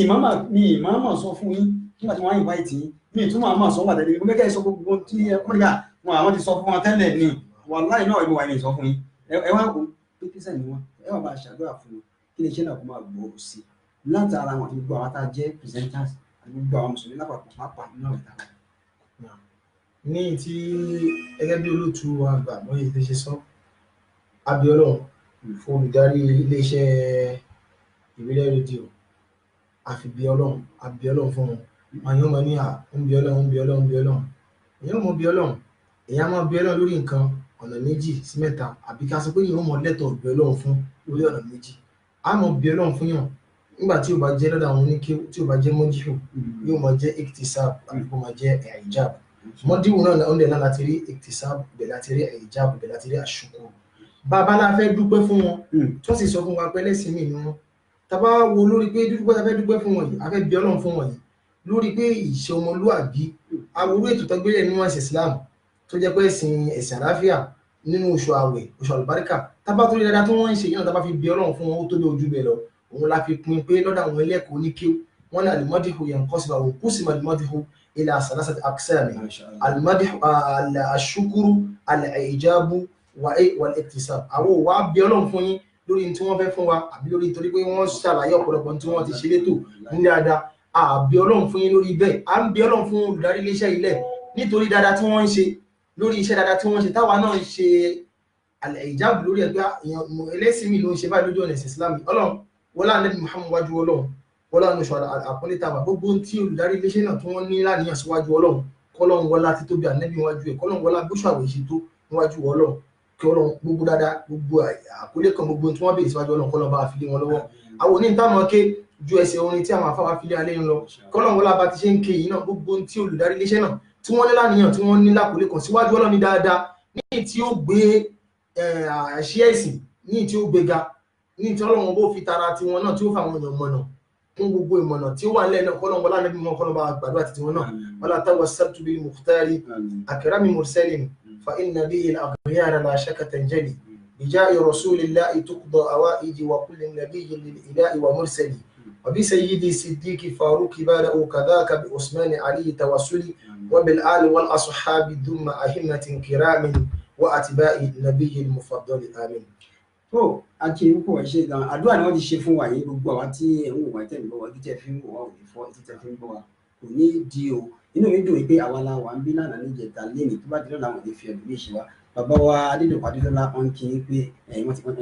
mi ìmáàmà sọ fún yín nígbà tí wọ́n á invite yín mi ìtumọ̀ àwọn àsọ wà tẹ́lẹ̀ mo mẹ́kẹ́ sọ gbogbo tí ẹ kọ́ríyà wọn àwọn ti sọ fún wọn tẹ́lẹ̀ ni wàláhì náà ìmọ̀ wà ní ìsọ fún yín ẹ wá kó pé kírísítà ni wọn ẹ wà bá ṣàdúrà fún wọn kí iléeṣẹ́ náà kó máa gbòòrò sí látara àwọn àti gbogbo àwọn tá a jẹ́ presenters àti gbogbo àwọn mùsùlùmí lápapọ̀ pápá náà ìta ní tí gẹ́gẹ́ bí olóòtú àgbà lóye ti ṣe sọ abiọlọ́run fún olùdarí iléeṣẹ́ ìbílẹ̀ rédíò abiọlọ́run fún wọn àyàn ọmọ ní ń bí ọlọ́run èyàn mọ bí ọlọ́run èyàn máa bí ọlọ́run lórí nǹkan ọ̀nà 2 sí 3 àbí ká sọ pé èyàn mọ lẹ́tọ̀ bí ọlọ́run fún lórí ọ̀nà 2 a mọ bí ọlọ́run fún yàn nígbà tí ó bá jẹ́ lọ́dọ̀ àwọn oníkẹ́ tí ó bá jẹ́ mọ́jíhù yóò máa jẹ́ iktisab àbí kó máa jẹ́ hijab mọ́díwù náà ó ń dẹ̀ náà láti rí iktisab bẹ̀ láti rí hijab bẹ̀ láti rí àṣùkù bàbá la fẹ́ dúpẹ́ fún wọn tó sì sọ fún wa pé lẹ́sìn mi ni wọn tàbá wo lórí pé dúpẹ́ ta fẹ́ dúpẹ́ fún wọn yìí a fẹ́ bí ọlọ́run fún wọn yìí lórí pé ìṣe ọmọlúwàbí àwòrú ètò tó gbélé nínú ẹ̀sìn Islam tó jẹ́ pé ẹ̀sìn àlàáfíà nínú oṣù àwẹ̀ oṣù àlùbáríkà tábà tó rí dáadáa tó wọ́n ń ṣe yìí náà tábà fi bí ọlọ́run fún wọn ó tó bí ojú bẹ́ẹ̀ lọ òun la fi pin pé lọ́dọ̀ àwọn ẹlẹ́kọ̀ọ́ oníkéw wọ́n ní alimọ́dìhù yẹn kọ́ síbà òun kú sí alimọ́dìhù ilẹ̀ àsàlásà àkísàmì alimọ́dìhù àṣukúrú al-ijabu wal-iktisab àwọn òwà bí ọlọ́run fún yín lórí tí wọ́n fẹ́ fún wa àbí lórí torí pé wọ́n ṣàlàyé ọ̀pọ̀lọpọ̀ tí wọ́n ti ṣe létò ní dáadáa àbí ọlọ́run fún yín lórí bẹ́ẹ̀ à ń bí ọlọ́run fún olùdarí iléeṣẹ́ ilẹ̀ nítorí dáadáa tí wọ́n ń ṣe lórí iṣẹ́ dáadáa tí wọ́n ń ṣe táwa náà ń ṣe ìjáàbù lórí ẹgbẹ́ ẹlẹ́sìn mi ló ń ṣe báyìí lójú ọ̀nà ẹ̀sìn Islam ọlọ́run wọlá Ànábì Muhammad wájú ọlọ́run wọlá nùṣọ àpọ́nlé tàbà gbogbo tí olùdarí iléeṣẹ́ náà tí wọ́n ní láníyàn síwájú ọlọ́run kọ́lọ́run wọlá títóbi Ànábì wájú ẹ̀ kọ́lọ́run wọlá bóṣù àwẹ̀ ṣe tó níwájú ọlọ́run kí ọlọ́run gbogbo dáadáa gbogbo àkólé kan gbogbo tí wọ́n béèrè síwájú ọlọ́run kọ́lọ́run bá fi lé wọn lọ́wọ́ àwọn oní ìtàmọ́ ké ju ẹsẹ̀ orin tí àwọn afáwà fi lé alẹ́ ń lọ kọ́lọ́run wọlá bá ti ṣe ń ké yìí náà gbogbo tí olùdarí iléeṣẹ́ náà tí wọ́n ní láníyàn tí wọ́n ní lákòólé kan síwájú ọlọ́run ní dáadáa ní tí ó gbé àṣẹ ẹ̀sìn ní tí ó gbéga ní tí ọlọ́run bó fi tara tiwọn náà tí ó fà wọn èèyàn mọ̀nà fún gbogbo ìmọ̀nà tí ó wà nílẹ̀ náà kọ́lọ́run wọlá Ànábì mọ́ kọ́lọ́run bá gbàdúrà ti tiwọn náà wọlá tawassaltu bil mukhtari akrami mursalin fa inna bihi al-aghyara la shakka tanjali bija'i rasulillahi tuqda awaiji wa kulli nabiyyin lil ilahi wa mursali wa bi sayyidi siddiqi faruqi ba'dahu kadhaka bi usmani ali tawassuli wa bil ali wal ashabi thumma ahimmatin kiramin wa atba'i nabiyil mufaddali amin. tó akí púpọ̀ ṣe gan àdúrà ni wọ́n ti ṣe fún wa yìí gbogbo àwọn tí ẹ̀hún òwò ẹ̀tẹ̀ ń gbọ́ wa títẹ̀ fi ń wọ̀ wá òní fọ́ títẹ̀ fi ń gbọ́ wa kò ní di o inú mi dùn pé àwa la wà ń bí lánàá níjẹta lẹ́nìí tó bá di lọ́la àwọn ìfi ẹ̀dùn lè ṣe wa bàbá wa adédọ̀pọ̀ adédọ́lá wọn kì í pé wọ́n ti àwọn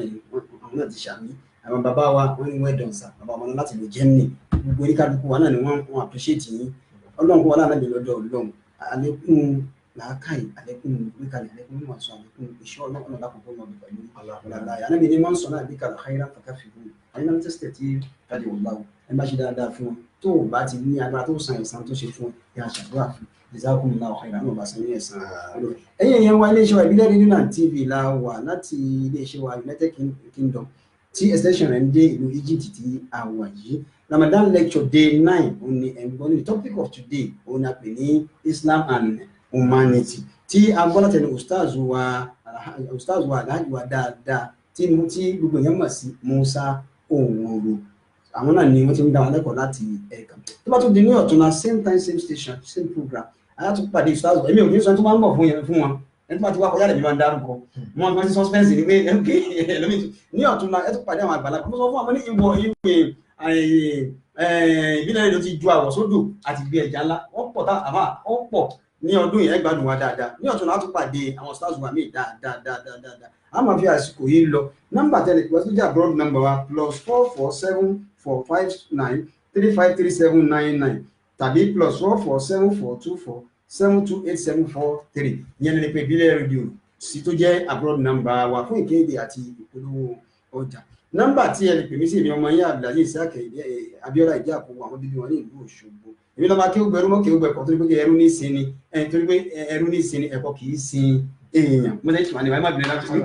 náà ti ṣàmì àwọn bàbá wa wọ́n ní wẹ́ẹ̀dọ̀n sà bàbá wọn láti lè Germany gbogbo oníkálukú wa náà ni wọ́n appreciate yín ọlọ́run kó wa láàrín lọ́dọ̀ ọlọ́run àlékún làákàyè àlékún ìgbékalẹ̀ àlékún ìwàsó àlékún ìṣọ́ ọlọ́run lákòókò náà pẹ̀lú ọ̀làlàyé anábì ní wọ́n ń sọ náà bí kàlà káyírà kàkà fìbú àyínà tẹ́sítẹ̀ tí kájí ọ̀la o ẹ bá ṣe dáadáa fún wọn tó o bá ti ní agbára tó san ẹ̀san tó ṣe fún ẹ àṣàdúrà fún jazakumullahu khairan náà bá san ní ẹ̀san ẹ̀yìn èèyàn wa iléeṣẹ́ wa ìbílẹ̀ rédíò náà TV la wà láti iléeṣẹ́ wa United Kingdom tí extension rẹ̀ ń dé ìlú Egypt tí a wà yìí Ramadan lecture day 9 òun ni ẹ̀gbọ́n ní the topic of today òun a pè ní Islam and humanity tí a gbọ́ láti ẹni ustaz wa alhaji wa dáadáa tí gbogbo èèyàn mọ̀ sí Musa Oworo àwọn náà ni wọ́n ti ń dá wọn lẹ́kọ̀ọ́ láti ẹ̀ka tó bá tún di ní ọ̀túnla same time same station same program alátúpàdé ustaz èmi ò kí ń sọ tó máa ń bọ̀ fún wọn ẹni tó bá ti wá kọjá lẹ́bí máa ń dárúkọ wọn ti suspense ní pé ní ọ̀túnla ẹ tó pàdé àwọn àgbàlagbà mo sọ fún àwọn ní ìwé ìbílẹ̀ rẹ̀ ló ti ju àwọ̀ sódò àti gbé ẹja ńlá wọ́n pọ̀ tá àmà ó pọ̀ ní ọdún yìí ẹgbàdùn wa dáadáa ní ọ̀tún láti pàdé àwọn stars wa míì dáadáa a máa fi àsìkò yìí lọ nọ́mbà tẹ́lẹ̀ ìwọ́n tó jẹ́ abroad number wa +4474539 tàbí +44742472874 ìyẹn ní pé ìbílẹ̀ rédíò sí tó jẹ́ abroad number wa fún ìkéde àti ìpolówó ọjà nọ́mbà tí ẹ lè pè mí sí ìní ọmọ yín Abdulaziz Isiaq Abíọ́lá ìjà àkókò àwọn bíbí wọn ní ìlú Òṣogbo èmi lọ́ba kí ó gbẹrú mọ́ kí ó gbẹ̀kọ́ torí pé ẹrú ní ìsinmi torí pé ẹrú ní ìsinmi ẹ̀kọ́ kì í sin èèyàn mo lè tìwá ní ẹ má bìnrin láti fún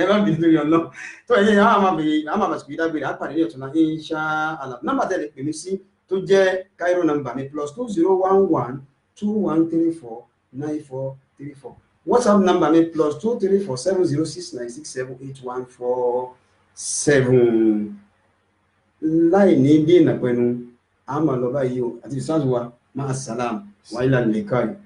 ẹ má bìnrin lórí ọlọ́ tó ẹ̀yẹ àwọn àmàbàsùkò ìdágbére àpàdé ní ọ̀túnla insha Allah nọ́mbà tẹ́ lè pè mí sí tó jẹ́ Cairo number mi +201121349434 WhatsApp number mi +2347069678147 láì ní dènà pẹ̀lú àmà lọ́ba yìí o àti ìsáàzù wa máa sàlám wa ila al-liqa'i.